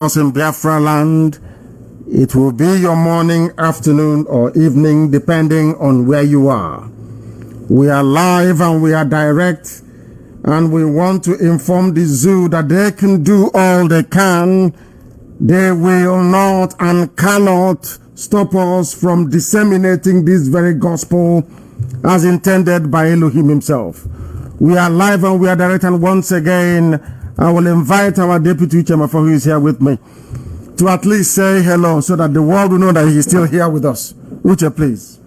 us in Biafra land. It will be your morning, afternoon, or evening, depending on where you are. We are live and we are direct, and we want to inform the zoo that they can do all they can. They will not and cannot stop us from disseminating this very gospel as intended by Elohim himself. We are live and we are direct, and once again, I will invite our deputy chairman, who is here with me, to at least say hello so that the world will know that he is still here with us. Uche, please.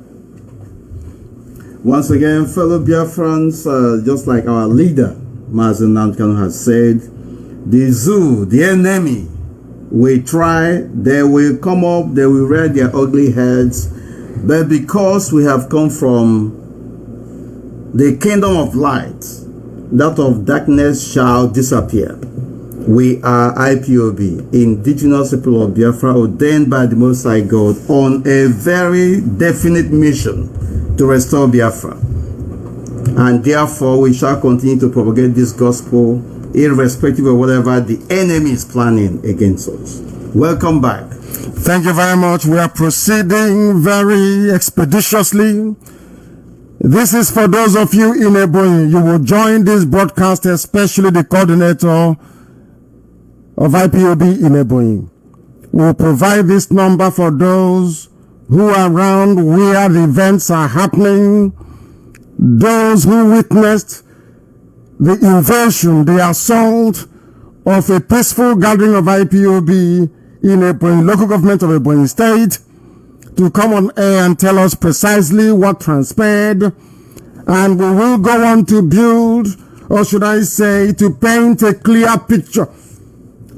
Once again, fellow Biafrans, just like our leader, Mazi Nnamdi Kanu, has said, the zoo, the enemy, will try, they will come up, they will rear their ugly heads, but because we have come from the kingdom of light, that of darkness shall disappear. We are IPOB, Indigenous People of Biafra, ordained by the Most High God on a very definite mission to restore Biafra. And therefore, we shall continue to propagate this gospel irrespective of whatever the enemy is planning against us. Welcome back. Thank you very much. We are proceeding very expeditiously. This is for those of you in Ebonyi. You will join this broadcast, especially the coordinator of IPOB in Ebonyi. We will provide this number for those who are around where the events are happening, those who witnessed the invasion, the assault of a peaceful gathering of IPOB in Ebonyi, local government of Ebonyi State, to come on air and tell us precisely what transpired, and we will go on to build, or should I say, to paint a clear picture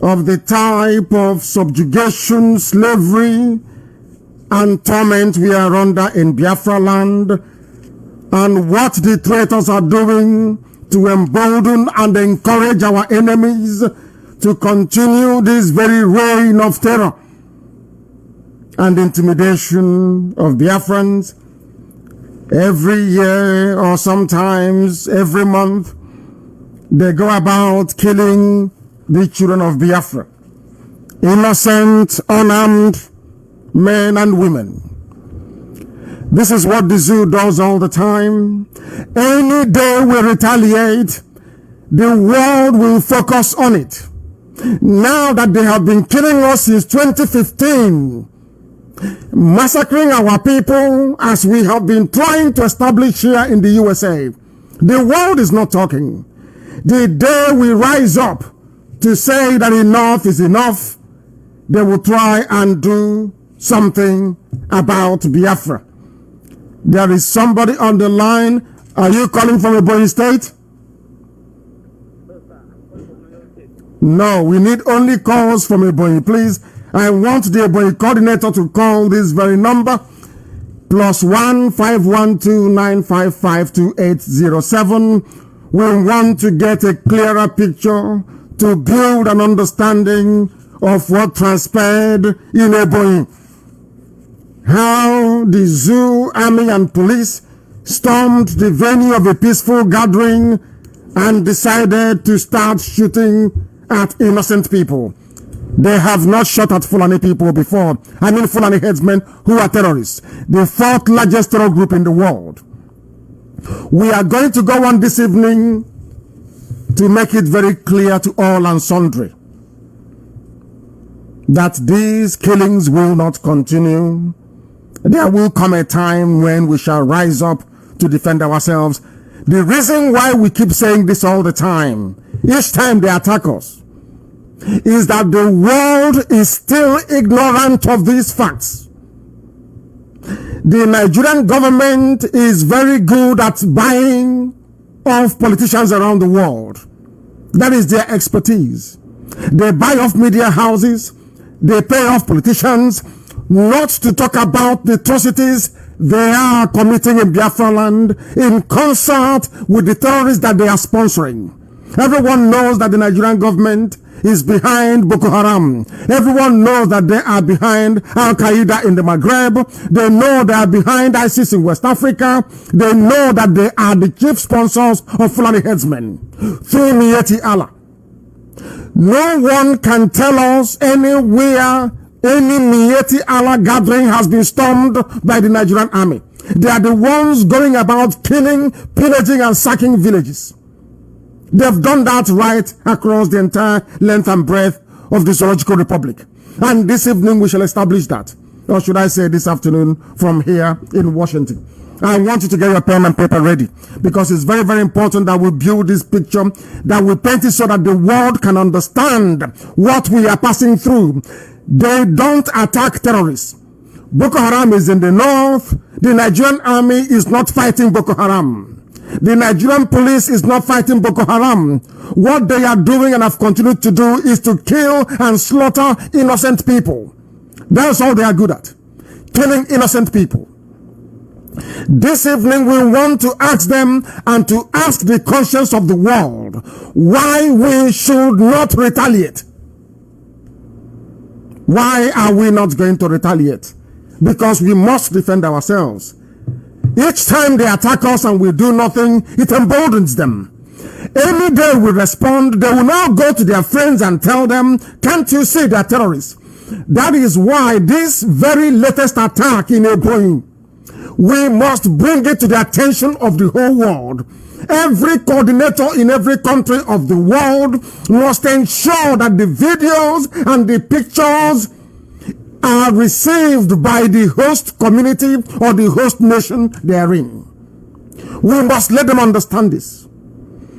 of the type of subjugation, slavery, and torment we are under in Biafra land, and what the traitors are doing to embolden and encourage our enemies to continue this very reign of terror and intimidation of Biafrans. Every year, or sometimes every month, they go about killing the children of Biafra, innocent, unarmed men and women. This is what the zoo does all the time. Any day we retaliate, the world will focus on it. Now that they have been killing us since 2015, massacring our people as we have been trying to establish here in the USA, the world is not talking. The day we rise up to say that enough is enough, they will try and do something about Biafra. There is somebody on the line. Are you calling from Ebonyi State? No, we need only calls from Ebonyi, please. I want the Ebonyi coordinator to call this very number, +1 512 955 2807. We want to get a clearer picture to build an understanding of what transpired in Ebonyi. How the zoo, army, and police stormed the venue of a peaceful gathering and decided to start shooting at innocent people. They have not shot at Fulani people before. I mean Fulani headsmen who are terrorists. The fourth largest terror group in the world. We are going to go on this evening to make it very clear to all and sundry that these killings will not continue. There will come a time when we shall rise up to defend ourselves. The reason why we keep saying this all the time, each time they attack us, is that the world is still ignorant of these facts. The Nigerian government is very good at buying off politicians around the world. That is their expertise. They buy off media houses, they pay off politicians, not to talk about the atrocities they are committing in Biafra land in concert with the terrorists that they are sponsoring. Everyone knows that the Nigerian government is behind Boko Haram. Everyone knows that they are behind Al-Qaeda in the Maghreb. They know they are behind ISIS in West Africa. They know that they are the chief sponsors of Fulani headsmen through Mieti Allah. No one can tell us anywhere any Mieti Allah gathering has been stormed by the Nigerian army. They are the ones going about killing, pillaging, and sacking villages. They've done that right across the entire length and breadth of the Zoological Republic. And this evening we shall establish that. Or should I say this afternoon from here in Washington. I want you to get your pen and paper ready, because it's very, very important that we build this picture, that we paint it so that the world can understand what we are passing through. They don't attack terrorists. Boko Haram is in the north. The Nigerian army is not fighting Boko Haram. The Nigerian police is not fighting Boko Haram. What they are doing and have continued to do is to kill and slaughter innocent people. That's all they are good at. Killing innocent people. This evening we want to ask them and to ask the conscience of the world why we should not retaliate. Why are we not going to retaliate? Because we must defend ourselves. Each time they attack us and we do nothing, it emboldens them. Any day we respond, they will now go to their friends and tell them, can't you see they are terrorists? That is why this very latest attack in Ebonyi, we must bring it to the attention of the whole world. Every coordinator in every country of the world must ensure that the videos and the pictures are received by the host community or the host nation they are in. We must let them understand this,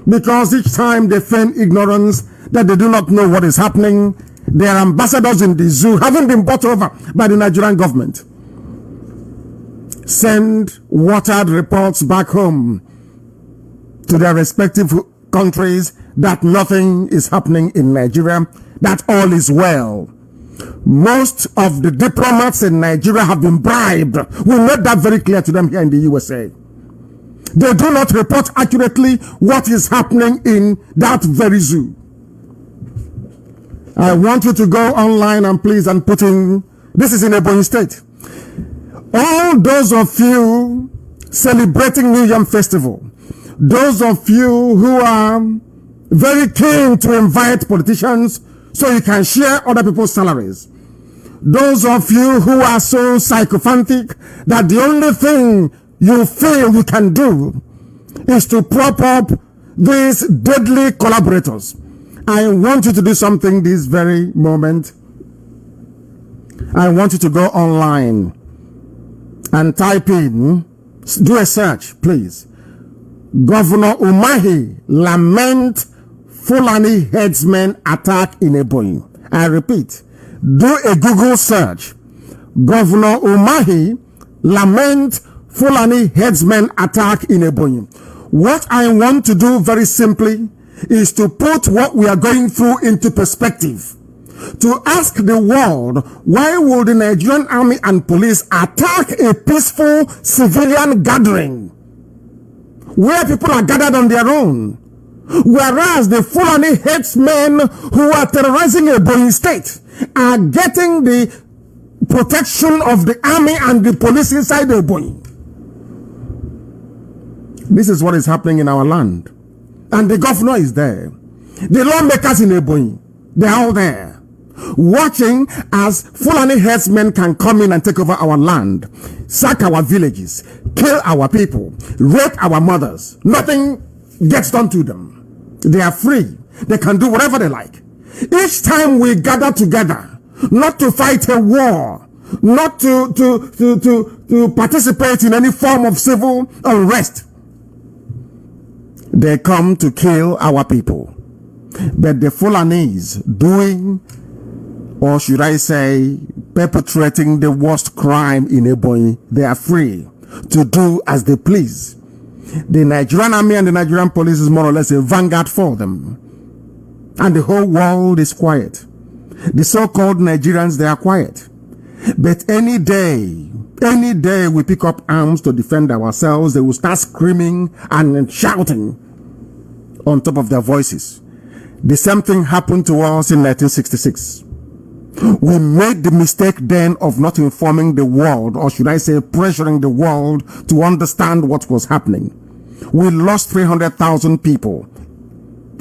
because each time they feign ignorance, that they do not know what is happening, their ambassadors in the zoo, having been bought over by the Nigerian government, send watered reports back home to their respective countries that nothing is happening in Nigeria, that all is well. Most of the diplomats in Nigeria have been bribed. We made that very clear to them here in the USA. They do not report accurately what is happening in that very zoo. I want you to go online and please and put in, this is in Ebonyi State. All those of you celebrating New Yam Festival, those of you who are very keen to invite politicians so you can share other people's salaries, those of you who are so sycophantic that the only thing you feel you can do is to prop up these deadly collaborators, I want you to do something this very moment. I want you to go online and type in, do a search, please. Governor Umahi lament Fulani headsmen attack in Ebonyi. I repeat, do a Google search. Governor Umahi lament Fulani headsmen attack in Ebonyi. What I want to do very simply is to put what we are going through into perspective. To ask the world, why will the Nigerian army and police attack a peaceful civilian gathering where people are gathered on their own, whereas the Fulani headsmen who are terrorizing Ebonyi State are getting the protection of the army and the police inside Ebonyi? This is what is happening in our land. And the governor is there. The lawmakers in Ebonyi, they are all there, watching as Fulani headsmen can come in and take over our land, sack our villages, kill our people, rape our mothers. Nothing gets done to them. They are free. They can do whatever they like. Each time we gather together, not to fight a war, not to participate in any form of civil unrest, they come to kill our people. But the Fulanis doing, or should I say, perpetrating the worst crime in Ebonyi, they are free to do as they please. The Nigerian army and the Nigerian police is more or less a vanguard for them. And the whole world is quiet. The so-called Nigerians, they are quiet. But any day we pick up arms to defend ourselves, they will start screaming and shouting on top of their voices. The same thing happened to us in 1966. We made the mistake then of not informing the world, or should I say pressuring the world to understand what was happening. We lost 300,000 people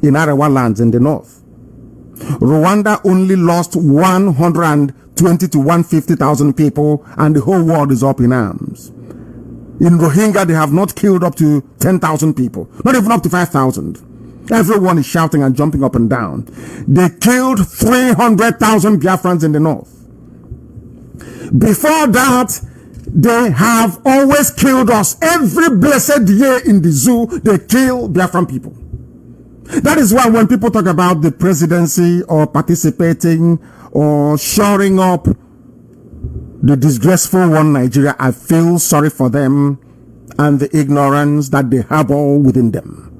in Arewa lands in the north. Rwanda only lost 120 to 150,000 people, and the whole world is up in arms. In Rohingya, they have not killed up to 10,000 people, not even up to 5,000. Everyone is shouting and jumping up and down. They killed 300,000 Biafrans in the north. Before that, they have always killed us. Every blessed year in the zoo, they kill Biafran people. That is why when people talk about the presidency or participating or shoring up the disgraceful one Nigeria, I feel sorry for them and the ignorance that they have all within them.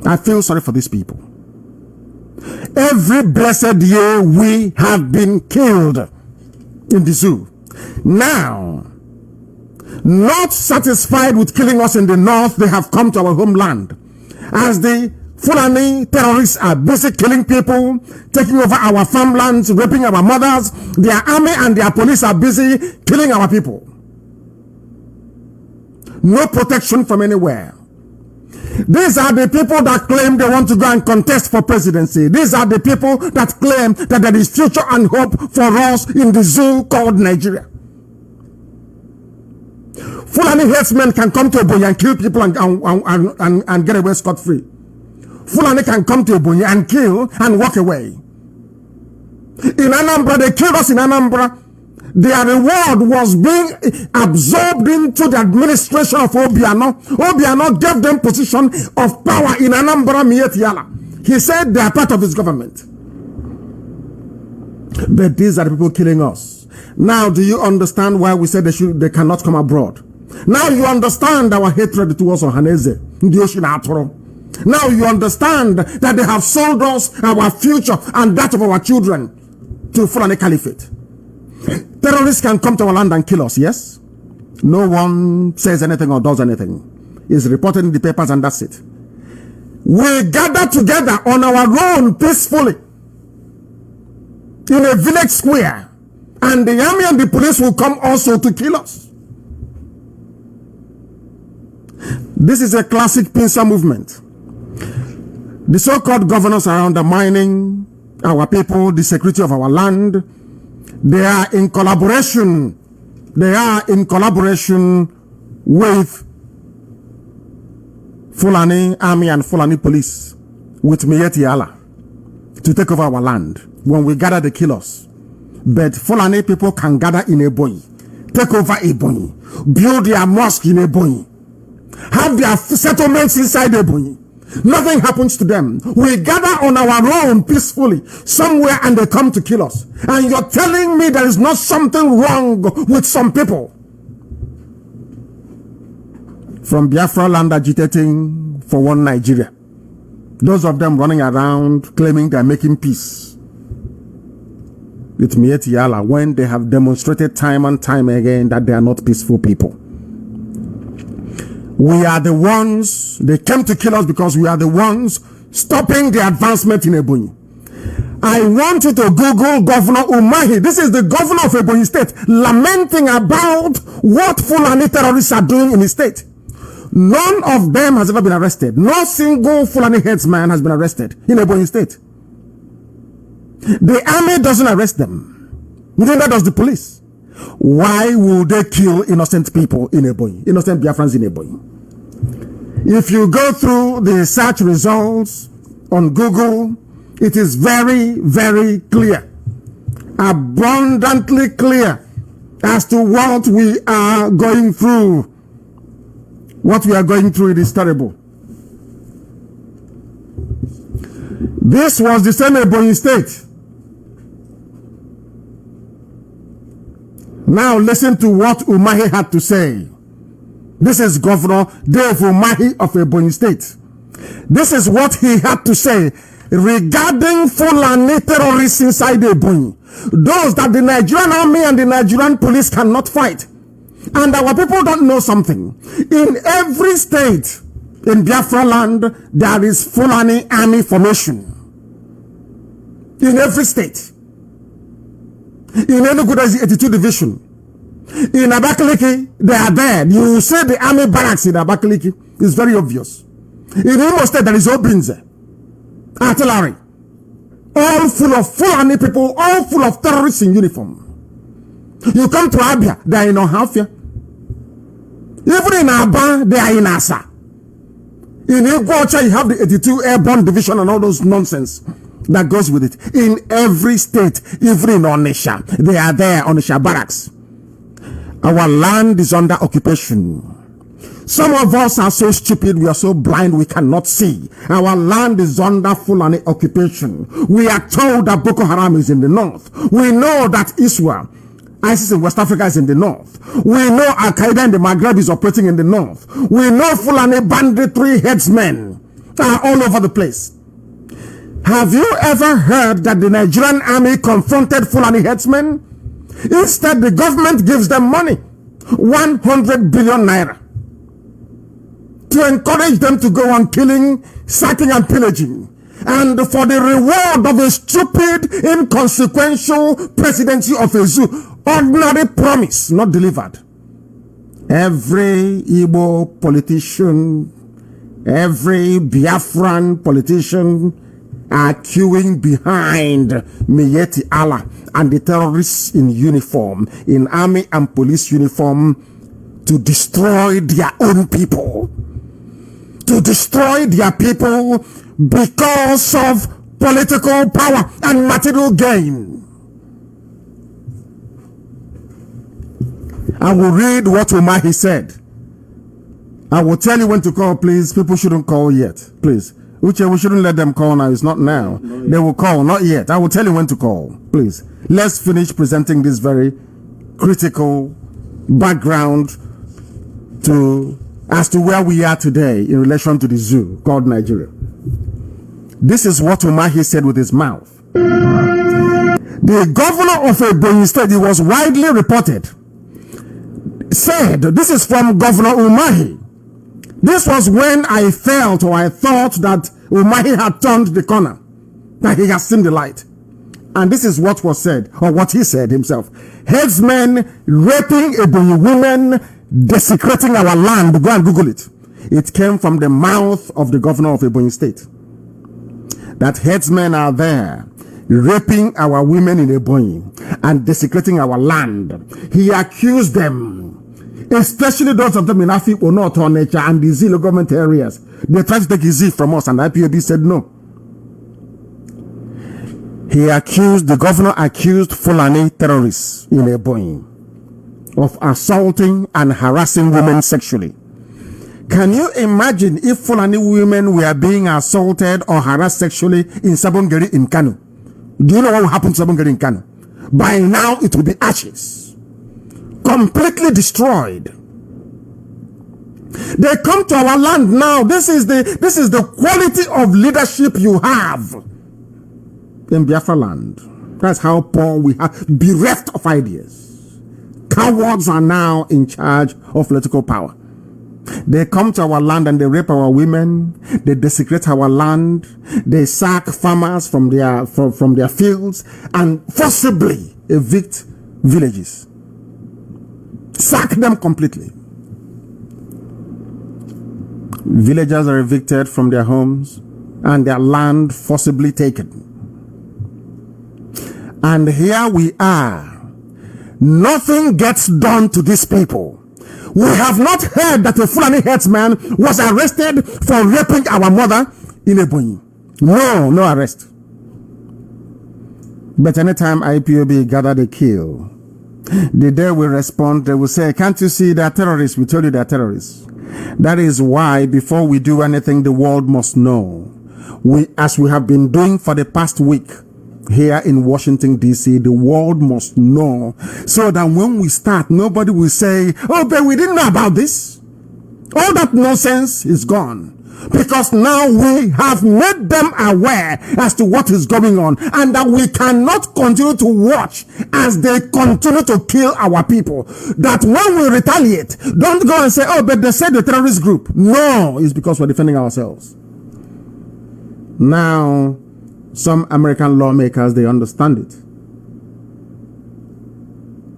I feel sorry for these people. Every blessed year we have been killed in the zoo. Now, not satisfied with killing us in the north, they have come to our homeland. As the Fulani terrorists are busy killing people, taking over our farmlands, raping our mothers, their army and their police are busy killing our people. No protection from anywhere. These are the people that claim they want to go and contest for presidency. These are the people that claim that there is future and hope for us in the zoo called Nigeria. Fulani headsmen can come to Ebonyi and kill people and get away scot-free. Fulani can come to Ebonyi and kill and walk away. In Anambra, they killed us in Anambra. Their reward was being absorbed into the administration of Obiano. Obiano gave them position of power in Anambra, Mietiala. He said they are part of his government. But these are the people killing us. Now, do you understand why we said they cannot come abroad? Now you understand our hatred towards Ohaneze, Ndioshi na Atoro. Now you understand that they have sold us our future and that of our children to Fulani Caliphate. Terrorists can come to our land and kill us, yes? No one says anything or does anything. It's reported in the papers and that's it. We gather together on our own peacefully in a village square, and the army and the police will come also to kill us. This is a classic pincer movement. The so-called governors are undermining our people, the security of our land. They are in collaboration. They are in collaboration with Fulani Army and Fulani Police, with Mieti Allah, to take over our land. When we gather, they kill us. But Fulani people can gather in Ebonyi, take over Ebonyi, build their mosque in Ebonyi, have their settlements inside Ebonyi. Nothing happens to them. We gather on our own peacefully somewhere and they come to kill us. And you're telling me there is not something wrong with some people from Biafra land agitating for one Nigeria. Those of them running around claiming they're making peace with Mieti Allah when they have demonstrated time and time again that they are not peaceful people. We are the ones, they came to kill us because we are the ones stopping the advancement in Ebonyi. I want you to Google Governor Umahi. This is the governor of Ebonyi State, lamenting about what Fulani terrorists are doing in his state. None of them has ever been arrested. No single Fulani headsman has been arrested in Ebonyi State. The army doesn't arrest them. Neither does the police. Why would they kill innocent people in Ebonyi? Innocent Biafrans in Ebonyi? If you go through the search results on Google, it is very, very clear, abundantly clear as to what we are going through. What we are going through, it is terrible. This was the same Ebonyi State. Now listen to what Umahi had to say. This is Governor Dave Umahi of Ebonyi State. This is what he had to say regarding Fulani terrorists inside Ebonyi. Those that the Nigerian army and the Nigerian police cannot fight. And our people don't know something. In every state in Biafra land, there is Fulani army formation. In every state. In Enugu, there is 82 division. In Abakaliki, they are there. You see the army barracks in Abakaliki. It's very obvious. In Imo State, there is Obinze, artillery. all full of Fulani people, all full of terrorists in uniform. You come to Abia, they are in Ohafia. Even in Aba, they are in Asa. In Iguacha, you have the 82 Airborne Division and all those nonsense that goes with it. In every state, even in Onisha, they are there, Onisha barracks. Our land is under occupation. Some of us are so stupid, we are so blind, we cannot see. Our land is under Fulani occupation. We are told that Boko Haram is in the north. We know that ISIS in West Africa is in the north. We know Al-Qaeda in the Maghreb is operating in the north. We know Fulani banditry headsmen are all over the place. Have you ever heard that the Nigerian army confronted Fulani headsmen? Instead, the government gives them money, 100 billion naira, to encourage them to go on killing, sacking and pillaging. And for the reward of a stupid, inconsequential presidency of a zoo, ordinary promise not delivered. Every Igbo politician, every Biafran politician are queuing behind Miyetti Allah and the terrorists in uniform, in army and police uniform, to destroy their own people. To destroy their people because of political power and material gain. I will read what Umahi said. I will tell you when to call, please. People shouldn't call yet, please. Uche, we shouldn't let them call now. It's not now. They will call, not yet. I will tell you when to call, please. Let's finish presenting this very critical background as to where we are today in relation to the zoo called Nigeria. This is what Umahi said with his mouth. The governor of Ebonyi State, it was widely reported, said, this is from Governor Umahi. This was when I felt or I thought that Umahi had turned the corner, that he has seen the light. And this is what was said, or what he said himself. Headsmen raping Ebonyi women, desecrating our land. Go and Google it. It came from the mouth of the governor of Ebonyi State. That headsmen are there, raping our women in Ebonyi and desecrating our land. He accused them, especially those of them in Afikpo, Onitsha, and the Zilo government areas. They tried to take his Z from us, and IPOB said no. The governor accused Fulani terrorists in Ebonyi of assaulting and harassing women sexually. Can you imagine if Fulani women were being assaulted or harassed sexually in Sabongeri in Kanu? Do you know what will happen to Sabongeri in Kanu? By now it will be ashes. Completely destroyed. They come to our land now. This is the quality of leadership you have in Biafra land. That's how poor we have, bereft of ideas. Cowards are now in charge of political power. They come to our land and they rape our women. They desecrate our land. They sack farmers from their fields and forcibly evict villages. Sack them completely. Villagers are evicted from their homes and their land forcibly taken. And here we are. Nothing gets done to these people. We have not heard that a Fulani headsman was arrested for raping our mother in Ebonyi. No arrest. But anytime IPOB gather the kill, the day we respond, they will say, can't you see they are terrorists? We told you they are terrorists. That is why before we do anything, the world must know. As we have been doing for the past week, here in Washington, D.C., the world must know, so that when we start, nobody will say, oh, but we didn't know about this. All that nonsense is gone. Because now we have made them aware as to what is going on, and that we cannot continue to watch as they continue to kill our people. That when we retaliate, don't go and say, oh, but they said the terrorist group. No, it's because we're defending ourselves. Now, some American lawmakers, they understand it.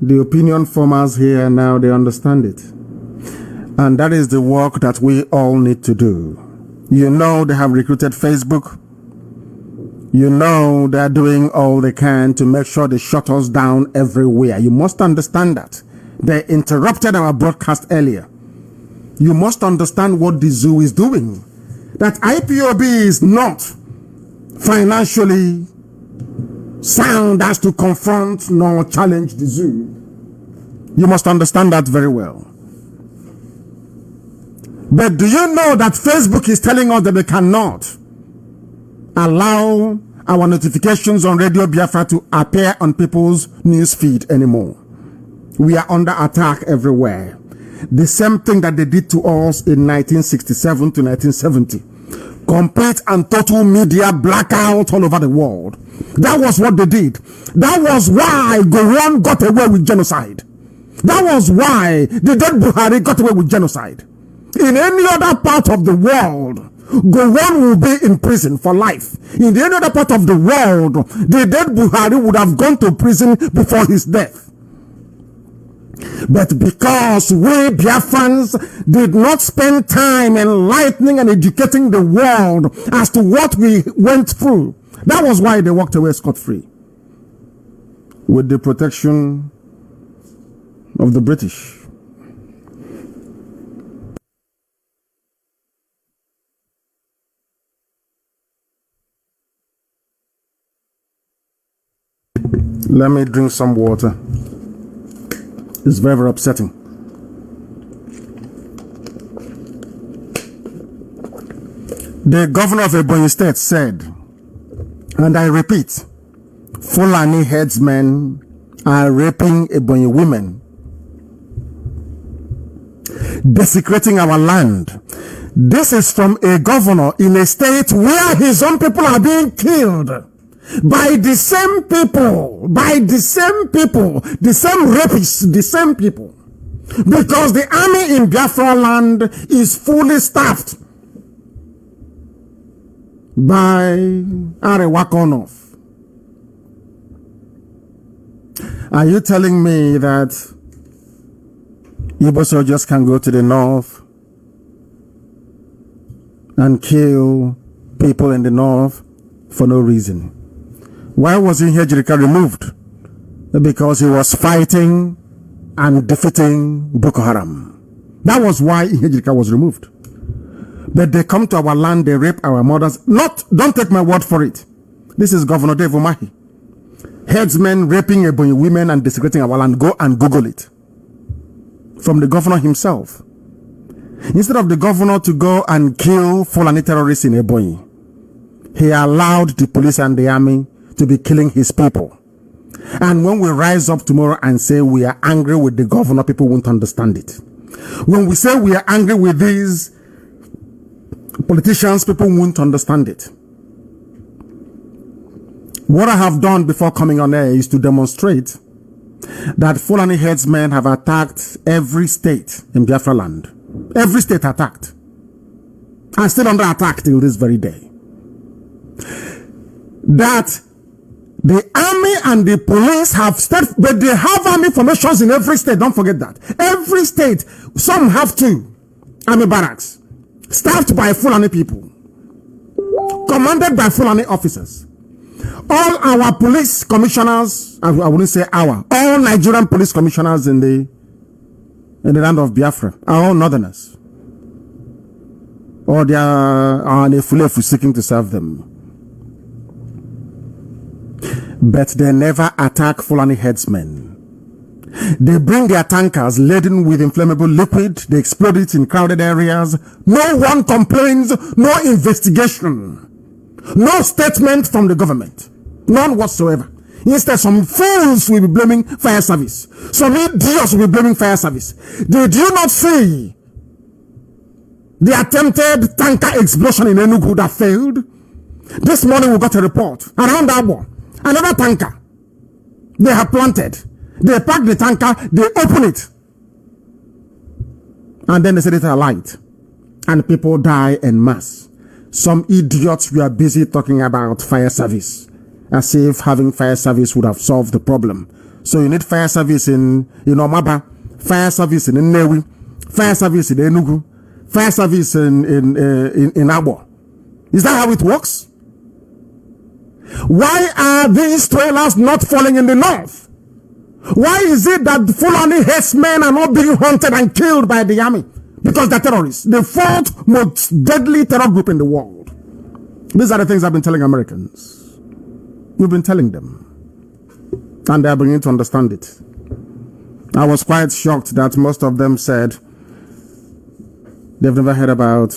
The opinion formers here now, they understand it. And that is the work that we all need to do. You know, they have recruited Facebook You know they're doing all they can to make sure they shut us down everywhere. You must understand that. They interrupted our broadcast earlier. You must understand what the zoo is doing. That IPOB is not financially sound as to confront nor challenge the zoo. You must understand that very well. But do you know that Facebook is telling us that they cannot allow our notifications on Radio Biafra to appear on people's news feed anymore? We are under attack everywhere. The same thing that they did to us in 1967 to 1970. Complete and total media blackout all over the world. That was what they did. That was why Gowon got away with genocide. That was why the dead Buhari got away with genocide. In any other part of the world, Gowon will be in prison for life. In any other part of the world, the dead Buhari would have gone to prison before his death. But because we Biafrans did not spend time enlightening and educating the world as to what we went through, that was why they walked away scot-free. With the protection of the British. Let me drink some water. It's very, very upsetting. The governor of Ebonyi State said, and I repeat, Fulani headsmen are raping Ebonyi women, desecrating our land. This is from a governor in a state where his own people are being killed. By the same people, the same rapists, the same people. Because the army in Biafra land is fully staffed by Arewakonov. Are you telling me that Igbo soldiers can go to the north and kill people in the north for no reason? Why wasn't Hejrika removed? Because he was fighting and defeating Boko Haram. That was why Hejrika was removed. But they come to our land, they rape our mothers. Don't take my word for it. This is Governor Dave Umahi. Headsmen raping Ebonyi women and desecrating our land. Go and Google it. From the governor himself. Instead of the governor to go and kill Fulani terrorists in Ebonyi, he allowed the police and the army to be killing his people. And when we rise up tomorrow and say we are angry with the governor, people won't understand it. When we say we are angry with these politicians, people won't understand it. What I have done before coming on air is to demonstrate that Fulani headsmen have attacked every state in Biafra land. Every state attacked. And still under attack till this very day. That the army and the police have staffed, but they have army formations in every state. Don't forget that. Every state, some have two army barracks, staffed by Fulani people, commanded by Fulani officers. All our police commissioners, I wouldn't say all Nigerian police commissioners in the land of Biafra are all northerners. Or they are Nefulefu seeking to serve them. But they never attack Fulani headsmen. They bring their tankers laden with inflammable liquid. They explode it in crowded areas. No one complains. No investigation. No statement from the government. None whatsoever. Instead, some fools will be blaming fire service. Some idiots will be blaming fire service. Did you not see the attempted tanker explosion in Enugu that failed? This morning we got a report around Abo. Another tanker they have planted. They pack the tanker, they open it, and then they set it alight, and people die en masse. Some idiots were busy talking about fire service, as if having fire service would have solved the problem. So you need fire service in Omaba, fire service in Nnewi, fire service in Enugu, fire service in Abo. Is that how it works? Why are these trailers not falling in the north? Why is it that Fulani herdsmen are not being hunted and killed by the army? Because they're terrorists. The fourth most deadly terror group in the world. These are the things I've been telling Americans. We've been telling them. And they're beginning to understand it. I was quite shocked that most of them said they've never heard about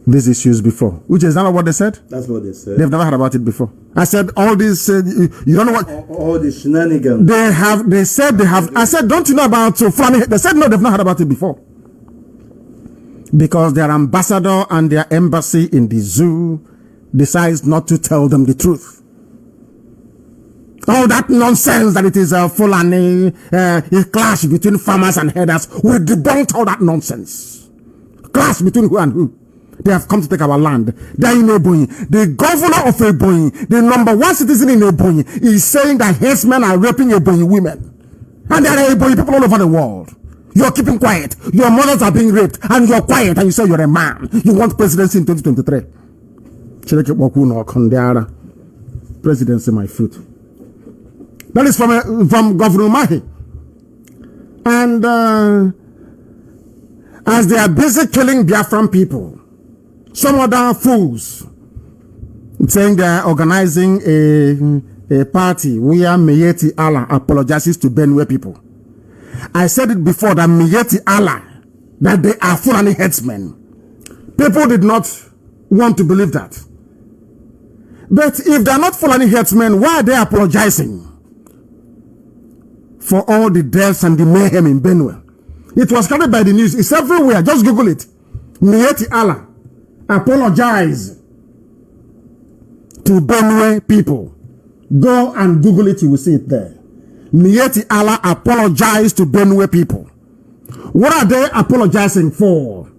these issues before. Which is not what they said? That's what they said. They've never heard about it before. I said all this, you don't know what? All the shenanigans. They said they have. I said, don't you know about Fulani? They said no, they've not heard about it before. Because their ambassador and their embassy in the zoo decides not to tell them the truth. All that nonsense that it is a Fulani, a clash between farmers and herders, we debunked all that nonsense. Clash between who and who? They have come to take our land. They're in Ebonyi. The governor of Ebonyi, the #1 citizen in Ebonyi, is saying that herdsmen are raping Ebonyi women. And there are Ebonyi people all over the world. You're keeping quiet. Your mothers are being raped, and you're quiet, and you say you're a man. You want presidency in 2023. Presidency, my fruit. That is from Governor Mahi. And as they are busy killing Biafran people, some other fools saying they are organizing a party where Miyetti Allah apologizes to Benue people. I said it before that Miyetti Allah, that they are Fulani headsmen. People did not want to believe that. But if they are not Fulani headsmen, why are they apologizing for all the deaths and the mayhem in Benue? It was covered by the news. It's everywhere. Just Google it. Miyetti Allah apologize to Benue people. Go and Google it. You will see it there. Miyetti Allah apologize to Benue people. What are they apologizing for?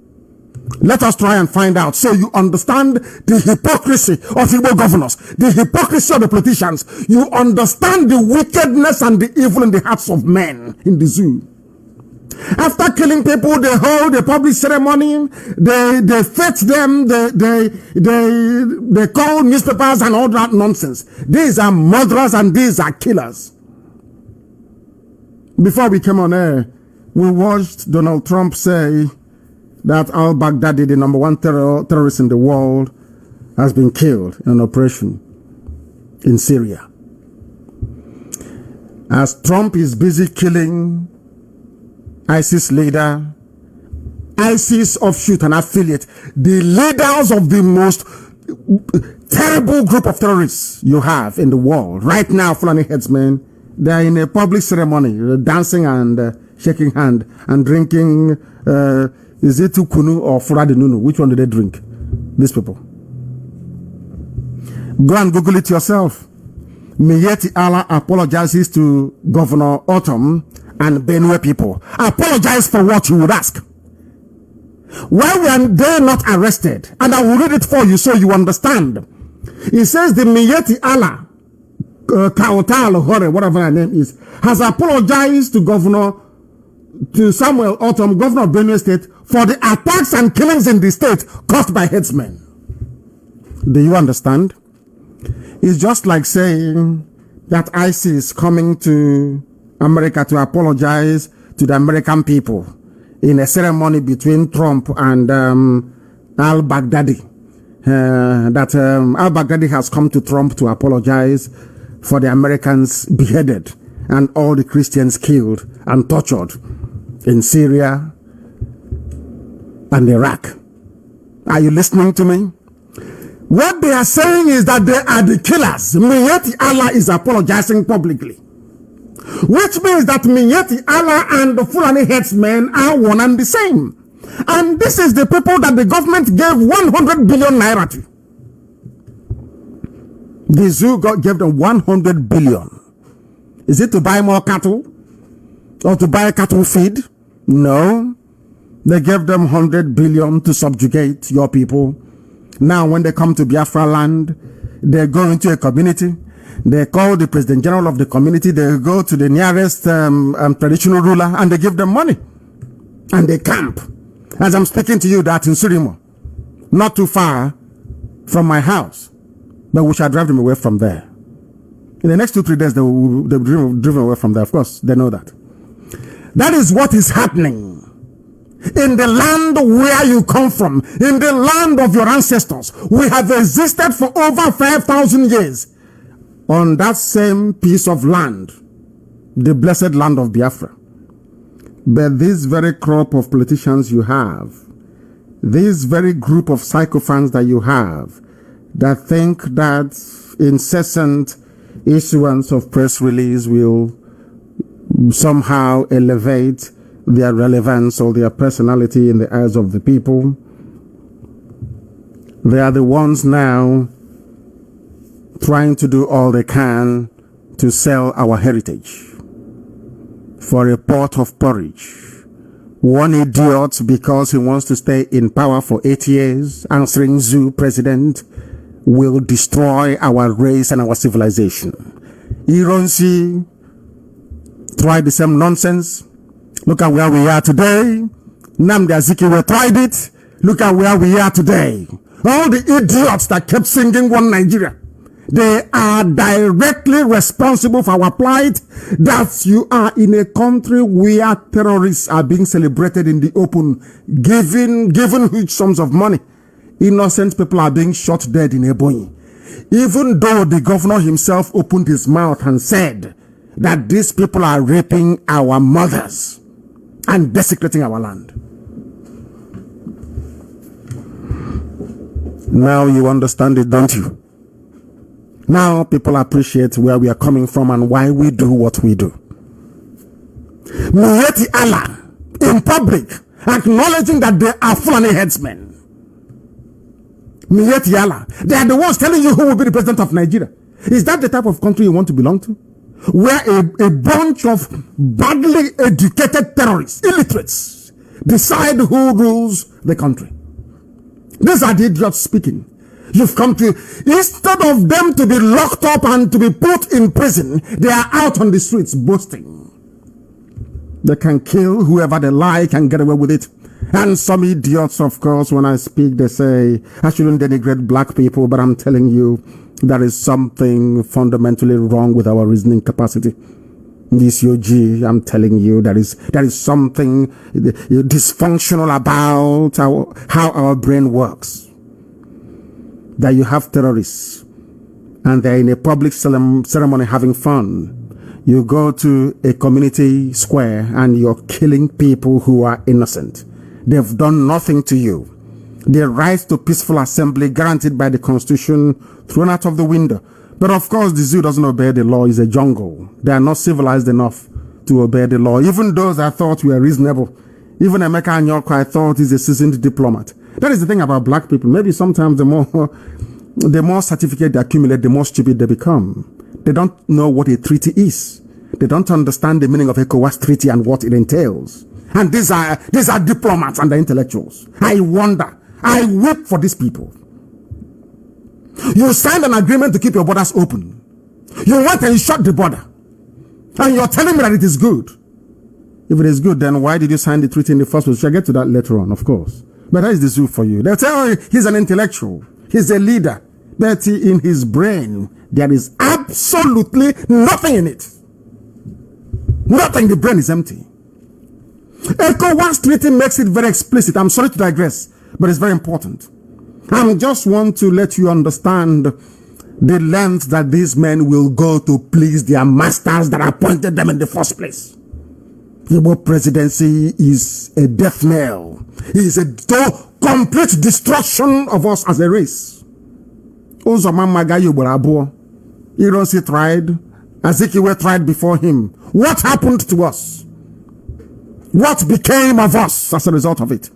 Let us try and find out so you understand the hypocrisy of Igbo governors, the hypocrisy of the politicians. You understand the wickedness and the evil in the hearts of men in the zoo. After killing people, they hold a public ceremony, they fetch them, they call newspapers and all that nonsense. These are murderers and these are killers. Before we came on air, we watched Donald Trump say that al-Baghdadi, the #1 terrorist in the world, has been killed in an operation in Syria. As Trump is busy killing ISIS leader, ISIS offshoot and affiliate, the leaders of the most terrible group of terrorists you have in the world. Right now, Fulani headsmen, they are in a public ceremony, dancing and shaking hand and drinking, is it Kunu or Furadi Nunu? Which one do they drink? These people. Go and Google it yourself. Miyetti Allah apologizes to Governor Autumn and Benue people. Apologize for what, you would ask? Why were they not arrested? And I will read it for you so you understand. It says the Miyetti Allah, Kautal Hore, whatever her name is, has apologized to Samuel Autumn, governor of Benue State, for the attacks and killings in the state caused by headsmen. Do you understand? It's just like saying that ISIS coming to America to apologize to the American people in a ceremony between Trump and al-Baghdadi. Al-Baghdadi has come to Trump to apologize for the Americans beheaded and all the Christians killed and tortured in Syria and Iraq. Are you listening to me? What they are saying is that they are the killers. Miyetti Allah is apologizing publicly. Which means that Miyetti Allah and the Fulani headsmen are one and the same. And this is the people that the government gave 100 billion naira to. The zoo gave them 100 billion. Is it to buy more cattle? Or to buy cattle feed? No. They gave them 100 billion to subjugate your people. Now when they come to Biafra land, they go into a community. They call the president general of the community. They go to the nearest traditional ruler and they give them money. And they camp. As I'm speaking to you, that in Surimo, not too far from my house. But we shall drive them away from there. In the next 2-3 days, they will be driven away from there. Of course, they know that. That is what is happening in the land where you come from, in the land of your ancestors. We have existed for over 5,000 years on that same piece of land, the blessed land of Biafra. But this very crop of politicians you have, this very group of sycophants that you have, that think that incessant issuance of press release will somehow elevate their relevance or their personality in the eyes of the people. They are the ones now trying to do all they can to sell our heritage for a pot of porridge. One idiot, because he wants to stay in power for 8 years, answering zoo president, will destroy our race and our civilization. Ironsi tried the same nonsense. Look at where we are today. Nnamdi Azikiwe tried it. Look at where we are today. All the idiots that kept singing One Nigeria, they are directly responsible for our plight. That you are in a country where terrorists are being celebrated in the open, given huge sums of money. Innocent people are being shot dead in Ebonyi. Even though the governor himself opened his mouth and said that these people are raping our mothers and desecrating our land. Now you understand it, don't you? Now people appreciate where we are coming from and why we do what we do. Miyetti Allah in public, acknowledging that they are Fulani headsmen. Miyetti Allah, they are the ones telling you who will be the president of Nigeria. Is that the type of country you want to belong to? Where a bunch of badly educated terrorists, illiterates, decide who rules the country. These are the idiots speaking. You've come to, instead of them to be locked up and to be put in prison, they are out on the streets boasting. They can kill whoever they like and get away with it. And some idiots, of course, when I speak, they say, I shouldn't denigrate black people, but I'm telling you, there is something fundamentally wrong with our reasoning capacity. This UG, I'm telling you, there is something dysfunctional about how our brain works. That you have terrorists and they're in a public ceremony having fun. You go to a community square and you're killing people who are innocent. They've done nothing to you. The right to peaceful assembly guaranteed by the Constitution thrown out of the window. But of course, the zoo doesn't obey the law. It's a jungle. They are not civilized enough to obey the law. Even those I thought were reasonable. Even Emeka Anyoko, I thought, is a seasoned diplomat. That is the thing about black people. Maybe sometimes the more certificate they accumulate, the more stupid they become. They don't know what a treaty is. They don't understand the meaning of ECOWAS treaty and what it entails. And these are diplomats and the intellectuals. I wonder. I weep for these people. You signed an agreement to keep your borders open. You went and shut the border. And you're telling me that it is good. If it is good, then why did you sign the treaty in the first place? We'll get to that later on, of course. But that is the zoo for you. They'll tell you he's an intellectual. He's a leader. But in his brain, there is absolutely nothing in it. Nothing. The brain is empty. ECOWAS treaty makes it very explicit. I'm sorry to digress, but it's very important. I just want to let you understand the length that these men will go to please their masters that appointed them in the first place. Igbo presidency is a death knell. It is a complete destruction of us as a race. Ozoman Magayo Borabo, Ironsi tried, Azikiwe tried before him. What happened to us? What became of us as a result of it?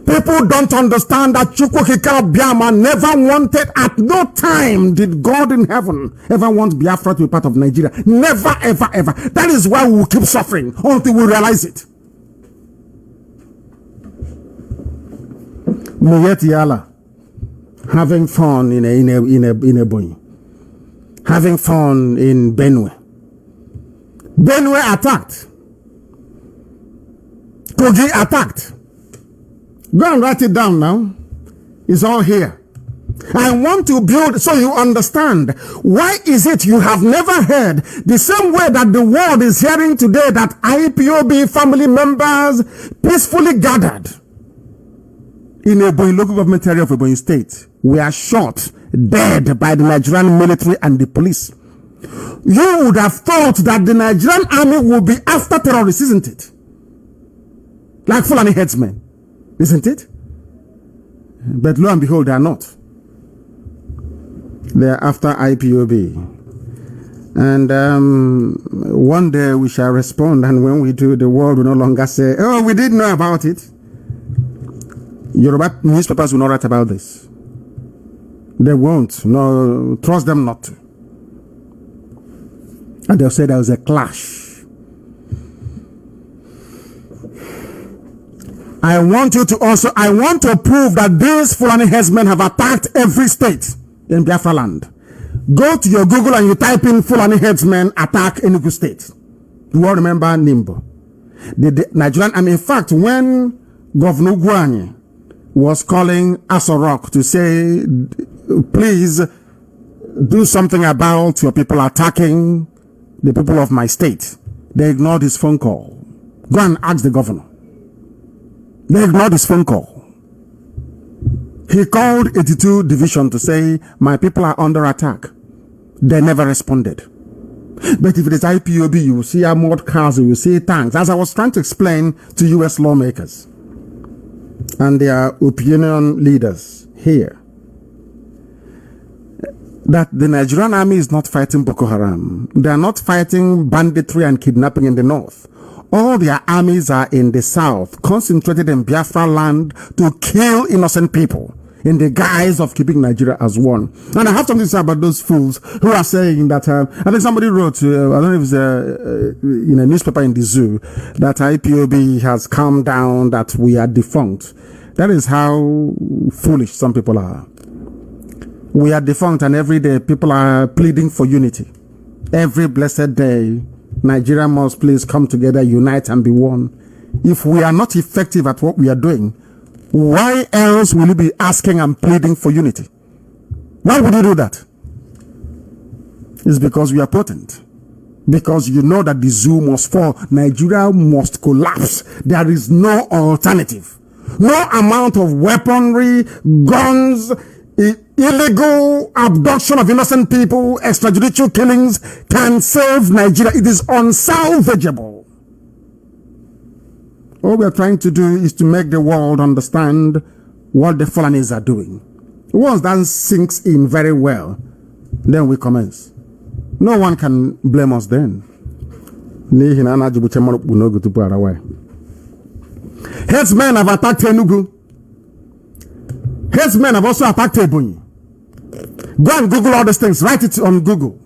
People don't understand that Chukwukika Biama never wanted, at no time did God in heaven ever want Biafra to be part of Nigeria. Never, ever, ever. That is why we will keep suffering until we realize it. Miyetti Allah, having fun in Ebonyi, having fun in Benue. Benue attacked. Kogi attacked. Go and write it down now. It's all here. I want to build so you understand. Why is it you have never heard the same way that the world is hearing today that IPOB family members peacefully gathered in Ebonyi local government area of Ebonyi state were shot dead by the Nigerian military and the police? You would have thought that the Nigerian army would be after terrorists, isn't it? Like Fulani headsmen, isn't it? But lo and behold, they are not. They are after IPOB. And one day we shall respond, and when we do, the world will no longer say, oh, we didn't know about it. Yoruba newspapers will not write about this. They won't. No, trust them not to. And they'll say there was a clash. I want to prove that these Fulani headsmen have attacked every state in Biafra land. Go to your Google and you type in Fulani headsmen attack Enugu state. You all remember Nimbo. The Nigerian army, in fact, when Governor Guanyi was calling Asorok to say, please do something about your people attacking the people of my state, they ignored his phone call. Go and ask the governor. They ignored his phone call. He called 82 division to say, my people are under attack. They never responded. But if it is IPOB, you will see armored cars, you will see tanks. As I was trying to explain to US lawmakers and their opinion leaders here, that the Nigerian army is not fighting Boko Haram. They are not fighting banditry and kidnapping in the north. All their armies are in the south, concentrated in Biafra land to kill innocent people in the guise of keeping Nigeria as one. And I have something to say about those fools who are saying that, I think somebody wrote, I don't know if it's in a newspaper in the zoo, that IPOB has calmed down, that we are defunct. That is how foolish some people are. We are defunct, and every day people are pleading for unity. Every blessed day, Nigeria must please come together, unite, and be one. If we are not effective at what we are doing, why else will you be asking and pleading for unity? Why would you do that? It's because we are potent. Because you know that the zoo must fall. Nigeria must collapse. There is no alternative. No amount of weaponry, guns, illegal abduction of innocent people, extrajudicial killings can save Nigeria. It is unsalvageable. All we are trying to do is to make the world understand what the Fulanis are doing. Once that sinks in very well, then we commence. No one can blame us then. Headsmen have attacked Enugu. Headsmen have also attacked Ebonyi. Go and Google all these things. Write it on Google.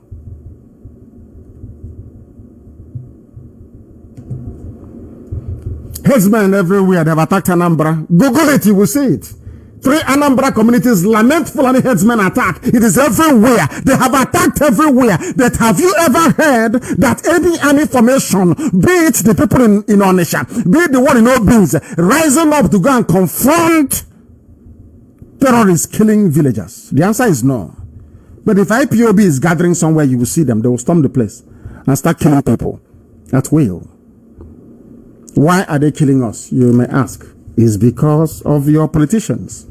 Headsmen everywhere, they have attacked Anambra. Google it, you will see it. 3 Anambra communities lament Fulani headsmen attack. It is everywhere. They have attacked everywhere. But have you ever heard that any army formation, be it the people in Onisha, be it the one in Obins, rising up to go and confront terrorists killing villagers? The answer is no. But if IPOB is gathering somewhere, you will see them. They will storm the place and start killing people at will. Why are they killing us, you may ask? It's because of your politicians.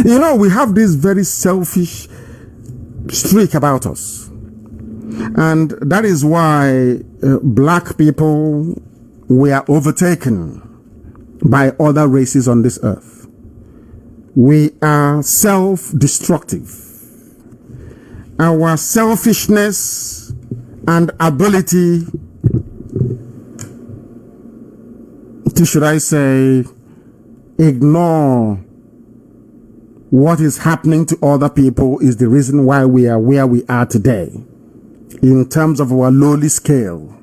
You know, we have this very selfish streak about us. And that is why black people were overtaken by other races on this earth. We are self-destructive. Our selfishness and ability to, should I say, ignore what is happening to other people is the reason why we are where we are today in terms of our lowly scale.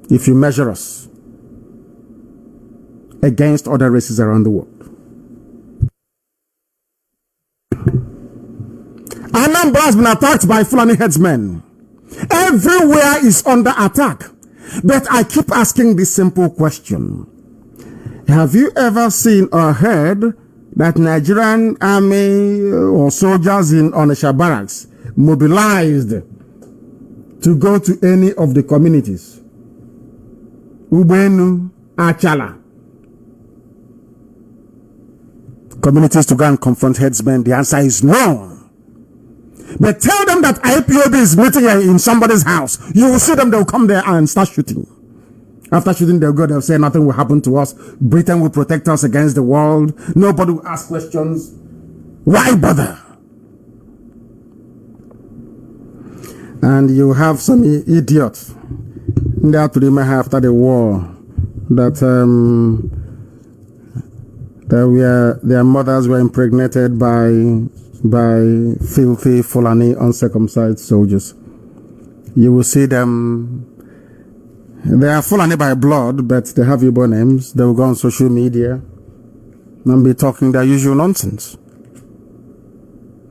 If you measure us against other races around the world. Anambra has been attacked by Fulani headsmen. Everywhere is under attack. But I keep asking this simple question. Have you ever seen or heard that Nigerian army or soldiers in Onitsha barracks mobilized to go to any of the communities. Ubenu, Achala. Communities to go and confront headsmen. The answer is no. But tell them that IPOB is meeting in somebody's house. You will see them, they'll come there and start shooting. After shooting, they'll go, they'll say nothing will happen to us. Britain will protect us against the world. Nobody will ask questions. Why bother? And you have some idiots there to remember after the war that their mothers were impregnated by filthy Fulani uncircumcised soldiers. You will see them. They are Fulani by blood, but they have Igbo names. They will go on social media and be talking their usual nonsense.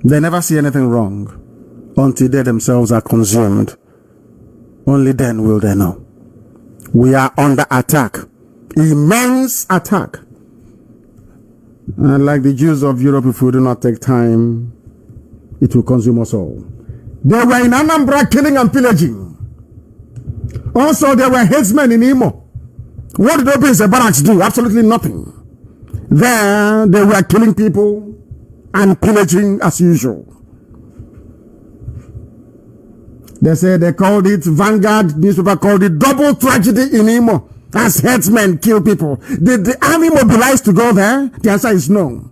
They never see anything wrong until they themselves are consumed. Only then will they know. We are under attack. Immense attack. And like the Jews of Europe, if we do not take time, it will consume us all. They were in Anambra killing and pillaging. Also, there were headsmen in Imo. What did the barracks do? Absolutely nothing. There, they were killing people and pillaging as usual. They say they called it, Vanguard newspaper called it double tragedy in Imo. As headsmen kill people. Did the army mobilize to go there? The answer is no.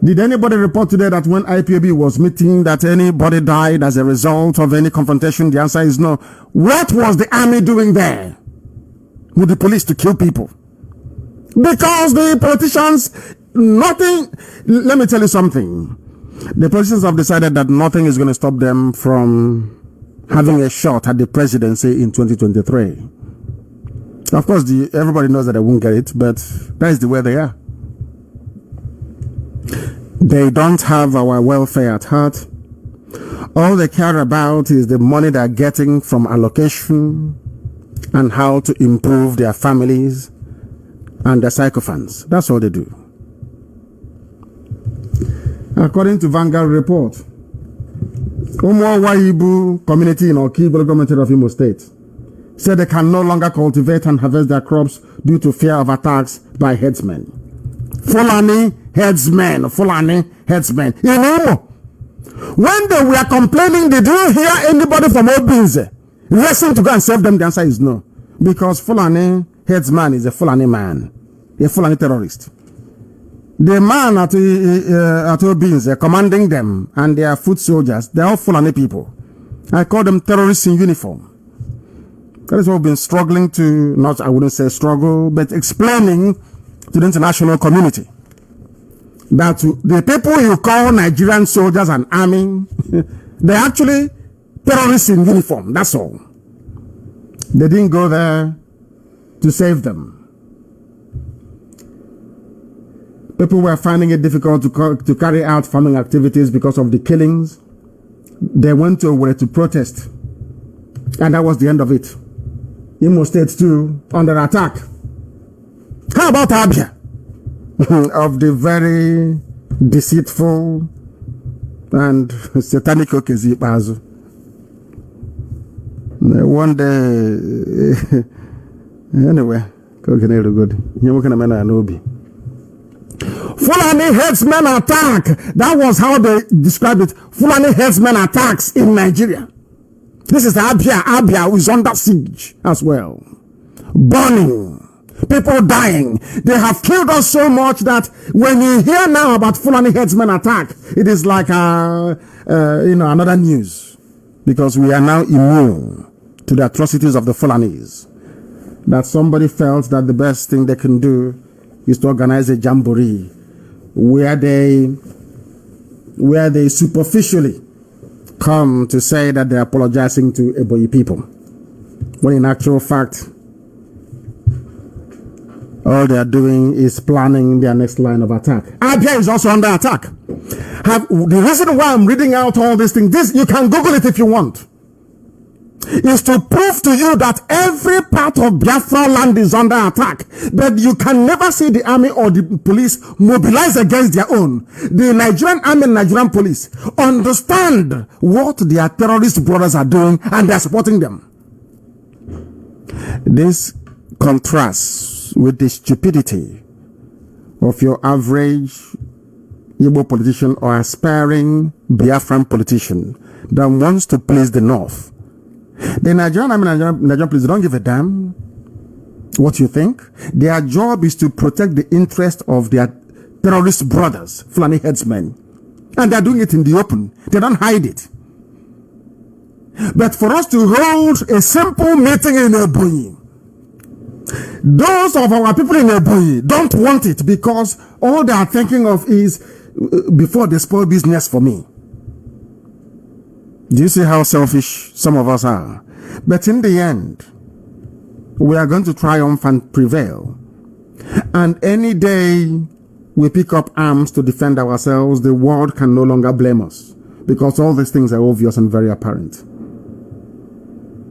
Did anybody report today that when IPOB was meeting that anybody died as a result of any confrontation? The answer is no. What was the army doing there with the police to kill people? Because the politicians, nothing, let me tell you something. The politicians have decided that nothing is going to stop them from having a shot at the presidency in 2023. Of course, everybody knows that they won't get it, but that is the way they are. They don't have our welfare at heart. All they care about is the money they're getting from allocation and how to improve their families and their sycophants. That's all they do. According to Vanguard report, Omo Waibu community in Okibolo government of Imo State said they can no longer cultivate and harvest their crops due to fear of attacks by headsmen. Fulani headsmen in Imo. When they were complaining, did you hear anybody from Obinze racing to go and save them? The answer is no. Because Fulani headsman is a Fulani man, a Fulani terrorist. The man at Obinze commanding them and their foot soldiers, they're all Fulani people. I call them terrorists in uniform. That is what we've been struggling to, not, I wouldn't say struggle, but explaining to the international community. That the people you call Nigerian soldiers and army, they're actually terrorists in uniform, that's all. They didn't go there to save them. People were finding it difficult to carry out farming activities because of the killings. They went to Owerri to protest. And that was the end of it. Imo State too, under attack. How about Abia? Of the very deceitful and satanic Okezipazu. One day, anyway, good. Fulani headsmen attack. That was how they described it. Fulani headsmen attacks in Nigeria. This is Abia. Abia is under siege as well. Burning. People dying. They have killed us so much that when you hear now about Fulani headsmen attack, it is like another news. Because we are now immune to the atrocities of the Fulanis. That somebody felt that the best thing they can do is to organize a jamboree where they superficially come to say that they're apologizing to Eboyi people, when in actual fact all they are doing is planning their next line of attack. Abia is also under attack. The reason why I'm reading out all these things, you can Google it if you want. is to prove to you that every part of Biafra land is under attack, but you can never see the army or the police mobilize against their own. The Nigerian army and Nigerian police understand what their terrorist brothers are doing and they are supporting them. This contrasts with the stupidity of your average Igbo politician or aspiring Biafran politician that wants to please the North. The Nigerian army and Nigerian police don't give a damn what you think. Their job is to protect the interest of their terrorist brothers, Fulani headsmen. And they're doing it in the open. They don't hide it. But for us to hold a simple meeting in Ebonyi, those of our people in Ebonyi don't want it because all they are thinking of is before they spoil business for me. Do you see how selfish some of us are? But in the end, we are going to triumph and prevail. And any day we pick up arms to defend ourselves, the world can no longer blame us because all these things are obvious and very apparent.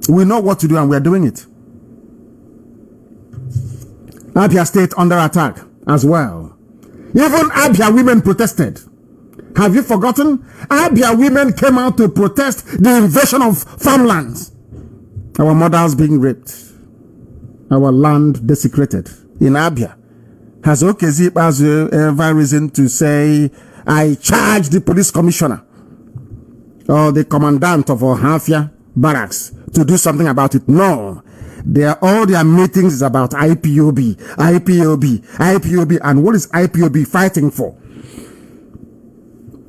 We know what to do and we are doing it. Abia State under attack as well. Even Abia women protested. Have you forgotten? Abia women came out to protest the invasion of farmlands. Our mothers being raped. Our land desecrated. In Abia. Has Okezip ever reason to say, I charge the police commissioner or the commandant of Ohafia barracks to do something about it? No. All their meetings is about IPOB, IPOB, IPOB. And what is IPOB fighting for?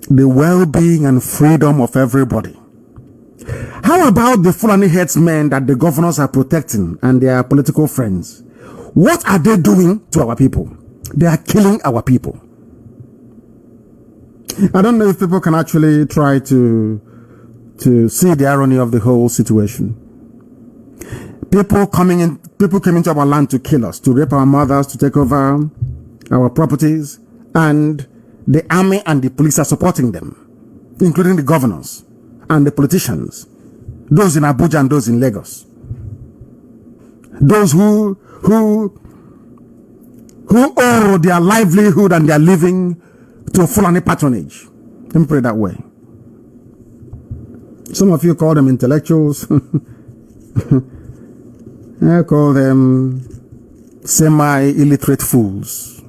The well-being and freedom of everybody. How about the Fulani headsmen that the governors are protecting and their political friends? What are they doing to our people? They are killing our people. I don't know if people can actually try to see the irony of the whole situation. People came into our land to kill us, to rape our mothers, to take over our properties, and the army and the police are supporting them, including the governors and the politicians, those in Abuja and those in Lagos, those who owe their livelihood and their living to Fulani patronage. Let me put it that way. Some of you call them intellectuals. I call them semi-illiterate fools.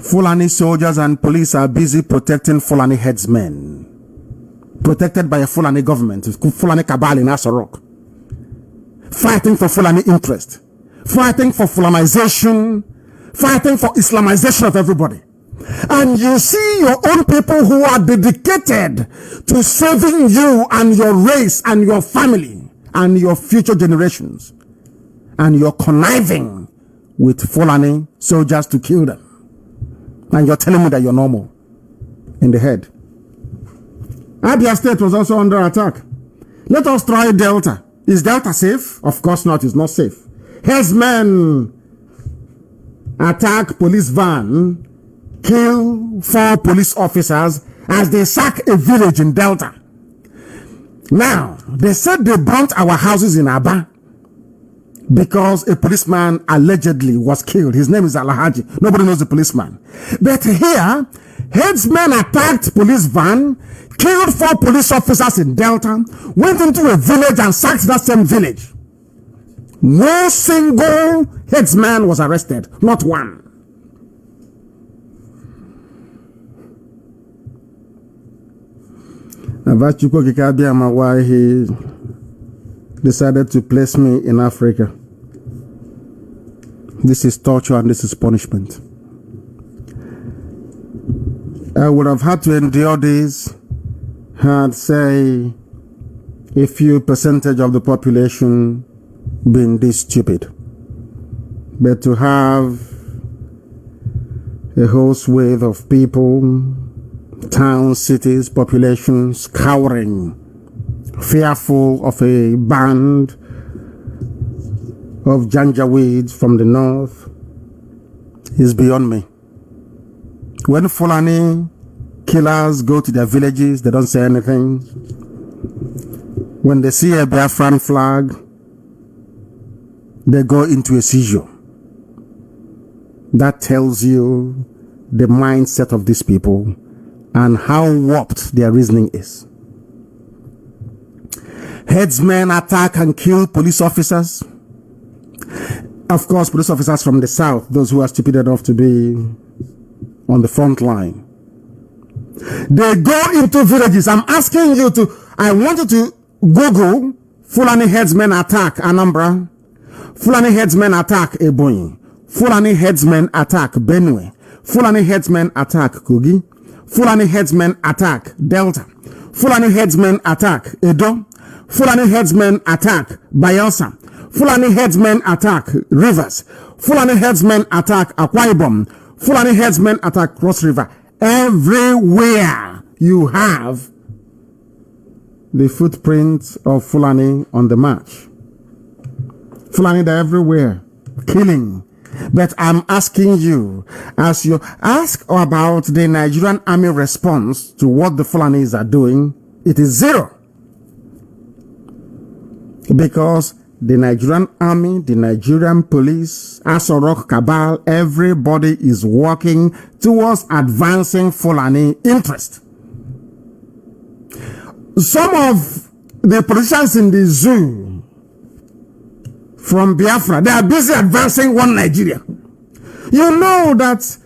Fulani soldiers and police are busy protecting Fulani headsmen. Protected by a Fulani government, Fulani cabal in Asarok. Fighting for Fulani interest. Fighting for Fulanization. Fighting for Islamization of everybody. And you see your own people who are dedicated to saving you and your race and your family and your future generations. And you're conniving with Fulani soldiers to kill them. And you're telling me that you're normal in the head. Abia State was also under attack. Let us try Delta. Is Delta safe? Of course not. It's not safe. Herdsmen attack police van, kill 4 police officers as they sack a village in Delta. Now, they said they burnt our houses in Aba because a policeman allegedly was killed. His name is Alahaji. Nobody knows the policeman. But here, headsmen attacked police van, killed 4 police officers in Delta, went into a village and sacked that same village. No single headsman was arrested. Not one. Avachukwu Kikabiyama, why he decided to place me in Africa. This is torture and this is punishment. I would have had to endure this had, say, a few percentage of the population been this stupid. But to have a whole swathe of people, towns, cities, populations cowering, fearful of a band of Janjaweeds from the north is beyond me. When Fulani killers go to their villages, they don't say anything. When they see a Biafran flag, they go into a seizure. That tells you the mindset of these people and how warped their reasoning is. Headsmen attack and kill police officers. Of course, police officers from the south, those who are stupid enough to be on the front line. They go into villages. I want you to Google Fulani headsmen attack Anambra, Fulani headsmen attack Ebonyi, Fulani headsmen attack Benue, Fulani headsmen attack Kogi, Fulani headsmen attack Delta, Fulani headsmen attack Edo, Fulani headsmen attack Bayelsa, Fulani headsmen attack Rivers, Fulani headsmen attack Akwa Ibom, Fulani headsmen attack Cross River. Everywhere you have the footprints of Fulani on the march. Fulani, they're everywhere, killing. But I'm asking you, as you ask about the Nigerian army response to what the Fulanis are doing, it is zero. Because the Nigerian army, the Nigerian police, Asorok Cabal, everybody is working towards advancing Fulani interest. Some of the politicians in the zoo from Biafra, they are busy advancing one Nigeria. You know that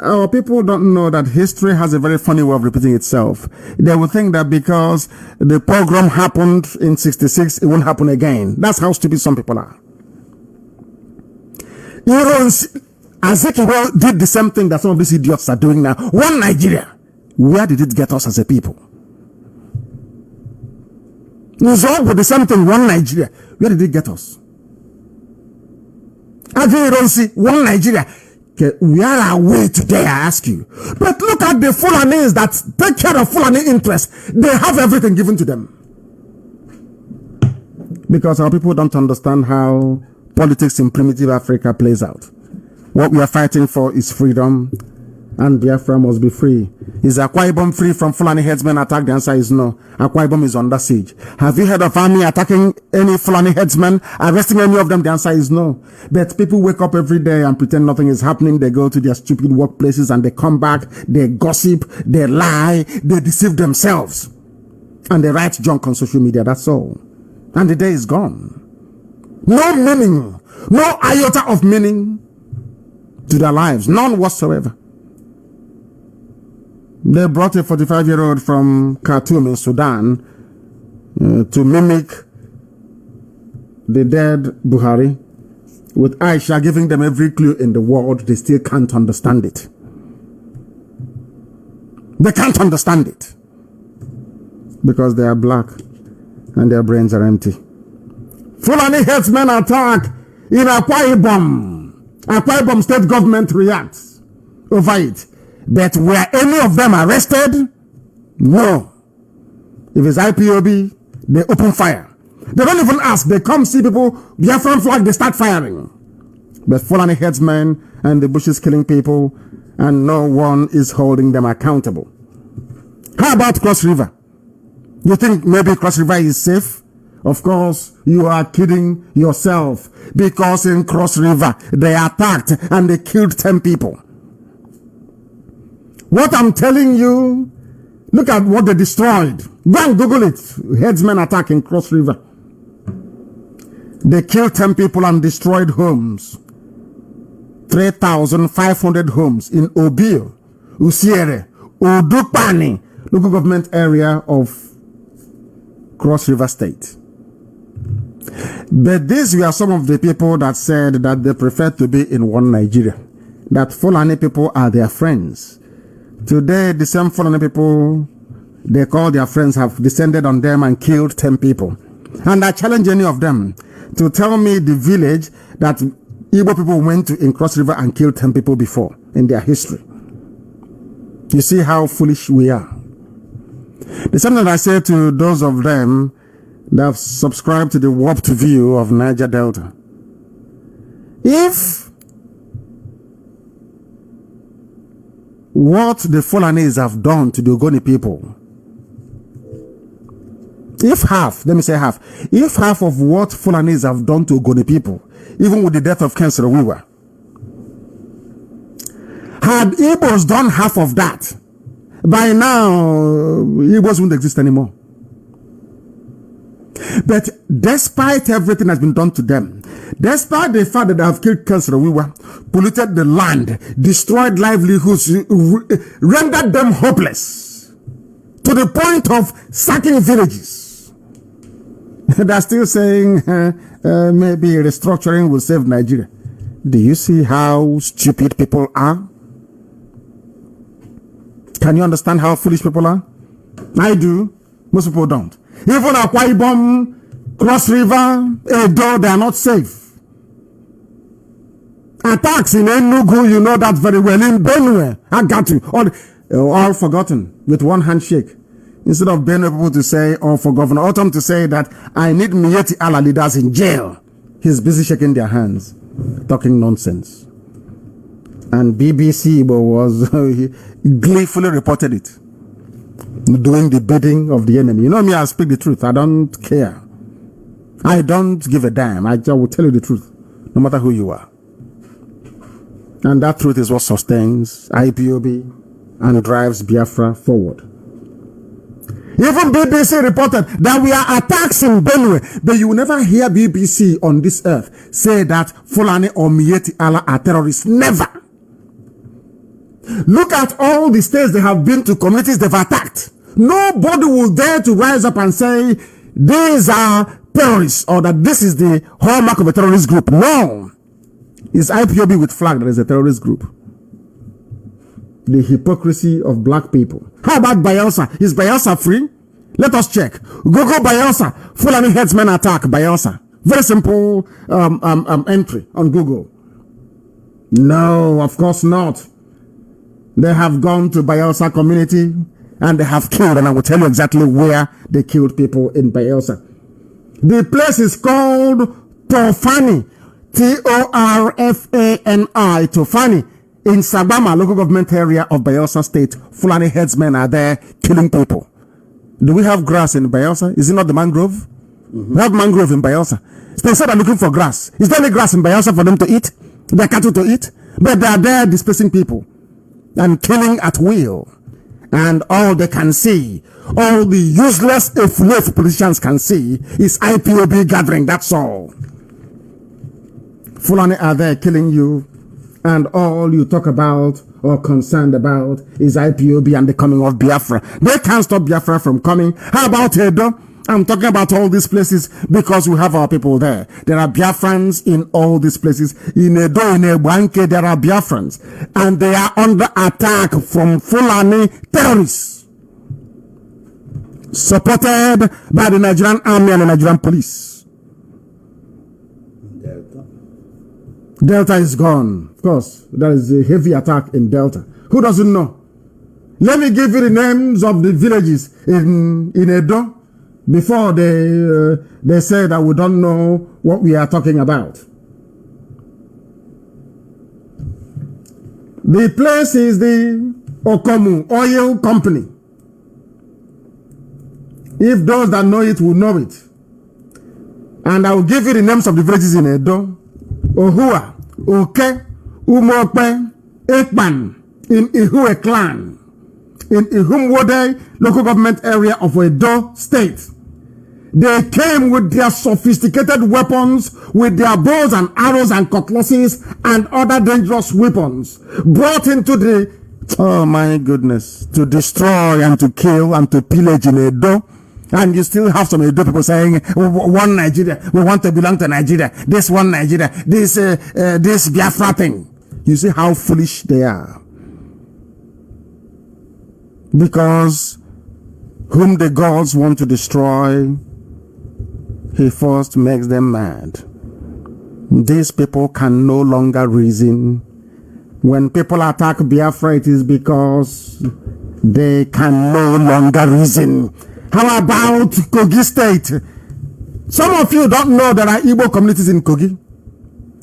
our people don't know that history has a very funny way of repeating itself. They will think that because the pogrom happened in 66, it won't happen again. That's how stupid some people are. You know, Ezekiel did the same thing that some of these idiots are doing now. One Nigeria. Where did it get us as a people? Nizol with the same thing, one Nigeria. Where did it get us? One Nigeria. We are away today, I ask you. But look at the Fulanis that take care of Fulani interests. They have everything given to them. Because our people don't understand how politics in primitive Africa plays out. What we are fighting for is freedom, and Biafra must be free. Is Akwa Ibom free from Fulani headsmen attack? The answer is no. Akwa Ibom is under siege. Have you heard of army attacking any Fulani headsmen, arresting any of them? The answer is no. But people wake up every day and pretend nothing is happening. They go to their stupid workplaces and they come back, they gossip, they lie, they deceive themselves. And they write junk on social media, that's all. And the day is gone. No meaning, no iota of meaning to their lives, none whatsoever. They brought a 45-year-old from Khartoum in Sudan to mimic the dead Buhari, with Aisha giving them every clue in the world. They still can't understand it. They can't understand it because they are black and their brains are empty. Fulani headsmen attack in Akwa Ibom. Akwa Ibom state government reacts over it. But were any of them arrested? No. If it's IPOB, they open fire. They don't even ask. They come see people, Biafran flag, they start firing. But Fulani headsmen and the bushes killing people, and no one is holding them accountable. How about Cross River? You think maybe Cross River is safe? Of course, you are kidding yourself. Because in Cross River, they attacked and they killed 10 people. What I'm telling you, look at what they destroyed. Go and Google it. Headsmen attack in Cross River. They killed 10 people and destroyed homes. 3,500 homes in Obio, Usiere, Udupani, local government area of Cross River State. But these were some of the people that said that they prefer to be in one Nigeria. That Fulani people are their friends. Today, the same Fulani people they call their friends have descended on them and killed 10 people. And I challenge any of them to tell me the village that Igbo people went to in Cross River and killed 10 people before in their history. You see how foolish we are. The same that I say to those of them that have subscribed to the warped view of Niger Delta. If what the Fulanis have done to the Ogoni people If half, let me say half, if half of what Fulanis have done to Ogoni people, even with the death of Ken Saro-Wiwa, had Igbos done half of that, by now, Igbos wouldn't exist anymore. But despite everything that's been done to them, despite the fact that they have killed Ken Saro-Wiwa, polluted the land, destroyed livelihoods, rendered them hopeless, to the point of sacking villages, they're still saying maybe restructuring will save Nigeria. Do you see how stupid people are? Can you understand how foolish people are? I do. Most people don't. Even Akwa Ibom, Cross River, Edo, they are not safe. Attacks in Enugu, you know that very well. In Benue, I got you. All forgotten with one handshake. Instead of Benue people to say, or for Governor Autumn to say that I need Miyetti Allah leaders in jail, he's busy shaking their hands, talking nonsense. And BBC was gleefully reported it, doing the bidding of the enemy. You know me, I speak the truth. I don't care. I don't give a damn. I will tell you the truth, no matter who you are. And that truth is what sustains IPOB and drives Biafra forward. Even BBC reported that we are attacks in Benue, but you will never hear BBC on this earth say that Fulani or Miyetti Allah are terrorists. Never. Look at all the states they have been to, communities they've attacked. Nobody will dare to rise up and say these are terrorists or that this is the hallmark of a terrorist group. No. It's IPOB with flag that is a terrorist group. The hypocrisy of black people. How about Bayelsa? Is Bayelsa free? Let us check. Google Bayelsa. Fulani headsmen attack Bayelsa. Very simple entry on Google. No, of course not. They have gone to Bayelsa community and they have killed, and I will tell you exactly where they killed people in Bayelsa. The place is called Tofani. Torfani. Tofani. In Sabama, local government area of Bayelsa State, Fulani headsmen are there killing people. Do we have grass in Bayelsa? Is it not the mangrove? We have mangrove in Bayelsa. They said they're looking for grass. Is there any grass in Bayelsa for them to eat? Their cattle to eat? But they are there displacing people and killing at will. And all they can see, all the useless if politicians can see, is IPOB gathering. That's all. Fulani are there killing you, and all you talk about or concerned about is IPOB and the coming of Biafra. They can't stop Biafra from coming. How about Edo? I'm talking about all these places because we have our people there. There are Biafrans in all these places. In Edo, in Ebanke, there are Biafrans. And they are under attack from Fulani terrorists, supported by the Nigerian army and the Nigerian police. Delta is gone. Of course, there is a heavy attack in Delta. Who doesn't know? Let me give you the names of the villages in Edo before they say that we don't know what we are talking about. The place is the Okomu Oil Company. If those that know it will know it. And I will give you the names of the villages in Edo. Ohua, Oke, Umope, Ekpan, in Ihue clan, in Ihumwode local government area of Edo State. They came with their sophisticated weapons, with their bows and arrows and cutlasses and other dangerous weapons, brought into the, oh my goodness, to destroy and to kill and to pillage in Edo. And you still have some Edo people saying, one Nigeria, we want to belong to Nigeria, this one Nigeria, this Biafra thing. You see how foolish they are. Because whom the gods want to destroy, he first makes them mad. These people can no longer reason. When people attack Biafra, it is because they can no longer reason. How about Kogi State? Some of you don't know there are Igbo communities in Kogi.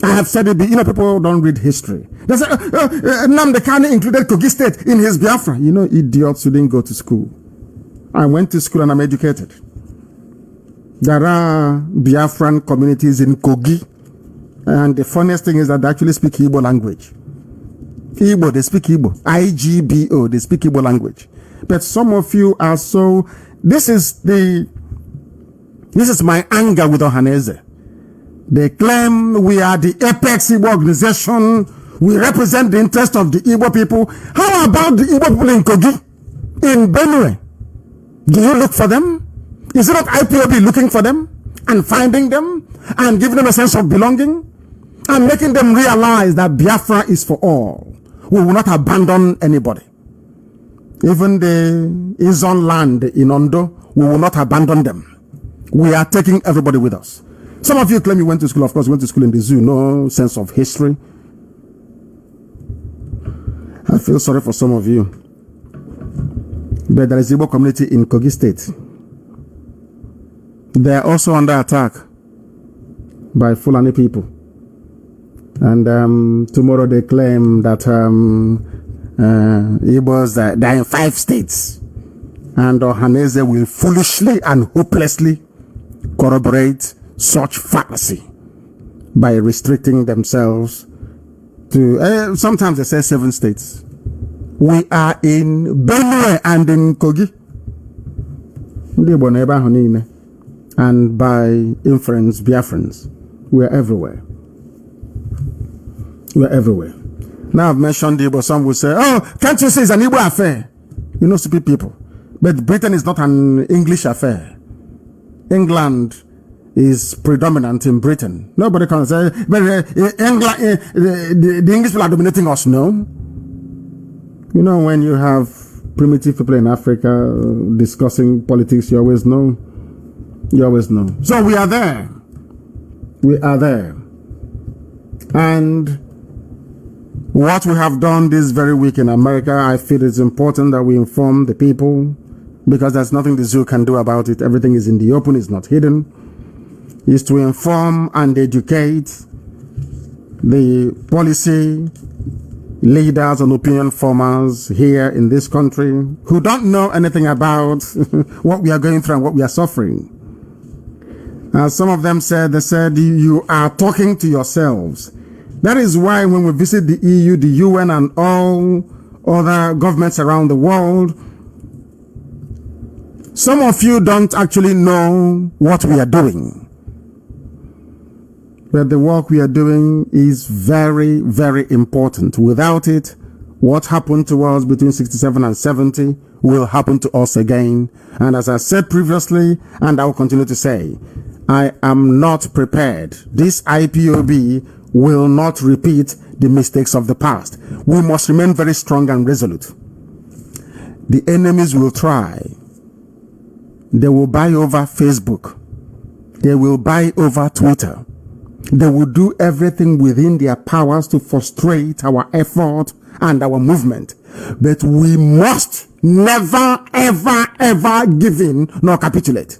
I have said it, you know, people don't read history. They say, Nnamdi Kanu included Kogi State in his Biafra. You know, idiots who didn't go to school. I went to school and I'm educated. There are Biafran communities in Kogi. And the funniest thing is that they actually speak Igbo language. Igbo, they speak Igbo. IGBO, they speak Igbo language. But some of you are so... This is my anger with Ohaneze. They claim we are the apex Igbo organization. We represent the interest of the Igbo people. How about the Igbo people in Kogi? In Benue? Do you look for them? Is it not IPOB looking for them and finding them and giving them a sense of belonging and making them realize that Biafra is for all? We will not abandon anybody. Even the Izon land in Ondo, we will not abandon them. We are taking everybody with us. Some of you claim you went to school. Of course, you went to school in the zoo. No sense of history. I feel sorry for some of you. But there is a Igbo community in Kogi State. They are also under attack by Fulani people. And tomorrow they claim that Igbos that are in 5 states. And Ohaneze will foolishly and hopelessly corroborate such fallacy by restricting themselves to, sometimes they say 7 states. We are in Benue and in Kogi. And by inference, Biafrans. We are everywhere. We are everywhere. Now I've mentioned Igbo, some will say, oh, can't you say it's an Igbo affair? You know, stupid people. But Britain is not an English affair. England is predominant in Britain. Nobody can say, but England, the English people are dominating us. No. You know, when you have primitive people in Africa discussing politics, you always know. You always know. So we are there. We are there. And what we have done this very week in America, I feel it's important that we inform the people, because there's nothing the zoo can do about it. Everything is in the open, it's not hidden. Is to inform and educate the policy leaders and opinion formers here in this country who don't know anything about what we are going through and what we are suffering. Some of them said, you are talking to yourselves. That is why when we visit the EU, the UN, and all other governments around the world, some of you don't actually know what we are doing. But the work we are doing is very, very important. Without it, what happened to us between 67 and 70 will happen to us again. And as I said previously, and I will continue to say, I am not prepared. This IPOB will not repeat the mistakes of the past. We must remain very strong and resolute. The enemies will try. They will buy over Facebook. They will buy over Twitter. They will do everything within their powers to frustrate our effort and our movement. But we must never, ever, ever give in nor capitulate.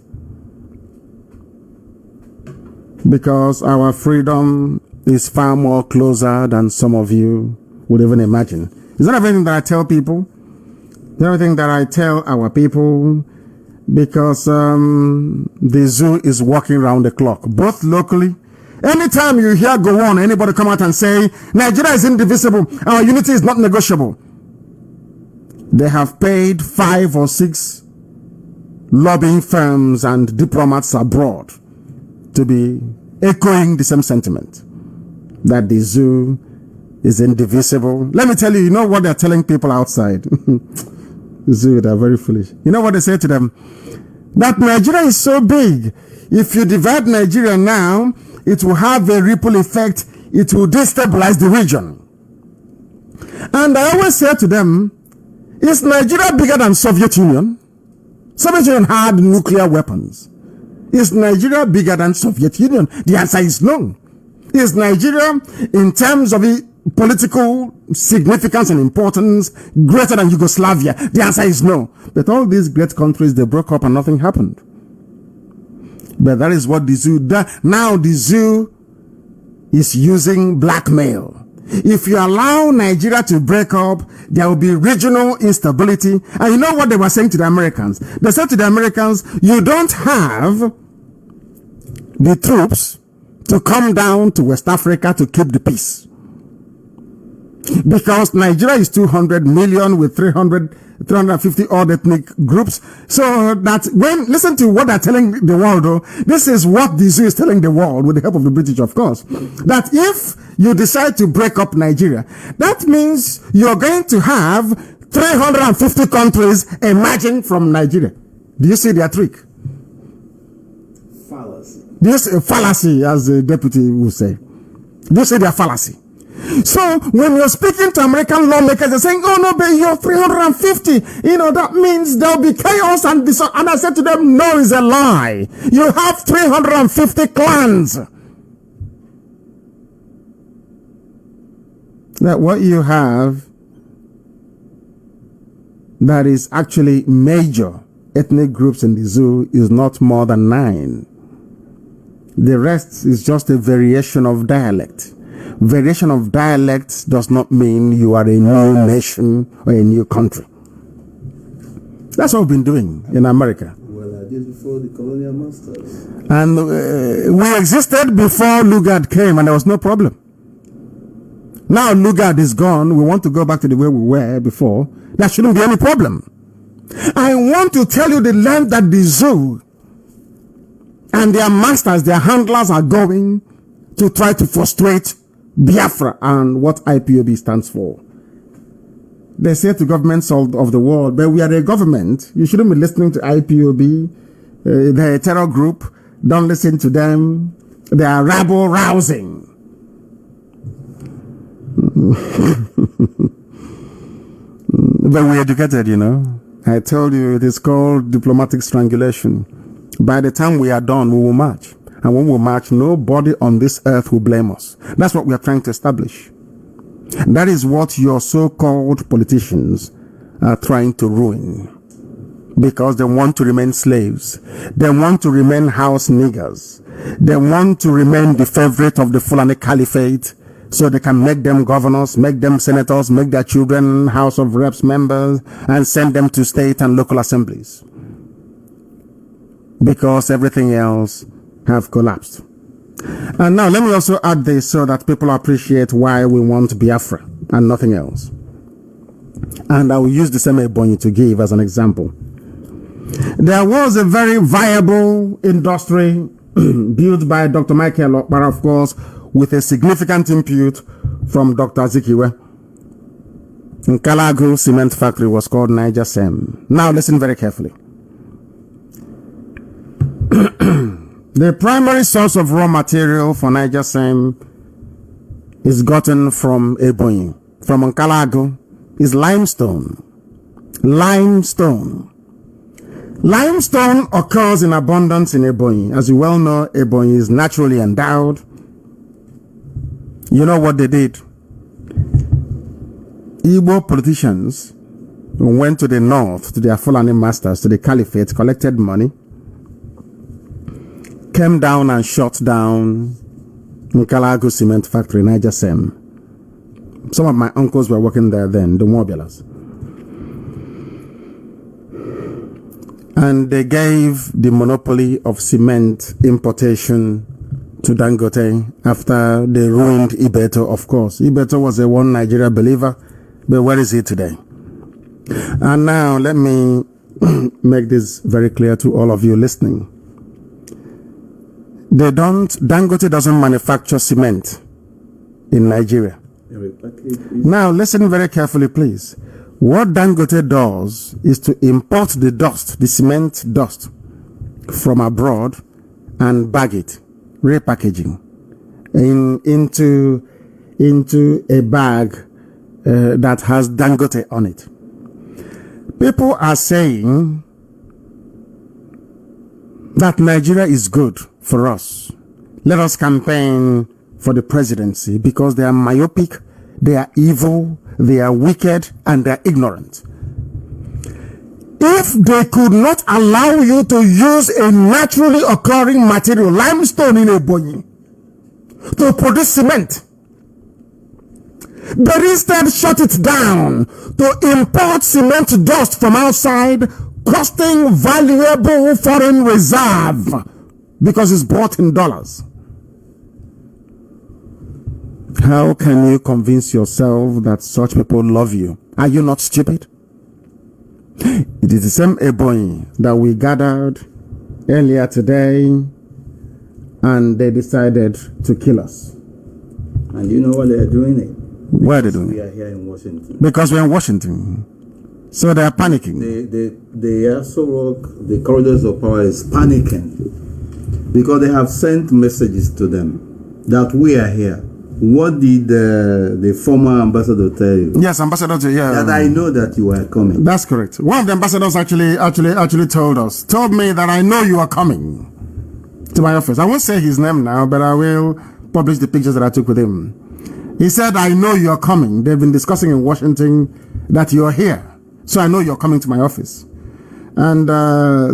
Because our freedom is far more closer than some of you would even imagine. Is that everything that I tell people? Everything that I tell our people, because the zoo is working around the clock, both locally. Anytime you hear go on, anybody come out and say, Nigeria is indivisible, our unity is not negotiable, they have paid 5 or 6 lobbying firms and diplomats abroad to be echoing the same sentiment, that the zoo is indivisible. Let me tell you, you know what they're telling people outside? The zoo, they're very foolish. You know what they say to them? That Nigeria is so big. If you divide Nigeria now, it will have a ripple effect. It will destabilize the region. And I always say to them, is Nigeria bigger than Soviet Union? Soviet Union had nuclear weapons. Is Nigeria bigger than Soviet Union? The answer is no. Is Nigeria, in terms of the political significance and importance, greater than Yugoslavia? The answer is no. But all these great countries, they broke up and nothing happened. But that is what the zoo does. Now the zoo is using blackmail. If you allow Nigeria to break up, there will be regional instability. And you know what they were saying to the Americans? They said to the Americans, you don't have the troops to come down to West Africa to keep the peace. Because Nigeria is 200 million with 350 odd ethnic groups. So that listen to what they're telling the world, though. This is what the zoo is telling the world with the help of the British, of course. That if you decide to break up Nigeria, that means you're going to have 350 countries emerging from Nigeria. Do you see their trick? Fallacy. This is a fallacy, as the deputy would say. Do you see their fallacy? So when you're speaking to American lawmakers, they're saying, oh no, but you're 350. That means there'll be chaos and disorder. And I said to them, no, it's a lie. You have 350 clans. That what you have that is actually major ethnic groups in the zoo is not more than 9. The rest is just a variation of dialect. Variation of dialects does not mean you are a new nation or a new country. That's what we've been doing in America. Well, I did before the colonial masters. And we existed before Lugard came, and there was no problem. Now Lugard is gone. We want to go back to the way we were before. There shouldn't be any problem. I want to tell you the length that the zoo and their masters, their handlers are going to try to frustrate Biafra and what IPOB stands for. They say to governments of the world, but we are a government. You shouldn't be listening to IPOB. They're a terror group. Don't listen to them. They are rabble rousing. But we're educated, I told you it is called diplomatic strangulation. By the time we are done, we will march. And when we march, nobody on this earth will blame us. That's what we are trying to establish. That is what your so-called politicians are trying to ruin. Because they want to remain slaves. They want to remain house niggers. They want to remain the favorite of the Fulani Caliphate, so they can make them governors, make them senators, make their children House of Reps members, and send them to state and local assemblies. Because everything else have collapsed. And now let me also add this so that people appreciate why we want Biafra and nothing else. And I will use the same Ebonyi to give as an example. There was a very viable industry built by Dr. Michael Okpara, of course, with a significant input from Dr. Azikiwe. Nkalagu cement factory was called Niger Sem. Now listen very carefully. The primary source of raw material for Niger Sem is gotten from Ebonyi. From Nkalagu is limestone. Limestone. Limestone occurs in abundance in Ebonyi. As you well know, Ebonyi is naturally endowed. You know what they did? Igbo politicians went to the north, to their Fulani masters, to the Caliphate, collected money, came down and shut down Nkalagu cement factory, Niger Sem. Some of my uncles were working there then, the Mobilas. And they gave the monopoly of cement importation to Dangote after they ruined Ibeto, of course. Ibeto was a one Nigeria believer, but where is he today? And now let me make this very clear to all of you listening. Dangote doesn't manufacture cement in Nigeria. Now listen very carefully, please. What Dangote does is to import the dust, the cement dust, from abroad and bag it, repackaging, into a bag that has Dangote on it. People are saying that Nigeria is good for us. Let us campaign for the presidency because they are myopic, they are evil, they are wicked, and they are ignorant. If they could not allow you to use a naturally occurring material, limestone in Ebonyi, to produce cement, but instead shut it down to import cement dust from outside, costing valuable foreign reserve, because it's bought in dollars. How can you convince yourself that such people love you? Are you not stupid? It is the same Ebonyi that we gathered earlier today, and they decided to kill us. And you know what they are doing it? Why are they doing it? We are here in Washington. Because we're in Washington. So they are panicking. The the corridors of power is panicking because they have sent messages to them that we are here. What did the former ambassador tell you? Yes, ambassador. Yeah, that I know that you are coming. That's correct. One of the ambassadors actually told me that I know you are coming to my office. I won't say his name now, but I will publish the pictures that I took with him. He said, "I know you are coming. They've been discussing in Washington that you are here. So I know you're coming to my office." And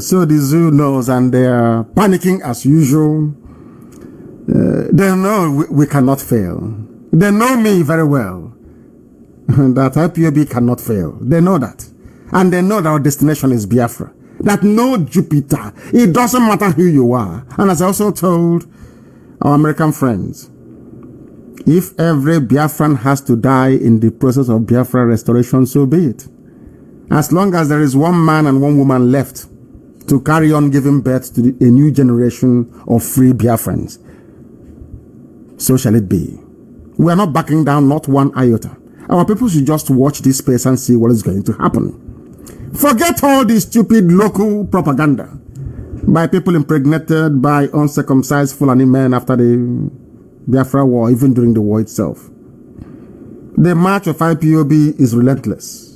so the zoo knows, and they are panicking as usual. They know we cannot fail. They know me very well. That IPOB cannot fail. They know that. And they know that our destination is Biafra. That no Jupiter. It doesn't matter who you are. And as I also told our American friends, if every Biafran has to die in the process of Biafra restoration, so be it. As long as there is one man and one woman left to carry on giving birth to a new generation of free Biafrans, so shall it be. We are not backing down, not one iota. Our people should just watch this space and see what is going to happen. Forget all this stupid local propaganda by people impregnated by uncircumcised Fulani men after the Biafra war, even during the war itself. The march of IPOB is relentless.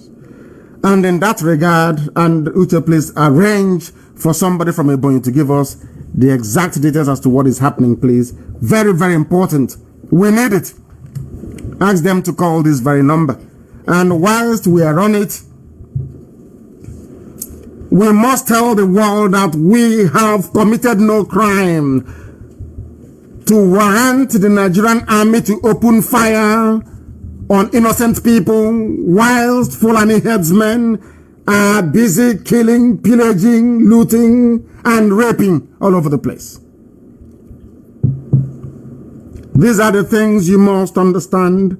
And in that regard, and Uche, please arrange for somebody from Ebonyi to give us the exact details as to what is happening, please. Very, very important. We need it. Ask them to call this very number. And whilst we are on it, we must tell the world that we have committed no crime to warrant the Nigerian army to open fire on innocent people whilst Fulani headsmen are busy killing, pillaging, looting, and raping all over the place. These are the things you must understand.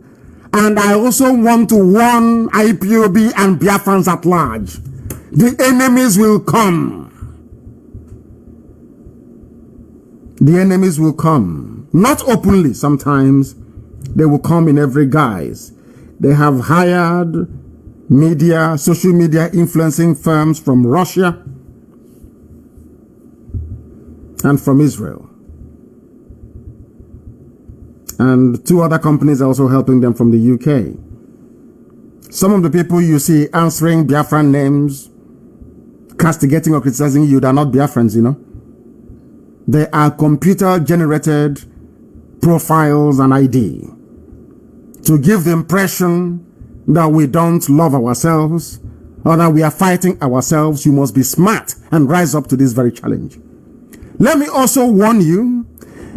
And I also want to warn IPOB and Biafrans at large. The enemies will come. The enemies will come. Not openly sometimes. They will come in every guise. They have hired media, social media influencing firms from Russia and from Israel. And 2 other companies are also helping them from the UK. Some of the people you see answering Biafran names, castigating or criticizing you, they're not Biafrans, you know. They are computer-generated profiles and ID to give the impression that we don't love ourselves or that we are fighting ourselves. You must be smart and rise up to this very challenge. Let me also warn you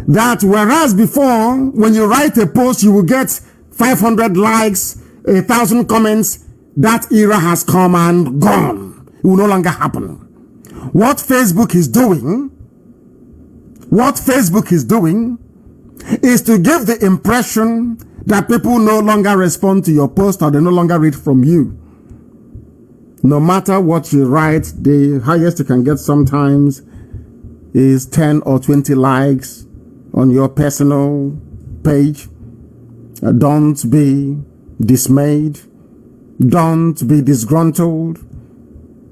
that whereas before, when you write a post, you will get 500 likes, 1,000 comments, that era has come and gone. It will no longer happen. What Facebook is doing is to give the impression that people no longer respond to your post or they no longer read from you. No matter what you write, the highest you can get sometimes is 10 or 20 likes on your personal page. Don't be dismayed. Don't be disgruntled.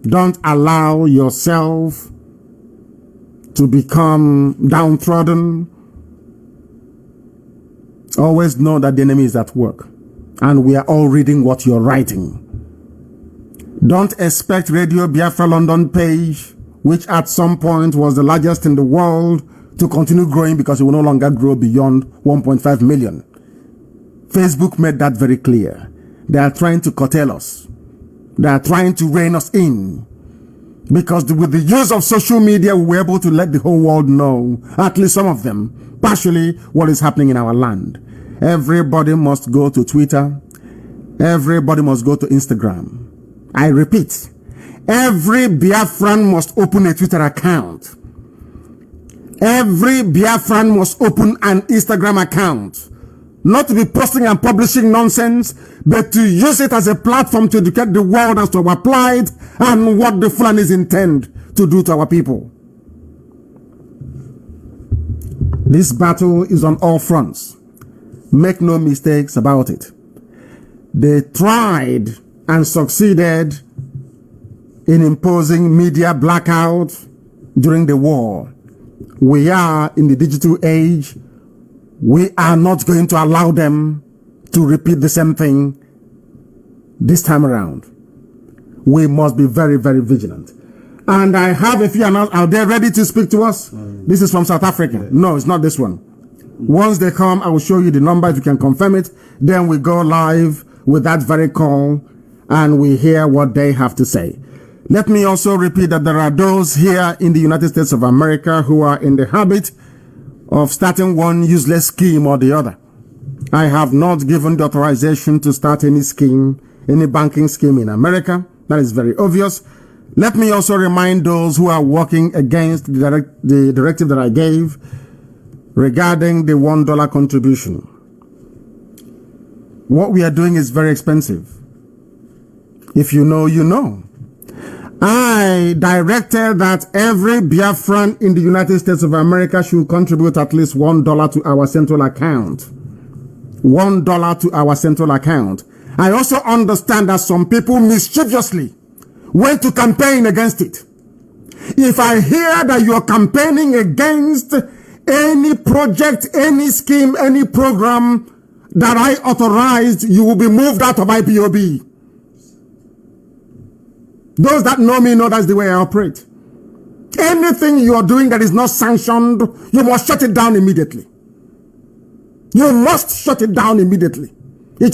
Don't allow yourself to become downtrodden. Always know that the enemy is at work, and we are all reading what you're writing. Don't expect Radio Biafra London page, which at some point was the largest in the world, to continue growing because it will no longer grow beyond 1.5 million. Facebook made that very clear. They are trying to curtail us. They are trying to rein us in. Because with the use of social media, we were able to let the whole world know, at least some of them, partially, what is happening in our land. Everybody must go to Twitter. Everybody must go to Instagram. I repeat, every Biafran must open a Twitter account Every Biafran must open an Instagram account. Not to be posting and publishing nonsense, but to use it as a platform to educate the world as to our plight and what the Fulanis intend to do to our people. This battle is on all fronts. Make no mistakes about it. They tried and succeeded in imposing media blackout during the war. We are in the digital age. We are not going to allow them to repeat the same thing this time around. We must be very, very vigilant. And I have a few announcements. Are they ready to speak to us? This is from South Africa. No, it's not this one. Once they come, I will show you the number if you can confirm it. Then we go live with that very call and we hear what they have to say. Let me also repeat that there are those here in the United States of America who are in the habit of starting one useless scheme or the other. I have not given the authorization to start any scheme, any banking scheme in America. That is very obvious. Let me also remind those who are working against the directive that I gave regarding the $1 contribution. What we are doing is very expensive. If you know, you know. I directed that every Biafran in the United States of America should contribute at least $1 to our central account. $1 to our central account. I also understand that some people mischievously went to campaign against it. If I hear that you are campaigning against any project, any scheme, any program that I authorized, you will be moved out of IPOB. Those that know me know that's the way I operate. Anything you are doing that is not sanctioned, you must shut it down immediately. You must shut it down immediately. If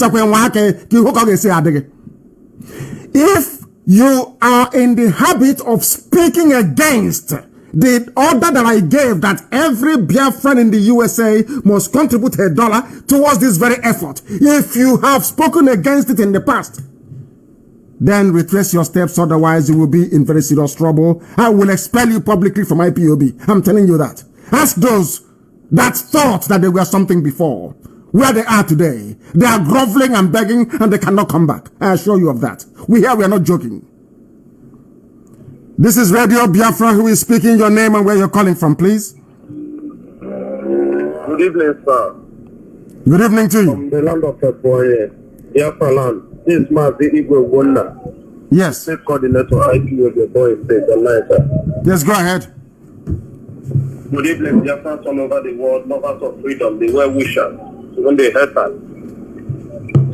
you are in the habit of speaking against the order that I gave that every Biafran in the USA must contribute $1 towards this very effort, if you have spoken against it in the past, then retrace your steps, otherwise you will be in very serious trouble. I will expel you publicly from IPOB. I'm telling you that. Ask those that thought that they were something before, where they are today. They are groveling and begging and they cannot come back. I assure you of that. We are not joking. This is Radio Biafra. Who is speaking? Your name and where you're calling from, please. Good evening, sir. Good evening to you. From the land of Biafra land. This is Mazi Nnamdi. Yes. State coordinator, IPOB, Boy State, Atlanta. Yes, go ahead. Good evening, Biafrans all over the world, lovers of freedom, the well-wishers, when they heard us.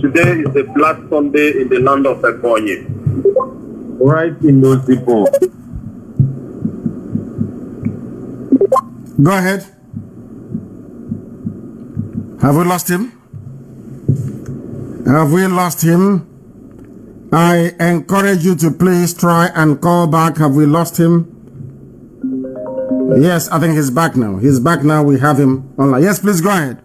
Today is the Black Sunday in the land of Ebonyi. Right in Nozibo. Go ahead. Have we lost him? Have we lost him? I encourage you to please try and call back. Have we lost him? Yes, I think he's back now. He's back now. We have him online. Yes, please go ahead.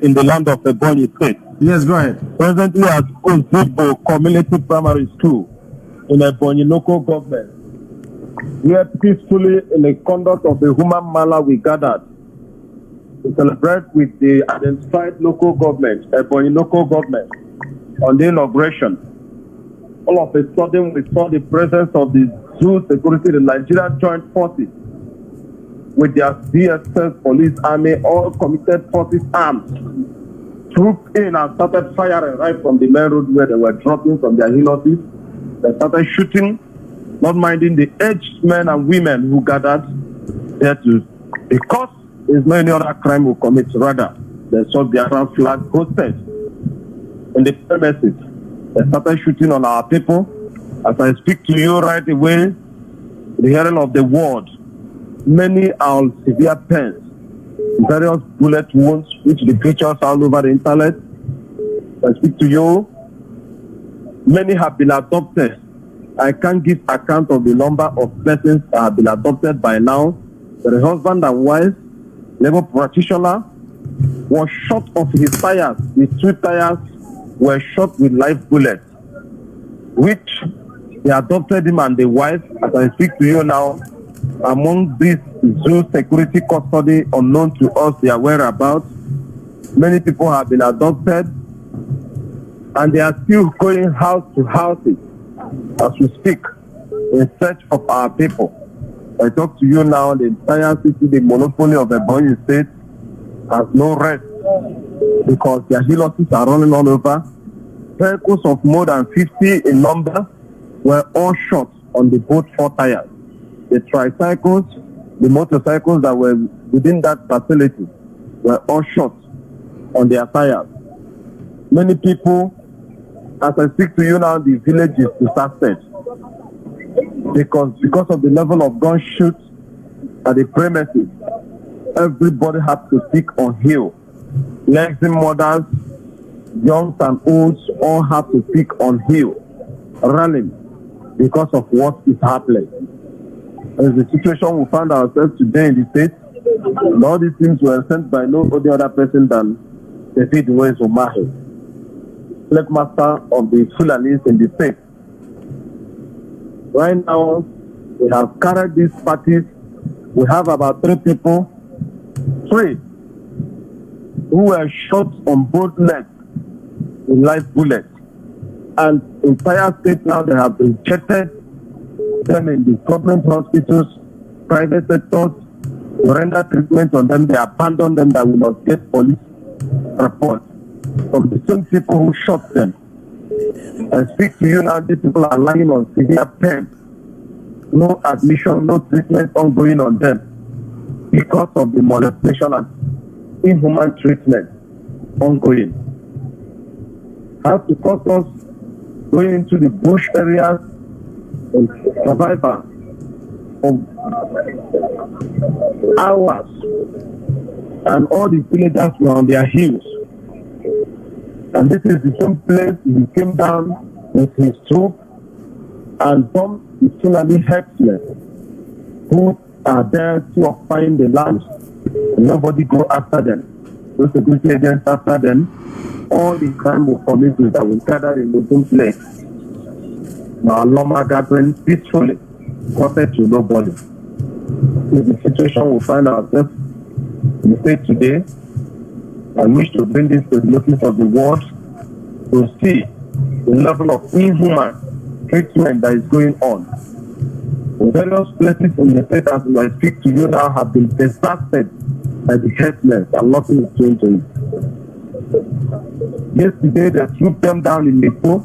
In the land of Ebonyi State. Yes, go ahead. Presently at Ozigbo Community Primary School in Ebonyi local government. We are peacefully in the conduct of the human mala we gathered to celebrate with the identified local government, Ebonyi local government, on the inauguration. All of a sudden, we saw the presence of the zoo security, the Nigerian Joint Forces, with their DSS, police, army, all committed forces armed, trooped in and started firing right from the main road where they were dropping from their horses. They started shooting, not minding the aged men and women who gathered there to, because there's no any other crime will commit. Rather, they saw the Biafran flag hosted in the premises. They started shooting on our people. As I speak to you right away, the hearing of the word, many are on severe pains, various bullet wounds, which the pictures all over the internet. I speak to you, many have been adopted. I can't give account of the number of persons that have been adopted by now. The husband and wife, labor practitioner, was shot off his tires. His two tires were shot with live bullets. which they adopted him and the wife. As I speak to you now, among these zoo security custody unknown to us, their whereabouts, many people have been adopted, and they are still going house to houses as we speak in search of our people. I talk to you now, the entire city, the monopoly of Ebonyi State, has no rest because their helices are running all over. Vehicles of more than 50 in number were all shot on the both 4 tires. The tricycles, the motorcycles that were within that facility were all shot on their tires. Many people, as I speak to you now, the village is disastered because of the level of gunshots at the premises. Everybody has to seek on hill. Lexing mothers, youngs and olds all have to seek on hill, running because of what is happening. As the situation we found ourselves today in the state, and all these things were sent by no other person than David Wes Omahe, flag master of the Fulanis in the state. Right now, we have carried these parties. We have about 3 people, 3 who were shot on both legs with live bullets. And entire state now, they have injected them in the government hospitals, private sectors, to render treatment on them. They abandon them that will not get police report from the same people who shot them. I speak to you now, these people are lying on severe pain. No admission, no treatment ongoing on them because of the molestation and inhuman treatment ongoing. Has to cost us going into the bush areas and survivor of hours, and all the villagers were on their heels. And this is the same place he came down with his troop and bombed the Fulani herdsmen who are there to occupy the land. And nobody go after them. Those security agents after them. All the crime will committed that will gather in the same place. Now, Loma gathering peacefully, costed to nobody. This is the situation we find ourselves in the state today. I wish to bring this to the notice of the world to see the level of inhuman treatment that is going on. In various places in the state, as I speak to you now, have been disastered by the herdsmen, and nothing is changing. Yesterday, they trooped them down in Nepo.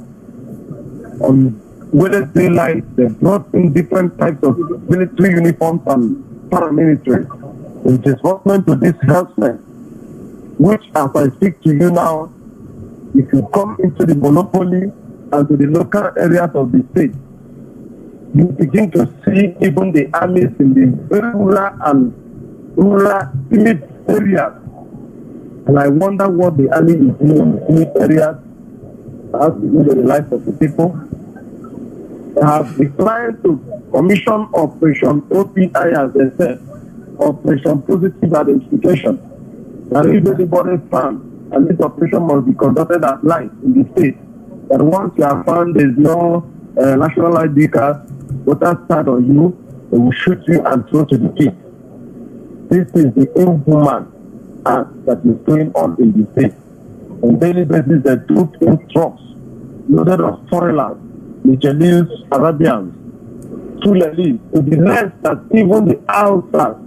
On Wednesday night, they brought in different types of military uniforms and paramilitary in disbursement to these herdsmen, which, as I speak to you now, if you come into the monopoly and to the local areas of the state, you begin to see even the armies in the rural and rural timid areas. And I wonder what the army is doing in the timid areas has to do with the lives of the people. They have declined to commission Operation OPI, as they said, Operation Positive Identification. That if anybody found, and this operation must be conducted at night in the state, that once you are found there is no national ID card, voter card on you, they will shoot you and throw to the pit. This is the inhuman act that is going on in the state. On daily basis, they took in trucks loaded of foreigners, Michelis, Arabians, Tulelis, to the length that even the outsiders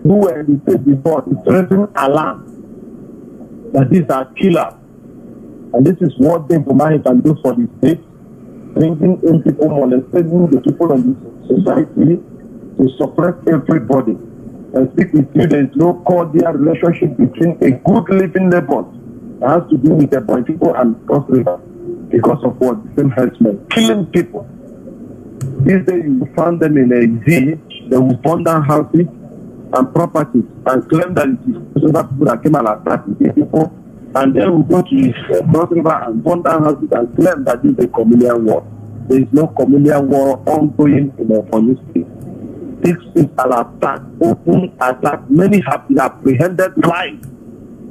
who were in the state before is raising alarm that these are killers. And this is what the Bumahi can do for the state, bringing in people, molesting the people in the society to suppress everybody. And speak with you, there is no cordial relationship between a good living neighbor that has to do with the people and Cross River because of what the same herdsmen killing people. This day you find them in a Z, they will burn down houses and properties and claim that it is other people that came and attacked the people, and then we go to Cross River and burn down houses and claim that this is a communal war. There is no communal war ongoing in the Ebonyi State. This is an attack, open attack. Many have been apprehended live.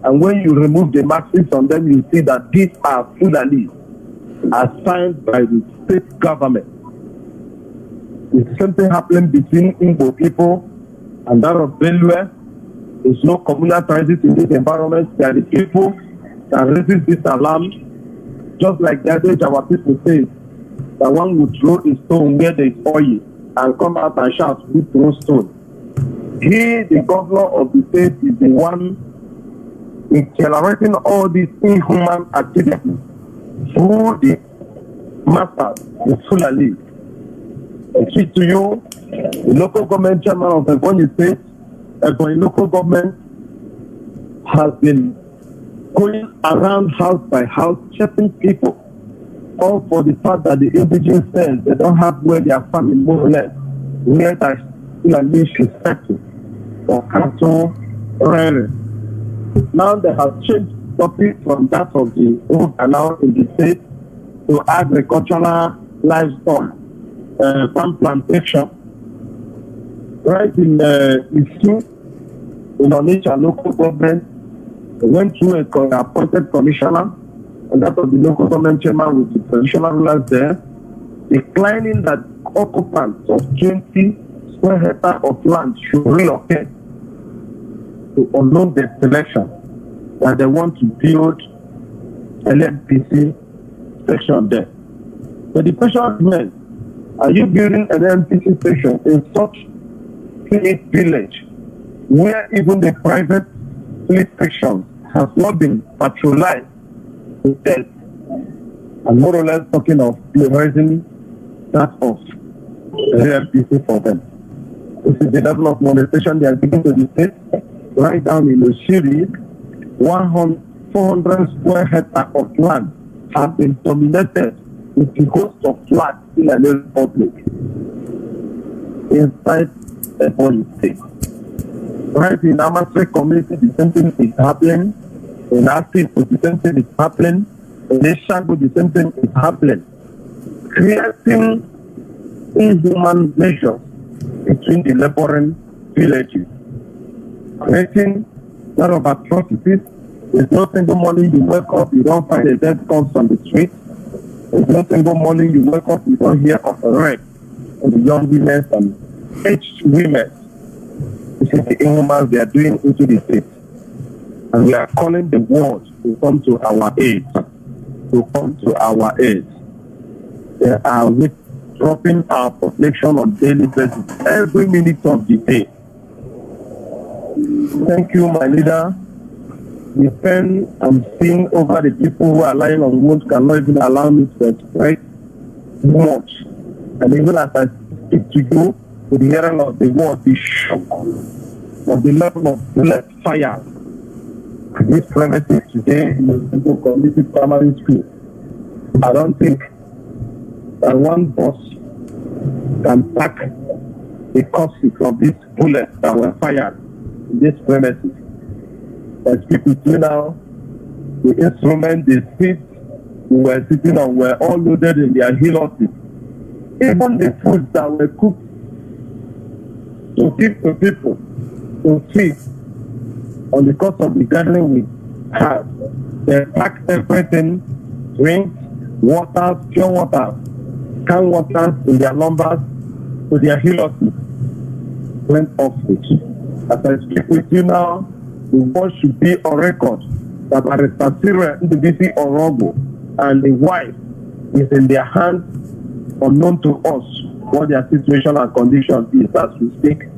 And when you remove the masks on them, you see that these are Fulani. assigned by the state government. It's something happening between Igbo people and that of Benue. There's no communal crisis in this environment. There are the people that resist this alarm. Just like the adage our people say, that one would throw a stone where there is oil and come out and shout, "We throw stone." He, the governor of the state, is the one accelerating all these inhuman activities through the masters, the Fulani. I speak to you, the local government chairman of the Ebonyi State. Ebonyi local government has been going around house by house, checking people, all for the fact that the indigenous says they don't have where they are farming, more or less, where that Fulani should settle or cattle rearing. Now they have changed topic from that of the old canal in the state to agricultural livestock, farm plantation. Right in Isu, in Onitsha local government, they went through a appointed commissioner, and that of the local government chairman with the traditional rulers there, declining that occupants of 20 square hectares of land should relocate to unknown destination, that they want to build LMPC station there. So the question remains, are you building an LMPC station in such a village where even the private police stations have not been patrolized to death, and more or less talking of raising that of the LMPC for them? This is the level of molestation they are giving to the state. Right down in Oshiri, 400 square hectares of land have been dominated with the host of flats in the republic inside the Ebonyi State. Right in Amasre community, the same thing is happening. In Asif, the same thing is happening. In Eshago, the same thing is happening. Creating inhuman measures between the neighboring villages. Creating a lot of atrocities. There's no single morning you wake up, you don't find a dead corpse on the street. There's no single morning you wake up, you don't hear of a rape of the young women and aged women. This is the inhumans they are doing into the state. And we are calling the world to come to our aid. To come to our aid. They are dropping our population on daily basis, every minute of the day. Thank you, my leader. The pain I'm seeing over the people who are lying on wounds cannot even allow me to express much. And even as I speak to you, with the hearing of the word, the shock of the level of blood fire. This premises today in the simple community primary school, I don't think that one bus can pack the causes of these bullets that were fired in this premises. As people see now, the instruments, the seats we were sitting on were all loaded in their horses. Even the foods that were cooked to give to people to feed on the course of the gathering we had, they packed everything, drinks, water, pure water, canned water in their numbers to their horses. Went off with it. As I speak with you now, the word should be on record that Barrister Cyril Ndubisi Orogo and the wife is in their hands, unknown to us what their situation and condition is as we speak.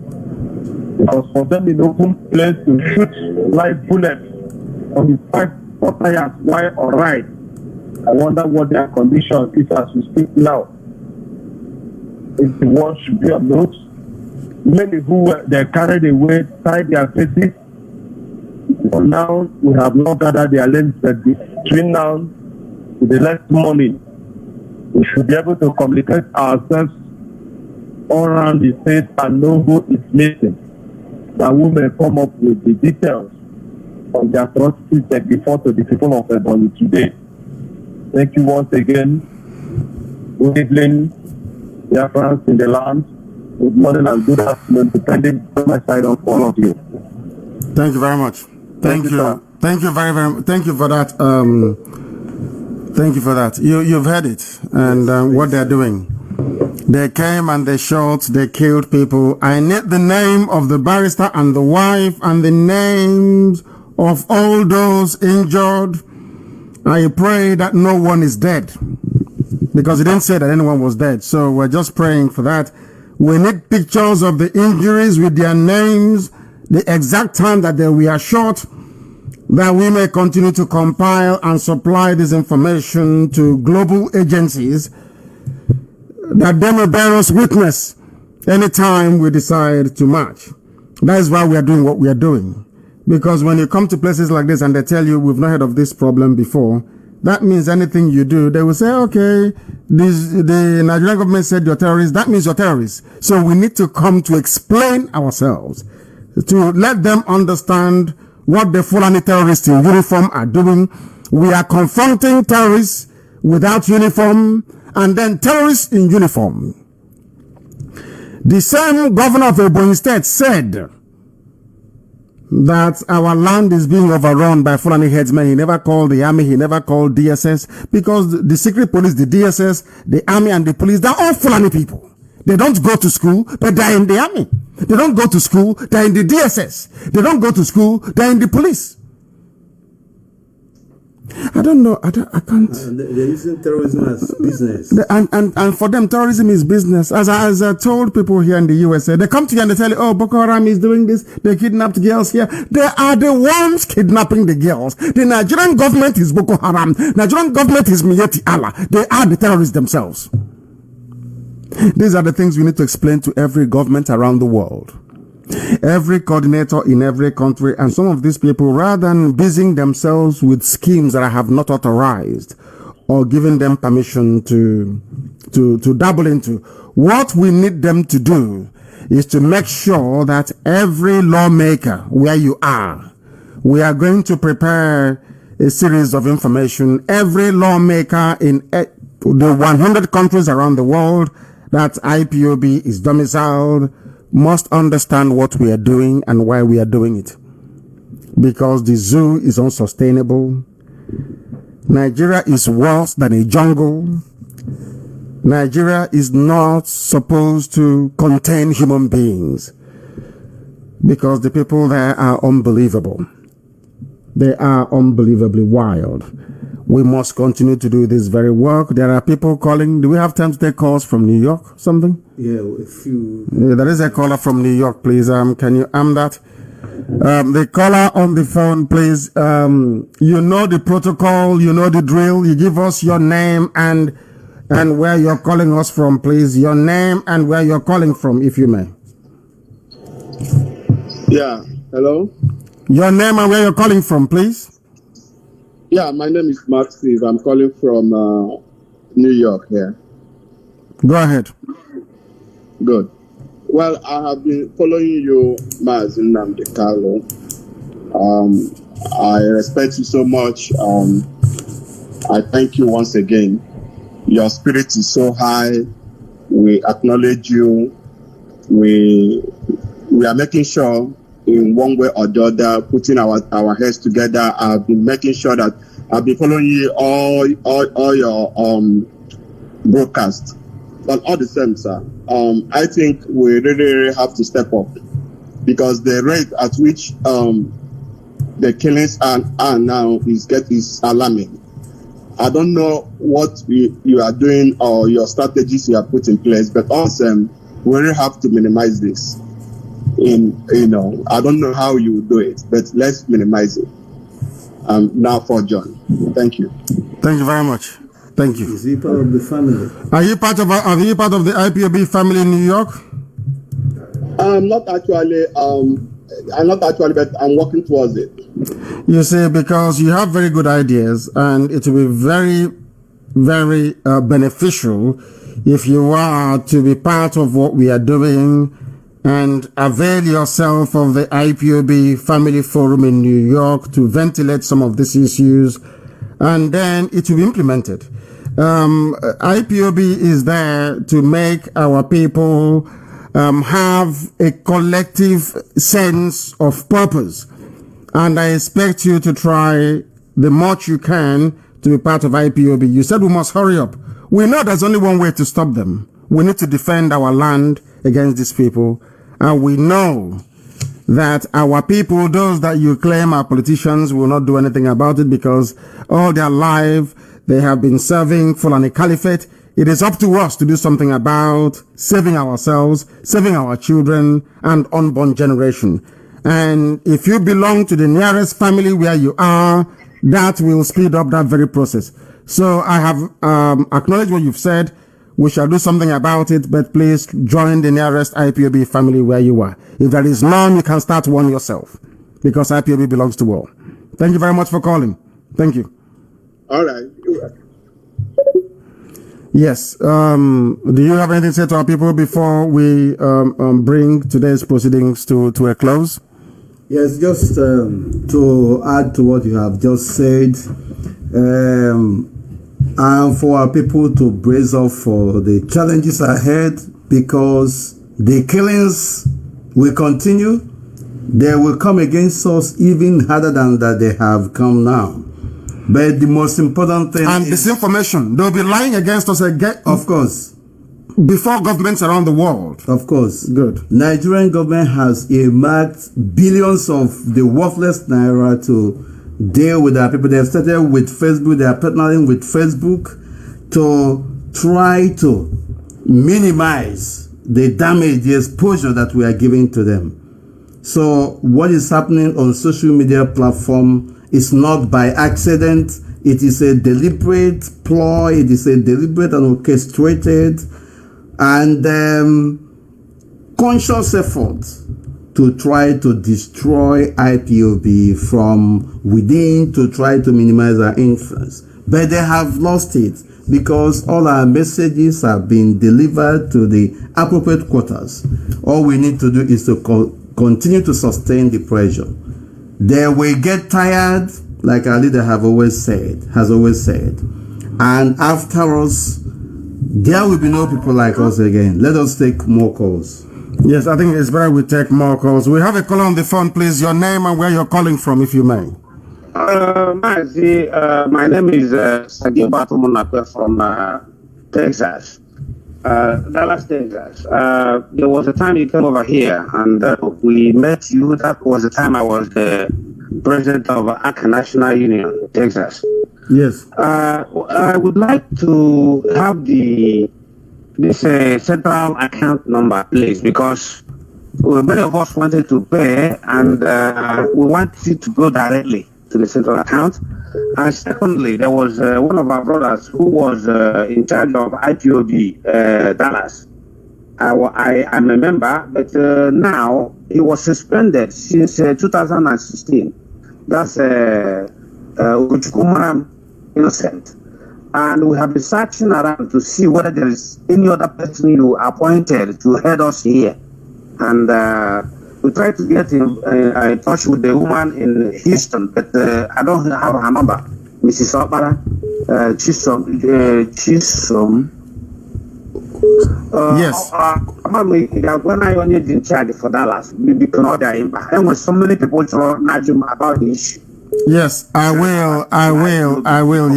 Because for them in open place to shoot live bullets on the 4 tires while on ride, I wonder what their condition is as we speak now. If the word should be on note, many who were they carried away, tied their faces. But now we have not gathered their limbs, but between now to the next morning, we should be able to communicate ourselves all around the state and know who is missing. That we may come up with the details of the atrocities that before to the people of Ebonyi today. Thank you once again. Good evening, Biafrans in the land. Good morning and good afternoon, depending on my side of all of you. Thank you very much. Thank you. Thank you very much. Thank you for that Thank you for that. You've heard it, and what they're doing. They came and they shot, they killed people. I need the name of the barrister and the wife and the names of all those injured. I pray that no one is dead, because it didn't say that anyone was dead. So we're just praying for that. We need pictures of the injuries with their names, the exact time that they were shot, that we may continue to compile and supply this information to global agencies, that they may bear us witness anytime we decide to march. That is why we are doing what we are doing. Because when you come to places like this and they tell you we've not heard of this problem before, that means anything you do, they will say, okay, the Nigerian government said you're terrorists, that means you're terrorists. So we need to come to explain ourselves, to let them understand what the Fulani terrorists in uniform are doing. We are confronting terrorists without uniform, and then terrorists in uniform. The same governor of Ebonyi State said that our land is being overrun by Fulani headsmen. He never called the army, he never called DSS, because the secret police, the DSS, the army and the police, they're all Fulani people. They don't go to school, but they're in the army. They don't go to school, they're in the DSS. They don't go to school, they're in the police. I don't know. I can't. They're using terrorism as business. And for them, terrorism is business. As I told people here in the USA, they come to you and they tell you, oh, Boko Haram is doing this. They kidnapped girls here. They are the ones kidnapping the girls. The Nigerian government is Boko Haram. Nigerian government is Miyeti Allah. They are the terrorists themselves. These are the things we need to explain to every government around the world, every coordinator in every country. And some of these people, rather than busying themselves with schemes that I have not authorized or given them permission to dabble into, what we need them to do is to make sure that every lawmaker where you are, we are going to prepare a series of information. Every lawmaker in the 100 countries around the world that IPOB is domiciled must understand what we are doing and why we are doing it. Because the zoo is unsustainable. Nigeria is worse than a jungle. Nigeria is not supposed to contain human beings, because the people there are unbelievable. They are unbelievably wild. We must continue to do this very work. There are people calling. Do we have time to take calls from New York? Something? Yeah, a few. Yeah, there is a caller from New York, please. Can you that? The caller on the phone, please. You know the protocol. You know the drill. You give us your name and where you're calling us from, please. Your name and where you're calling from, if you may. Yeah. Hello? Your name and where you're calling from, please. Yeah, my name is Mark Steve. I'm calling from New York here. Go ahead. Good. Well, I have been following you, Mazi Nnamdi Kanu. I respect you so much. I thank you once again. Your spirit is so high. We acknowledge you. We are making sure, in one way or the other, putting our heads together. I've been making sure that I've been following you all your broadcasts. But all the same, sir, I think we really have to step up, because the rate at which the killings are now is alarming. I don't know what you are doing or your strategies you have put in place, but also we really have to minimize this. I don't know how you do it, but let's minimize it. Now for John. Thank you. Thank you very much. Thank you. Is he part of the family? Are you part of the IPOB family in New York? I'm not actually, but I'm working towards it. You see, because you have very good ideas, and it will be very, very beneficial if you are to be part of what we are doing and avail yourself of the IPOB Family Forum in New York to ventilate some of these issues, and then it will be implemented. IPOB is there to make our people have a collective sense of purpose, and I expect you to try the much you can to be part of IPOB. You said we must hurry up. We know there's only one way to stop them. We need to defend our land against these people. And we know that our people, those that you claim are politicians, will not do anything about it because all their life they have been serving Fulani Caliphate. It is up to us to do something about saving ourselves, saving our children and unborn generation. And if you belong to the nearest family where you are, that will speed up that very process. So I have acknowledged what you've said. We shall do something about it, but please join the nearest IPOB family where you are. If there is none, you can start one yourself because IPOB belongs to all. Thank you very much for calling. Thank you. All right. Yes. Do you have anything to say to our people before we bring today's proceedings to a close? Yes, just to add to what you have just said, and for our people to brace up for the challenges ahead, because the killings will continue. They will come against us even harder than that they have come now. But the most important thing and is disinformation. They'll be lying against us again. Of course. Before governments around the world. Of course. Good. Nigerian government has earmarked billions of the worthless naira to deal with our people. They have started with Facebook. They are partnering with Facebook to try to minimize the damage, the exposure that we are giving to them. So what is happening on social media platform is not by accident. It is a deliberate ploy. It is a deliberate and orchestrated and conscious effort to try to destroy IPOB from within, to try to minimize our influence. But they have lost it because all our messages have been delivered to the appropriate quarters. All we need to do is to continue to sustain the pressure. They will get tired, like our leader has always said. And after us, there will be no people like us again. Let us take more calls. Yes, I think it's better we take more calls. We have a caller on the phone, please. Your name and where you're calling from, if you may. Mazi, my name is Sergio Batumunakwe from Texas, Dallas, Texas. There was a time you came over here and we met you. That was the time I was the president of ACA National Union, Texas. Yes. I would like to have this central account number, please, because many of us wanted to pay and we wanted to go directly to the central account. And secondly, there was one of our brothers who was in charge of IPOB Dallas. I'm a member, but now he was suspended since 2016. That's Uchukumaram Innocent. And we have been searching around to see whether there is any other person you appointed to head us here. And we tried to get in touch with the woman in Houston, but I don't have her number. Mrs. Opara, Chisom. Yes. When I only in charge for Dallas, we can order him. And with so many people talking about the issue. Yes, I will.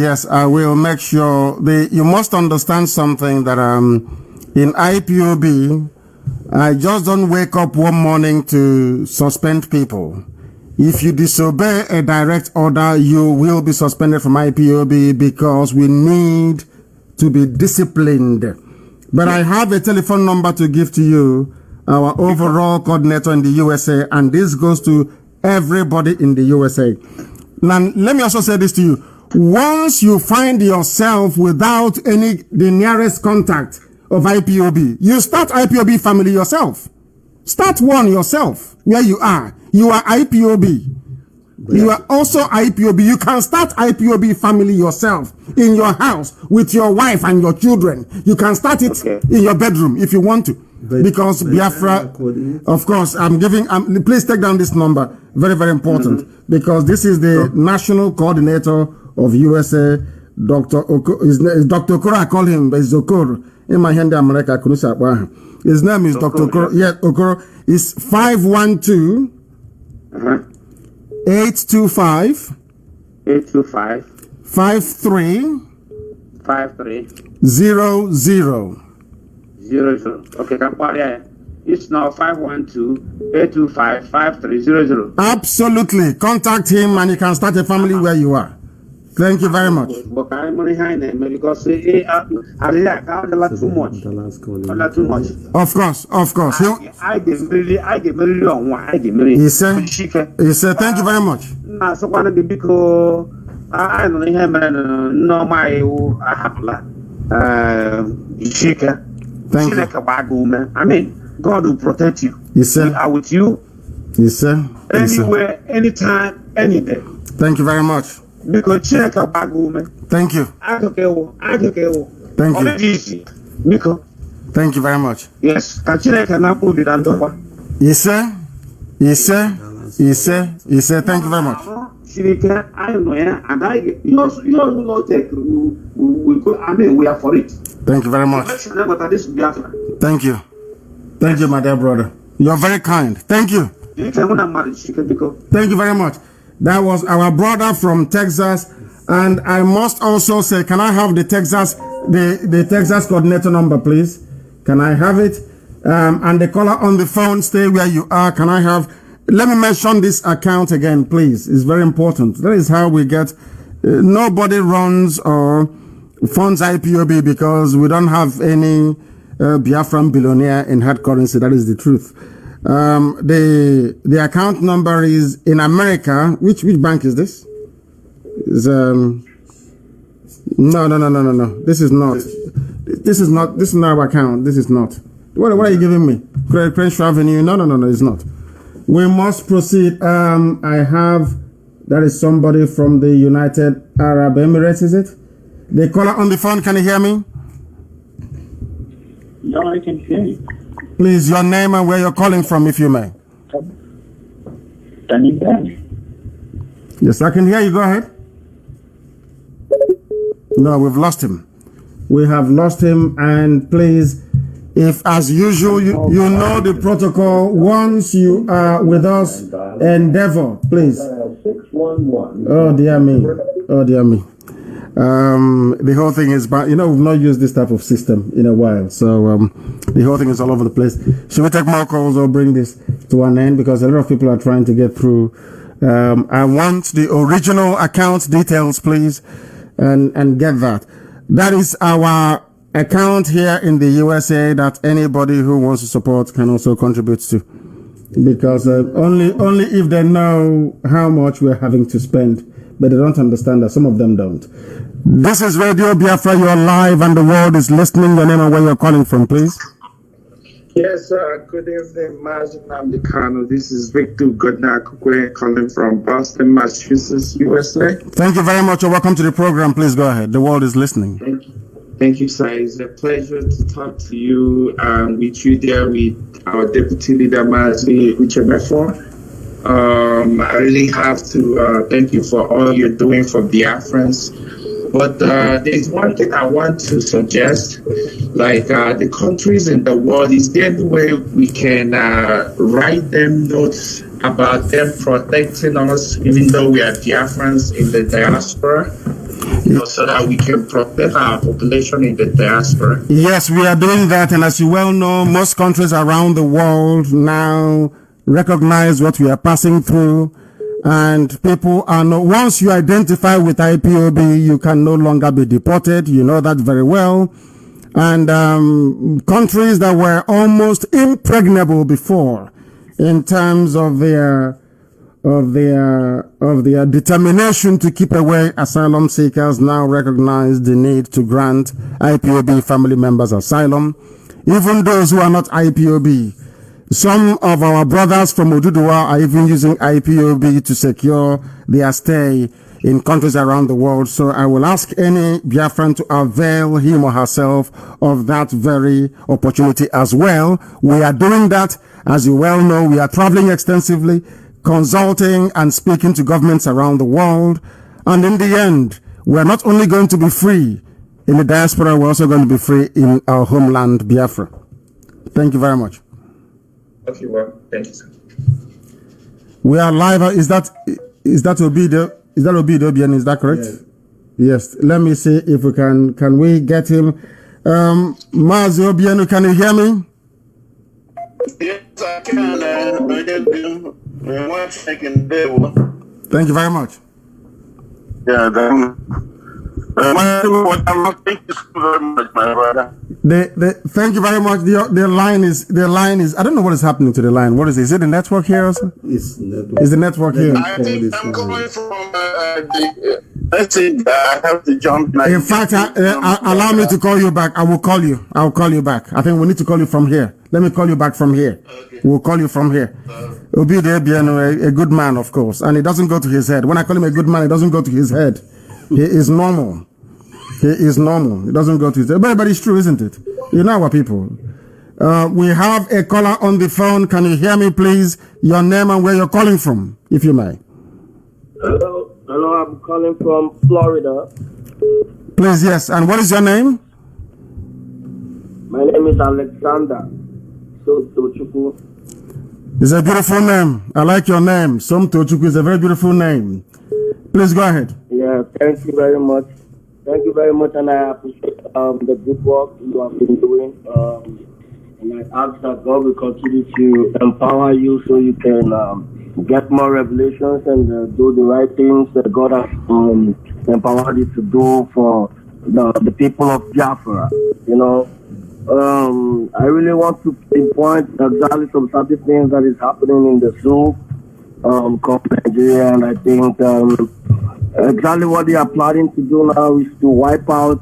Yes, I will make sure. You must understand something that in IPOB, I just don't wake up one morning to suspend people. If you disobey a direct order, you will be suspended from IPOB because we need to be disciplined. But I have a telephone number to give to you, our overall coordinator in the USA, and this goes to everybody in the USA. Now, let me also say this to you. Once you find yourself without the nearest contact of IPOB, you start IPOB family yourself. Start one yourself where you are. You are IPOB. You are also IPOB. You can start IPOB family yourself in your house with your wife and your children. You can start it in your bedroom if you want to. Because Biafra, of course, please take down this number. Very, very important. Because this is the national coordinator of USA, Dr. Okoro. I call him, but it's Okoro. In my hand, America, his name is Dr. Okoro. Yeah, Okoro is 512 825 53 53 00. 00. Okay, it's now 512-825-5300. Absolutely. Contact him and you can start a family where you are. Thank you very much. But I'm money high because I too much. Too much. Of course. I get really on one. I get really. He said, thank you very much. Nah, so one of the because I don't have no my thank you. I mean, God will protect you. Yes, sir. We are with you. Yes, sir. Anywhere, anytime, any day. Thank you very much. Because thank you. Thank you. Thank you. Thank you very much. Yes. Yes, sir. Thank you very much. We are for it. Thank you very much. Thank you. Thank you, my dear brother. You're very kind. Thank you. Thank you very much. That was our brother from Texas. And I must also say, can I have the Texas coordinator number, please? Can I have it? And the caller on the phone, stay where you are. Can I have, let me mention this account again, please. It's very important. That is how we get, nobody runs or funds IPOB because we don't have any Biafran billionaire in hard currency. That is the truth. The account number is in America. Which bank is this? Is no. This is not our account. This is not. What are you giving me? Crenshaw Avenue? No, it's not. We must proceed. I have, that is somebody from the United Arab Emirates, is it? The caller on the phone, can you hear me? No, I can hear you. Please, your name and where you're calling from, if you may. Can you hear me? Yes, I can hear you. Go ahead. No, we've lost him. We have lost him. And please, if as usual, you know the protocol, once you are with us, endeavor, please. 611. Oh, dear me. The whole thing is, but we've not used this type of system in a while, so the whole thing is all over the place. Should we take more calls or bring this to an end, because a lot of people are trying to get through? I want the original account details, please, and get that. That is our account here in the USA that anybody who wants to support can also contribute to, because only if they know how much we're having to spend. But they don't understand that. Some of them don't. This is Radio Biafra. You're live and the world is listening. Your name and where you're calling from, please. Yes, good evening, Mazi Nnamdi Kanu. This is Victor Godnakukwe calling from Boston, Massachusetts, USA. Thank you very much. Welcome to the program. Please go ahead. The world is listening. Thank you, sir. It's a pleasure to talk to you, with you there, with our Deputy Leader, Mazi Nnamdi. I really have to thank you for all you're doing for Biafrans. But there's one thing I want to suggest, like the countries in the world, is there any way we can write them notes about them protecting us, even though we are Biafrans in the diaspora, so that we can protect our population in the diaspora? Yes, we are doing that. And as you well know, most countries around the world now recognize what we are passing through, and people are once you identify with IPOB, you can no longer be deported. You know that very well. And countries that were almost impregnable before in terms of their determination to keep away asylum seekers now recognize the need to grant IPOB family members asylum, even those who are not IPOB. Some of our brothers from Oduduwa are even using IPOB to secure their stay in countries around the world. So I will ask any Biafran to avail him or herself of that very opportunity as well. We are doing that. As you well know, we are traveling extensively, consulting and speaking to governments around the world. And in the end, we're not only going to be free in the diaspora, we're also going to be free in our homeland, Biafra. Thank you very much. Okay, well, thank you, sir. We are live. Is that Obido? Is that correct? Yes, let me see if we can we get him. Mazi Obienu, can you hear me? Yes, I can. One second. Thank you very much. Yeah, then. Thank you so very much, my brother. Thank you very much. The line is I don't know what is happening to the line. What is it? Is it the network here also? It's network. Is the network here? I think I'm coming from the message. I have to jump. In fact, allow me to call you back. I will call you. I'll call you back. I think we need to call you from here. Let me call you back from here. Okay. We'll call you from here. Obi Debiano, a good man, of course, and it doesn't go to his head. When I call him a good man, it doesn't go to his head. He is normal. He is normal. It doesn't go to his head. But it's true, isn't it? You know our people. We have a caller on the phone. Can you hear me, please? Your name and where you're calling from, if you may. Hello, I'm calling from Florida. Please, yes. And what is your name? My name is Alexander Somtochukwu. It's a beautiful name. I like your name. Somtochukwu is a very beautiful name. Please go ahead. Yeah, thank you very much. Thank you very much, and I appreciate the good work you have been doing. And I ask that God will continue to empower you so you can get more revelations and do the right things that God has empowered you to do for the people of Biafra. You know, I really want to pinpoint exactly some certain things that is happening in the zoo called Nigeria, and I think exactly what they are planning to do now is to wipe out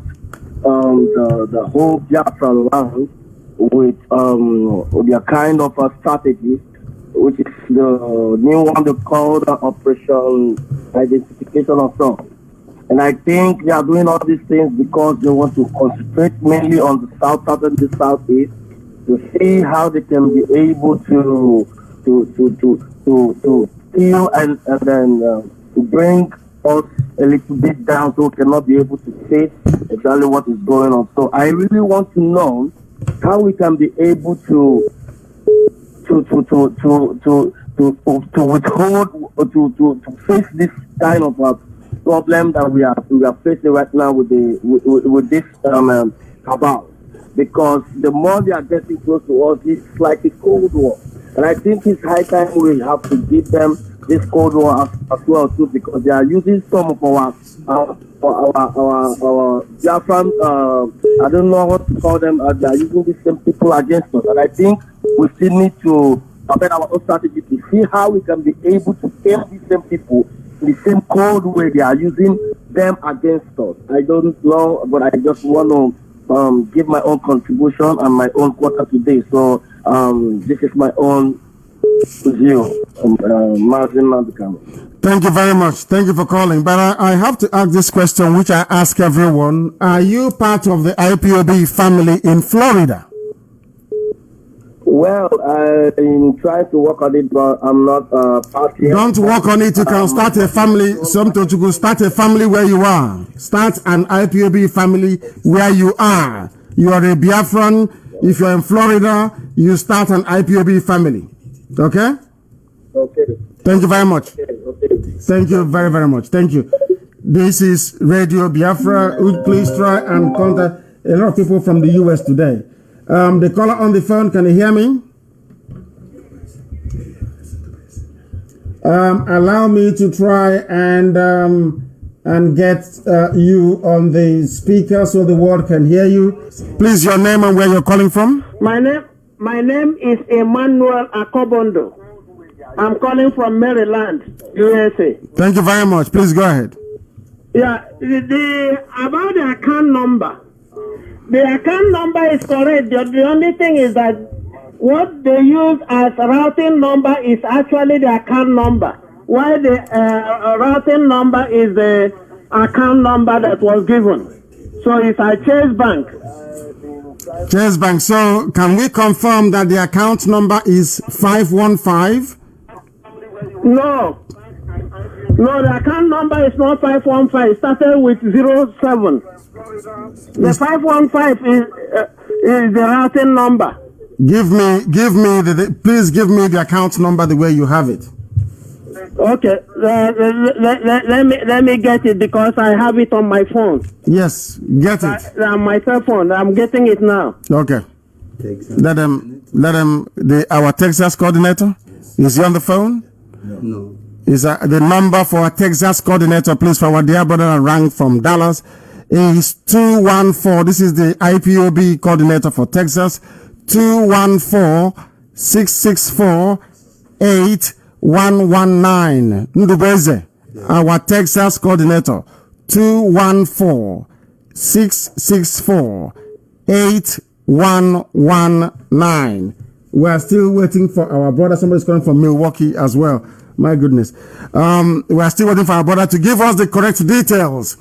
the whole Biafra land with their kind of a strategy, which is the new one they call the Operation Identification of Self. And I think they are doing all these things because they want to concentrate mainly on the south and the southeast to see how they can be able to heal and then to bring us a little bit down so we cannot be able to face exactly what is going on. So I really want to know how we can be able to withhold to face this kind of problem that we are facing right now with this cabal, because the more they are getting close to us, it's like a cold war, and I think it's high time we have to give them this cold war as well too, because they are using some of our Biafran, I don't know what to call them, they are using the same people against us, and I think we still need to prepare our own strategy to see how we can be able to aim these same people in the same cold way they are using them against us. I don't know, but I just want to give my own contribution and my own quota today. So this is my own view. Mazi Nnamdi Kanu. Thank you very much. Thank you for calling. But I have to ask this question, which I ask everyone. Are you part of the IPOB family in Florida? Well, I'm trying to work on it, but I'm not part yet. Don't work on it. You can start a family. You could start a family where you are. Start an IPOB family where you are. You are a Biafran. If you're in Florida, you start an IPOB family. Okay? Okay. Thank you very much. Okay. Thank you very, very much. Thank you. This is Radio Biafra. Please try and contact a lot of people from the US today. The caller on the phone, can you hear me? Allow me to try and get you on the speaker so the world can hear you. Please, your name and where you're calling from? My name is Emmanuel Akobondo. I'm calling from Maryland, USA. Thank you very much. Please go ahead. Yeah, about the account number. The account number is correct. The only thing is that what they use as routing number is actually the account number, while the routing number is the account number that was given. So it's a Chase Bank. Chase Bank. So can we confirm that the account number is 515? No, the account number is not 515. It started with 07. The 515 is the routing number. Please give me the account number the way you have it. Okay, let me get it because I have it on my phone. Yes, get it. My cell phone. I'm getting it now. Okay. Let them. Our Texas coordinator. Is he on the phone? No. Is the number for our Texas coordinator, please, for our dear brother and rank from Dallas, is 214. This is the IPOB coordinator for Texas. 214-664-8119. Ndubeze, our Texas coordinator. 214-664-8119. We are still waiting for our brother. Somebody's calling from Milwaukee as well. My goodness. We are still waiting for our brother to give us the correct details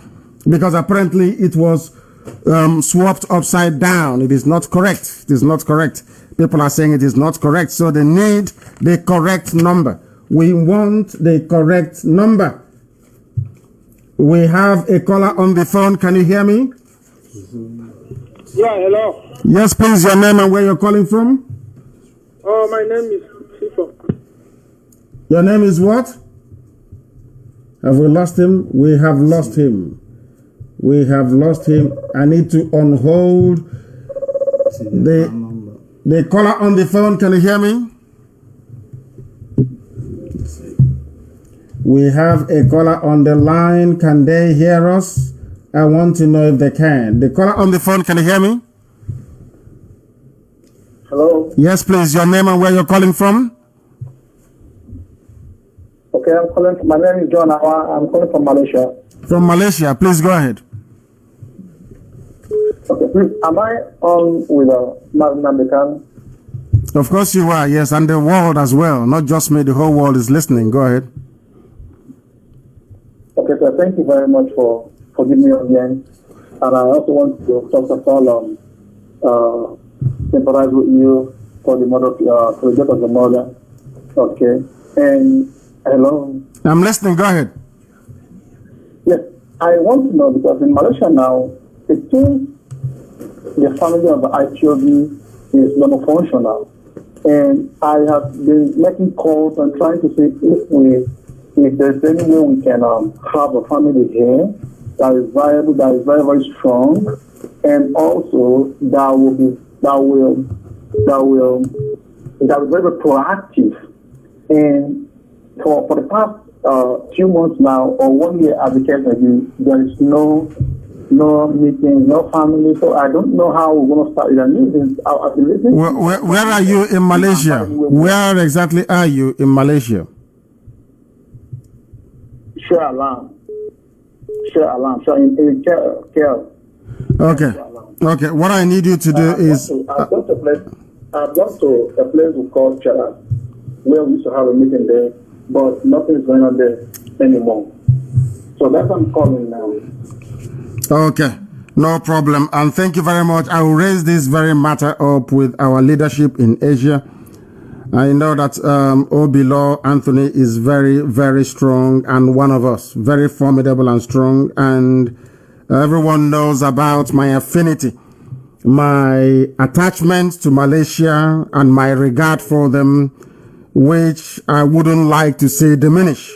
because apparently it was swapped upside down. It is not correct. It is not correct. People are saying it is not correct. So they need the correct number. We want the correct number. We have a caller on the phone. Can you hear me? Yeah, hello. Yes, please. Your name and where you're calling from? Oh, my name is Sifa. Your name is what? Have we lost him? We have lost him. We have lost him. I need to unhold the caller on the phone. Can you hear me? We have a caller on the line. Can they hear us? I want to know if they can. The caller on the phone, can you hear me? Hello. Yes, please. Your name and where you're calling from? Okay, I'm calling. My name is John. I'm calling from Malaysia. From Malaysia. Please go ahead. Okay, please. Am I on with Mazi Nnamdi Kanu? Of course you are. Yes, and the world as well. Not just me. The whole world is listening. Go ahead. Okay, so thank you very much for giving me a hand. And I also want to first of all sympathize with you for the mother, for the death of the mother. Okay, and hello. I'm listening. Go ahead. Yes, I want to know because in Malaysia now, it seems the family of the IPOB is non-functional, and I have been making calls and trying to see if there's any way we can have a family here that is viable, that is very, very strong, and also that will be very proactive. And for the past few months now, or 1 year as the case may be, there is no meeting, no family. So I don't know how we're going to start it. Where are you in Malaysia? Where exactly are you in Malaysia? Share alarm in care. Okay. Okay. What I need you to do is I've gone to a place we call Chara, where we used to have a meeting there, but nothing is going on there anymore. So that's what I'm calling now. okay. No problem. And thank you very much. I will raise this very matter up with our leadership in Asia. I know that Obilo Anthony is very, very strong and one of us, very formidable and strong. And everyone knows about my affinity, my attachment to Malaysia and my regard for them, which I wouldn't like to see diminish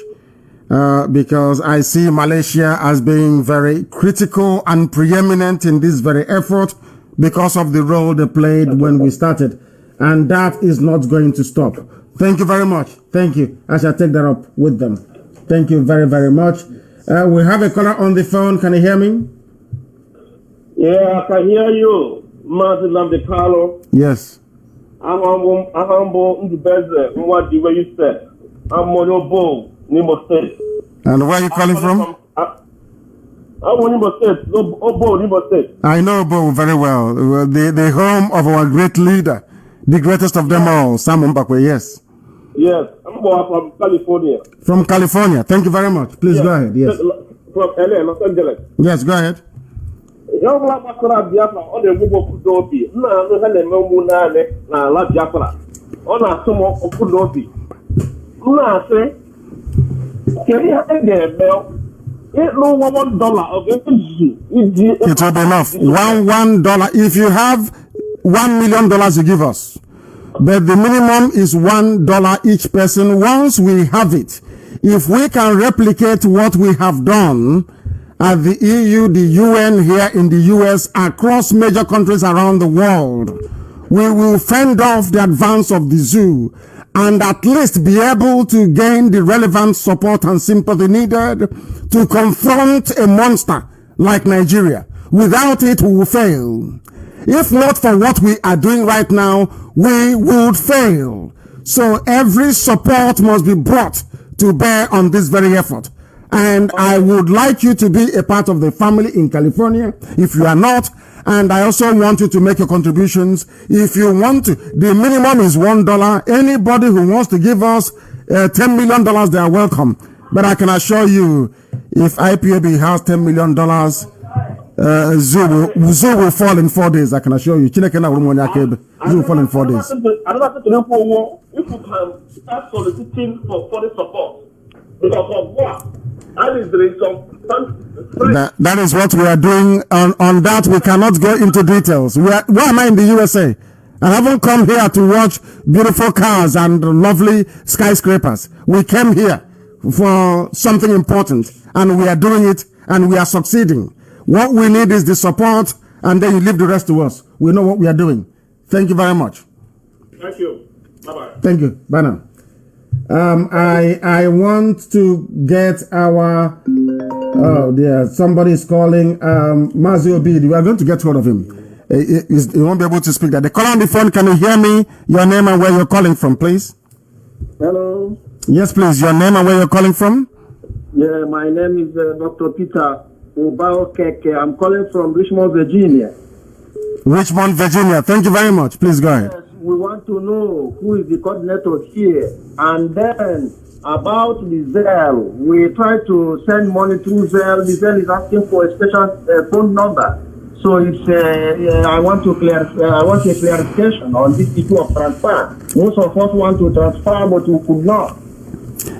because I see Malaysia as being very critical and preeminent in this very effort because of the role they played when we started. And that is not going to stop. Thank you very much. Thank you. I shall take that up with them. Thank you very, very much. We have a caller on the phone. Can you hear me? Yeah, I can hear you. Mazi Nnamdi Kanu. Yes. I'm humble in the best what the way you said. I'm Monobo, Nimo State. And where are you calling from? I'm Nimo State. Obo, Nimo State. I know Obo very well. The home of our great leader. The greatest of them all, Sam Mbakwe, yes. Yes, I'm from California. From California. Thank you very much. Please go ahead. Yes. From LA, Los Angeles. Yes, go ahead. Young Biafra on the Google Kudobi. No, I na la Biafra. On a sumo of Kudobi. No, say, can you have a bell? It no $1 of it will be enough. $1. If you have $1 million you give us, but the minimum is $1 each person. Once we have it, If we can replicate what we have done at the EU, the UN, here in the US, across major countries around the world, we will fend off the advance of the zoo and at least be able to gain the relevant support and sympathy needed to confront a monster like Nigeria. Without it, we will fail. If not for what we are doing right now, we would fail. So every support must be brought to bear on this very effort. And I would like you to be a part of the family in California if you are not. And I also want you to make your contributions. If you want to, the minimum is $1. Anybody who wants to give us $10 million, they are welcome. But I can assure you, if IPOB has $10 million, Zoo will fall in 4 days. I can assure you. Zoo will fall in 4 days. Another thing if you can start soliciting for foreign support. Because of what? That is what we are doing. On that, we cannot go into details. Why am I in the USA? I haven't come here to watch beautiful cars and lovely skyscrapers. We came here for something important, and we are doing it, and we are succeeding. What we need is the support, and then you leave the rest to us. We know what we are doing. Thank you very much. Thank you. Bye-bye. Thank you. Bye now. I want to get our, oh dear, somebody is calling, Mazi Obidi. We are going to get hold of him. He won't be able to speak that. The caller on the phone, can you hear me? Your name and where you're calling from, please? Hello. Yes, please. Your name and where you're calling from? Yeah, my name is Dr. Peter Obaokeke. I'm calling from Richmond, Virginia. Richmond, Virginia. Thank you very much. Please go ahead. Yes, we want to know who is the coordinator here. And then about the Zelle, we try to send money through Zelle. The Zelle is asking for a special phone number. So it's I want a clarification on this issue of transfer. Most of us want to transfer, but we could not.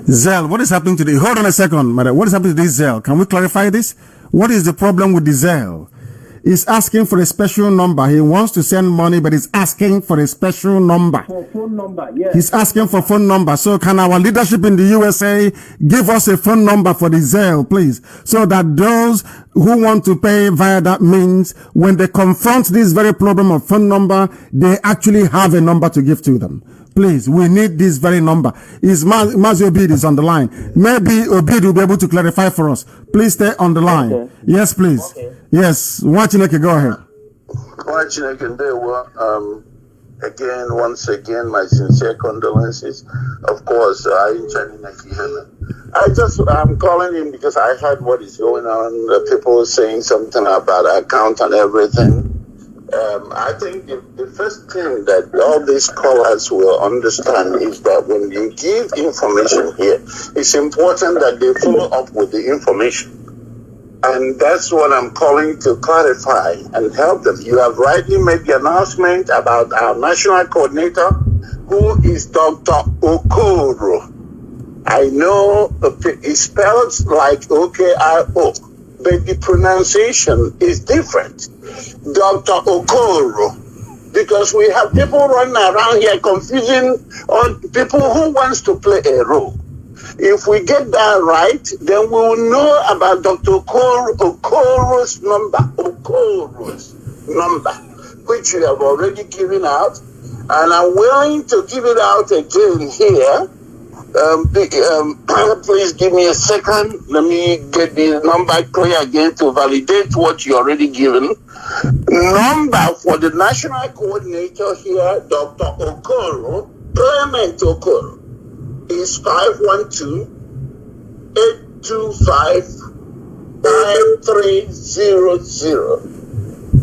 Zelle, what is happening today? Hold on a second, madam. What is happening to this Zelle? Can we clarify this? What is the problem with the Zelle? He's asking for a special number. He wants to send money, but he's asking for a special number. For phone number, yes. He's asking for phone number. So can our leadership in the USA give us a phone number for the Zelle, please? So that those who want to pay via that means, when they confront this very problem of phone number, they actually have a number to give to them. Please, we need this very number. Mazi Obid is on the line. Maybe Obid will be able to clarify for us. Please stay on the line. Okay. Yes, please. Okay. Yes, Wachineke, go ahead. Wachineke, again, once again, my sincere condolences. Of course, I'm calling him because I heard what is going on. People saying something about account and everything. I think the first thing that all these callers will understand is that when you give information here, it's important that they follow up with the information. And that's what I'm calling to clarify and help them. You have rightly made the announcement about our national coordinator, who is Dr. Okoro. I know it's spelled like O-K-I-O, but the pronunciation is different. Dr. Okoro, because we have people running around here confusing on people who wants to play a role. If we get that right, then we will know about Dr. Okoro's number, which we have already given out, and I'm willing to give it out again here. Please give me a second. Let me get the number clear again to validate what you already given. Number for the national coordinator here, Dr. Okoro, Clement Okoro, is 512-825-5300.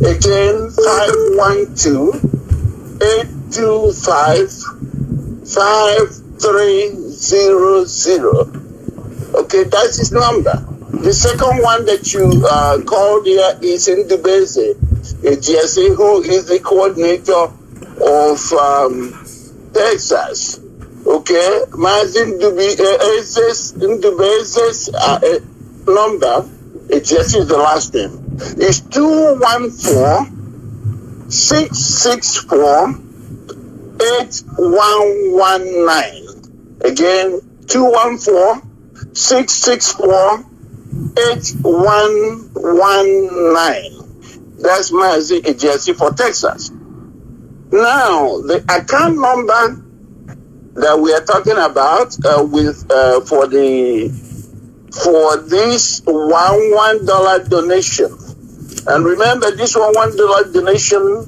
Again, 512-825-5300. Okay, that's his number. The second one that you called here is Ndubeze Jesse, who is the coordinator of Texas. Okay, Mazi Ndubeze's number, Jesse is the last name, is 214-664-8119. Again, 214-664-8119. 664-8119. That's Mazi agency for Texas. Now, the account number that we are talking about for this $1 donation. And remember, this $1 donation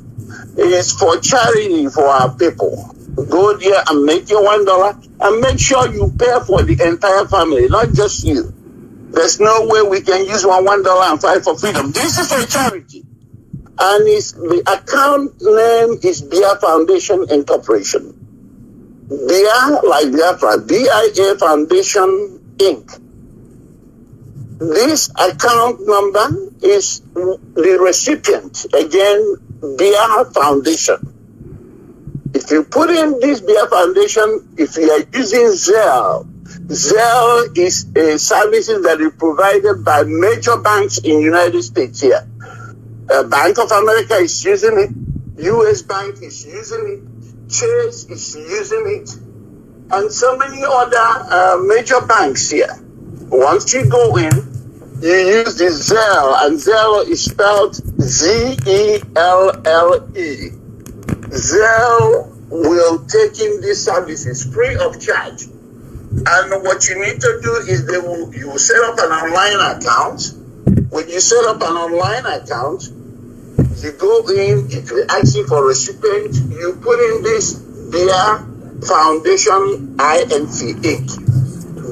is for charity for our people. Go there and make your $1 and make sure you pay for the entire family, not just you. There's no way we can use $1 and fight for freedom. This is a charity. And the account name is BIA Foundation Incorporation. BIA, like Biafra, BIA Foundation Inc. This account number is the recipient, again, BIA Foundation. If you put in this BIA Foundation, if you are using Zelle, Zelle is a service that is provided by major banks in the United States here. Bank of America is using it, US Bank is using it, Chase is using it, and so many other major banks here. Once you go in, you use the Zelle, and Zelle is spelled Zelle. Zelle will take in these services free of charge. And what you need to do is you will set up an online account. When you set up an online account, you go in, it will ask you for recipient, you put in this BIA Foundation Inc.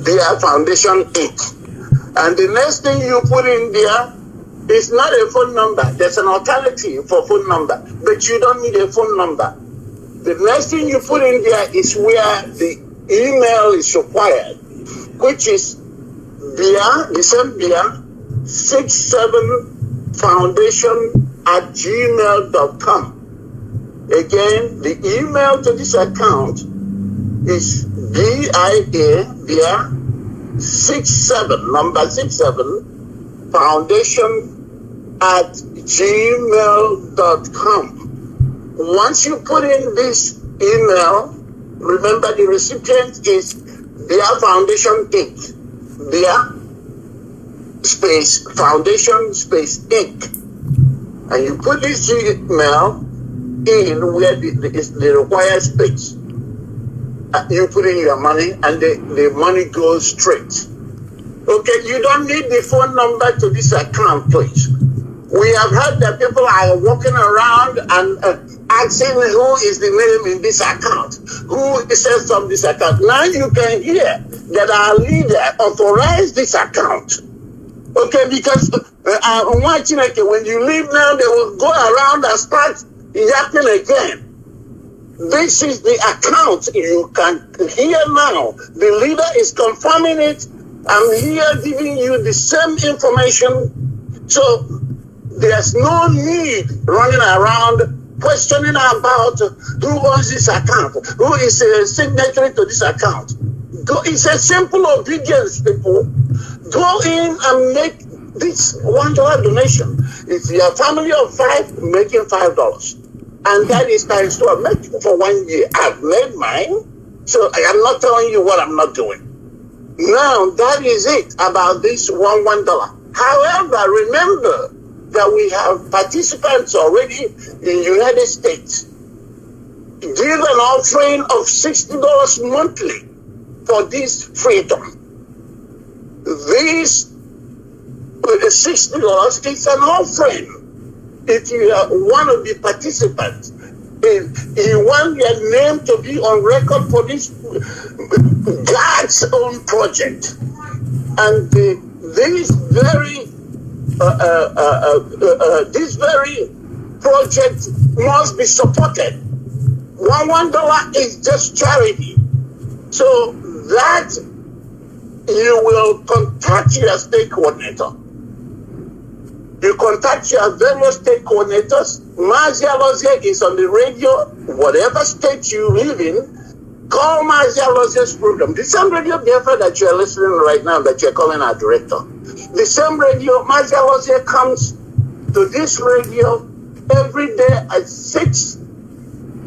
BIA Foundation Inc. And the next thing you put in there is not a phone number. There's an alternative for phone number, but you don't need a phone number. The next thing you put in there is where the email is required, which is BIA, the same BIA, 67foundation@gmail.com. Again, the email to this account is BIA 67, number 67, foundation@gmail.com. Once you put in this email, remember the recipient is BIA Foundation Inc. BIA space Foundation space Inc. And you put this email in where the required space. You put in your money and the money goes straight. Okay, you don't need the phone number to this account, please. We have heard that people are walking around and asking who is the name in this account, who says from this account. Now you can hear that our leader authorized this account. Okay, because when you leave now, they will go around and start yapping again. This is the account you can hear now. The leader is confirming it. I'm here giving you the same information. So there's no need running around questioning about who owns this account, who is a signatory to this account. It's a simple obedience, people. Go in and make this $1 donation. If you're a family of 5, making $5. And that is times 2. I've made for 1 year. I've made mine. So I am not telling you what I'm not doing. Now, that is it about this $1. However, remember that we have participants already in the United States. Give an offering of $60 monthly for this freedom. This $60 is an offering. If you are one of the participants, you want your name to be on record for this God's own project. And this very project must be supported. $1 is just charity. So that you will contact your state coordinator. You contact your various state coordinators. Mazi Nnamdi is on the radio, whatever state you live in. Call Mazi Nnamdi's program. The same radio Biafra that you are listening right now, that you are calling our director. The same radio, Mazi Nnamdi comes to this radio every day at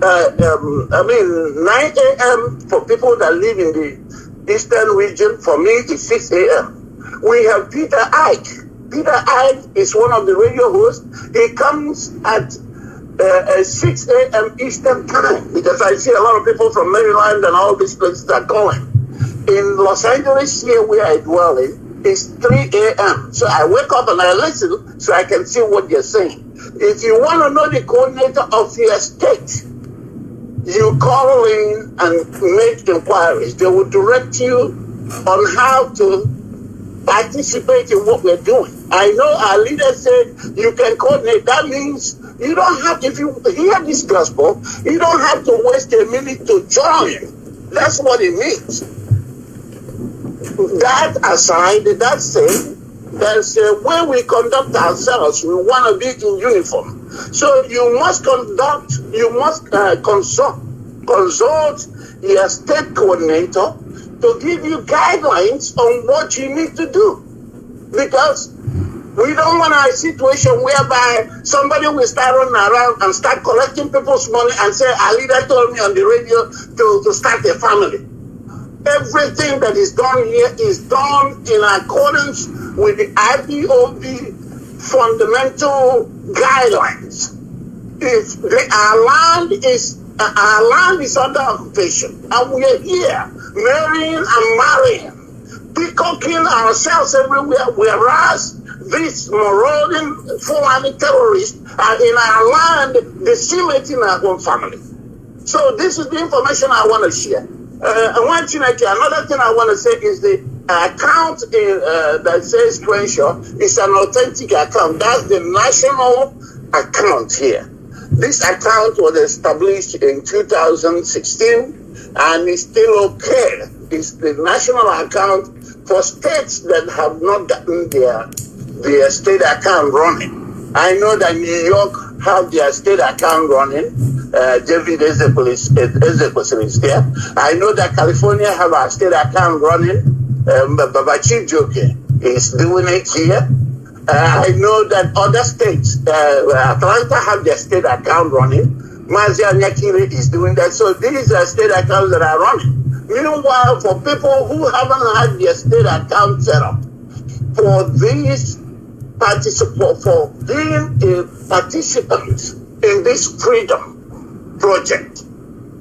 9 a.m. for people that live in Eastern region, for me, it's 6 a.m. We have Peter Ike. Peter Ike is one of the radio hosts. He comes at 6 a.m. Eastern time, because I see a lot of people from Maryland and all these places are calling. In Los Angeles, here where I dwell in, it's 3 a.m. So I wake up and I listen so I can see what they're saying. If you want to know the coordinator of your state, you call in and make inquiries. They will direct you on how to participate in what we're doing. I know our leader said you can coordinate. That means you don't have, if you hear this gospel, you don't have to waste a minute to join. That's what it means. That aside, that said, there's a way we conduct ourselves. We want to be in uniform. So you must consult your state coordinator to give you guidelines on what you need to do. Because we don't want a situation whereby somebody will start running around and start collecting people's money and say, our leader told me on the radio to start a family. Everything that is done here is done in accordance with the IPOB fundamental guidelines. If our land is under occupation, and we are here marrying and marrying, peacocking ourselves everywhere, whereas these marauding Fulani terrorists are in our land decimating our own family. So this is the information I want to share. Another thing I want to say is the account that says Crenshaw is an authentic account. That's the national account here. This account was established in 2016 and is still okay. It's the national account for states that have not gotten their state account running. I know that New York have their state account running. David Ezekwesili is there. I know that California have a state account running. Babachi Joke is doing it here. I know that other states, Atlanta have their state account running. Mazi Nnamdi is doing that. So these are state accounts that are running. Meanwhile, for people who haven't had their state account set up, for these participants, for being a participant in this freedom project,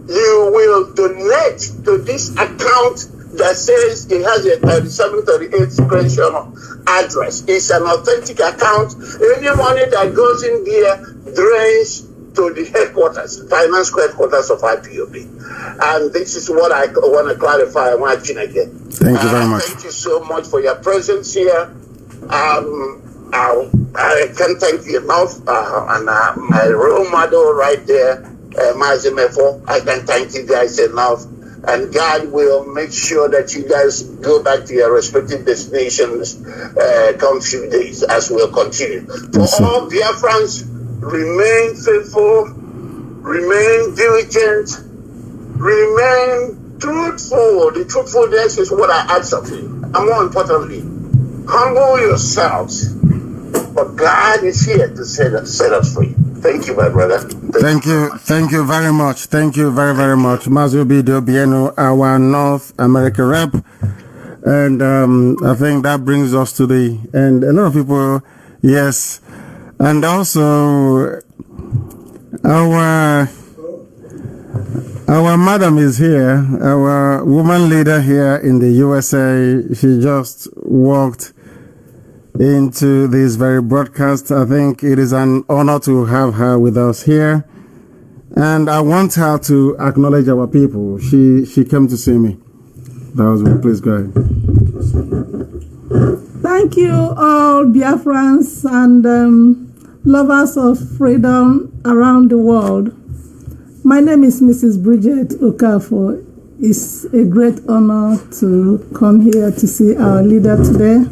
you will donate to this account that says it has a 3738 screenshot address. It's an authentic account. Any money that goes in there drains to the headquarters, finance headquarters of IPOB. And this is what I want to clarify. Thank you very much. Thank you so much for your presence here. I can't thank you enough. And my role model right there, Mazi Mefo, I can thank you guys enough. And God will make sure that you guys go back to your respective destinations come few days as we'll continue. For all Biafrans, remain faithful, remain diligent, remain truthful. The truthfulness is what I ask of you. And more importantly, humble yourselves. But God is here to set us free. Thank you, my brother. Thank you very much. Thank you very, very much. Mazi Obiano, our North America rep. And I think that brings us to the end. A lot of people, yes. And also, our madam is here, our woman leader here in the USA. She just walked into this very broadcast. I think it is an honor to have her with us here. And I want her to acknowledge our people. She came to see me. That was me. Please go ahead. Thank you all Biafrans and lovers of freedom around the world. My name is Mrs. Bridget Okafor. It's a great honor to come here to see our leader today.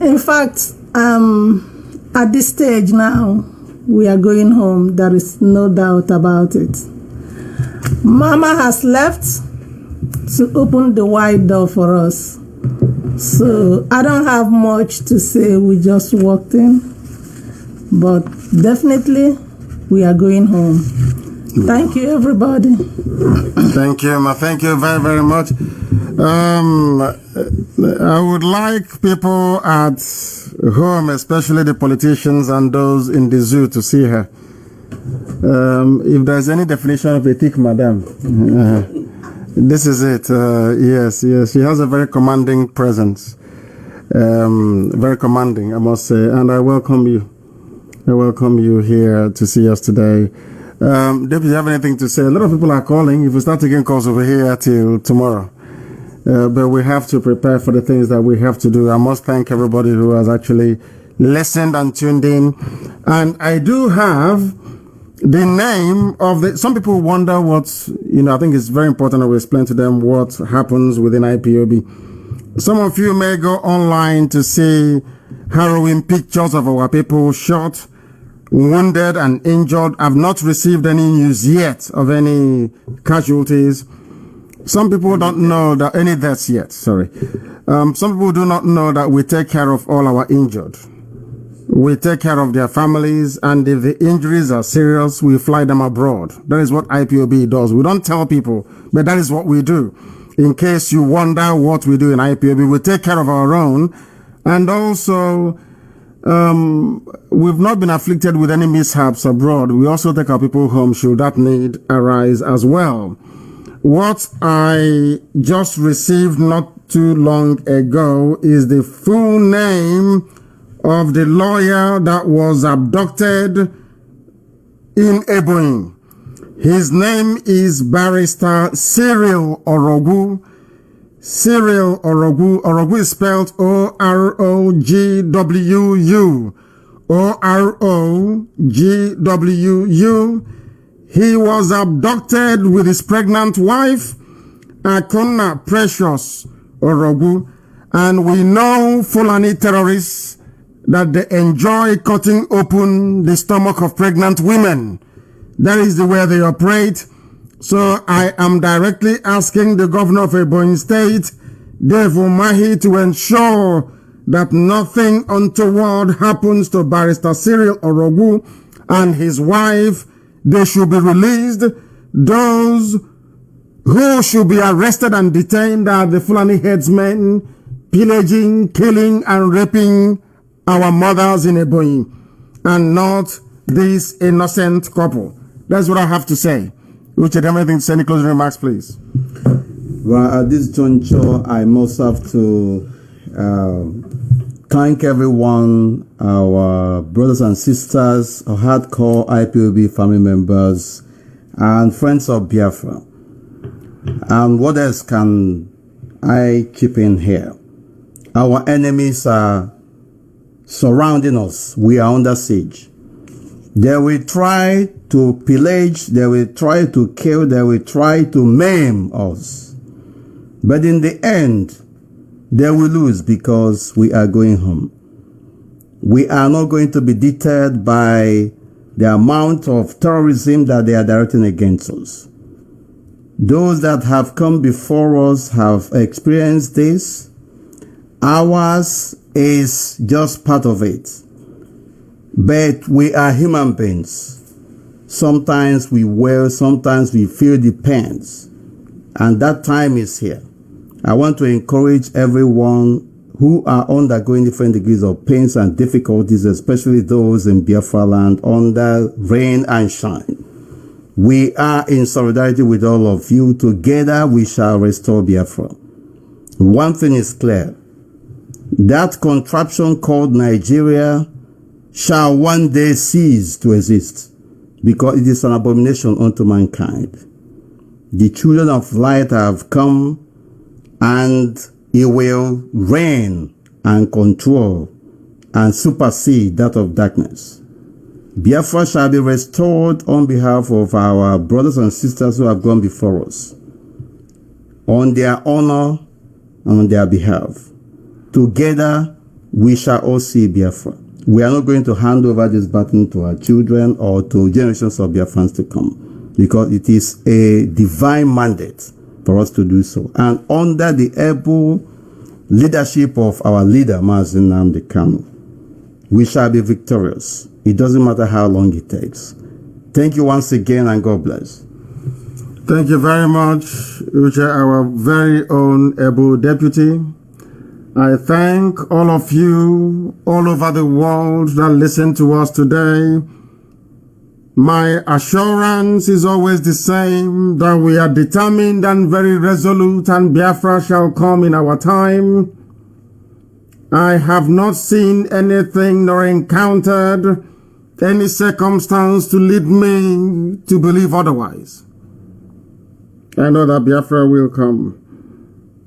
In fact, at this stage now, we are going home. There is no doubt about it. Mama has left to open the wide door for us. So I don't have much to say. We just walked in. But definitely, we are going home. Thank you, everybody. Thank you, ma. Thank you very, very much. I would like people at home, especially the politicians and those in the zoo, to see her. If there's any definition of a thick madam, this is it. Yes, she has a very commanding presence. Very commanding, I must say. And I welcome you. I welcome you here to see us today. David, do you have anything to say? A lot of people are calling. If we start taking calls over here till tomorrow. But we have to prepare for the things that we have to do. I must thank everybody who has actually listened and tuned in. And I do have the name of the... Some people wonder what... I think it's very important that we explain to them what happens within IPOB. Some of you may go online to see harrowing pictures of our people shot, wounded and injured. I've not received any news yet of any casualties. Some people don't know that any deaths yet, sorry. Some people do not know that we take care of all our injured. We take care of their families, and if the injuries are serious, we fly them abroad. That is what IPOB does. We don't tell people, but that is what we do. In case you wonder what we do in IPOB, we take care of our own, and also we've not been afflicted with any mishaps abroad. We also take our people home should that need arise as well. What I just received not too long ago is the full name of the lawyer that was abducted in Ebonyi. His name is Barrister Cyril Orogwu. Cyril Orogwu. Orogwu is spelled O-R-O-G-W-U. O-R-O-G-W-U. He was abducted with his pregnant wife, Akona Precious Orogwu. And we know Fulani terrorists that they enjoy cutting open the stomach of pregnant women. That is the way they operate. So I am directly asking the governor of Ebonyi State, Dave Umahi, to ensure that nothing untoward happens to Barrister Cyril Orogwu and his wife. They should be released. Those who should be arrested and detained are the Fulani headsmen, pillaging, killing, and raping our mothers in Ebonyi, and not this innocent couple. That's what I have to say. Richard, have anything to say? Any closing remarks, please? Well, at this juncture, I must have to thank everyone, our brothers and sisters, our hardcore IPOB family members, and friends of Biafra. And what else can I chip in here? Our enemies are surrounding us. We are under siege. They will try to pillage, they will try to kill, they will try to maim us. But in the end, they will lose because we are going home. We are not going to be deterred by the amount of terrorism that they are directing against us. Those that have come before us have experienced this. Ours is just part of it. But we are human beings. Sometimes we wail, sometimes we feel the pains. And that time is here. I want to encourage everyone who are undergoing different degrees of pains and difficulties, especially those in Biafra land under rain and shine. We are in solidarity with all of you. Together we shall restore Biafra. One thing is clear. That contraption called Nigeria shall one day cease to exist, because it is an abomination unto mankind. The children of light have come, and it will reign and control and supersede that of darkness. Biafra shall be restored on behalf of our brothers and sisters who have gone before us, on their honor and on their behalf. Together, we shall all see Biafra. We are not going to hand over this baton to our children or to generations of Biafrans to come, because it is a divine mandate for us to do so. And under the able leadership of our leader, Mazi Nnamdi Kanu, we shall be victorious. It doesn't matter how long it takes. Thank you once again, and God bless. Thank you very much, Uche, our very own able deputy. I thank all of you all over the world that listen to us today. My assurance is always the same, that we are determined and very resolute, and Biafra shall come in our time. I have not seen anything nor encountered any circumstance to lead me to believe otherwise. I know that Biafra will come.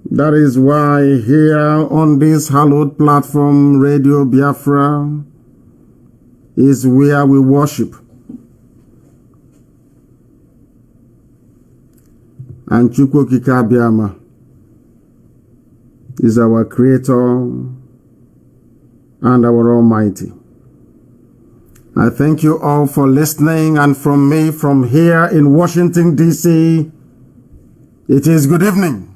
That is why here on this hallowed platform, Radio Biafra, is where we worship. And Chukwu Okike Abiama is our Creator and our Almighty. I thank you all for listening, and from me, from here in Washington, D.C., it is good evening.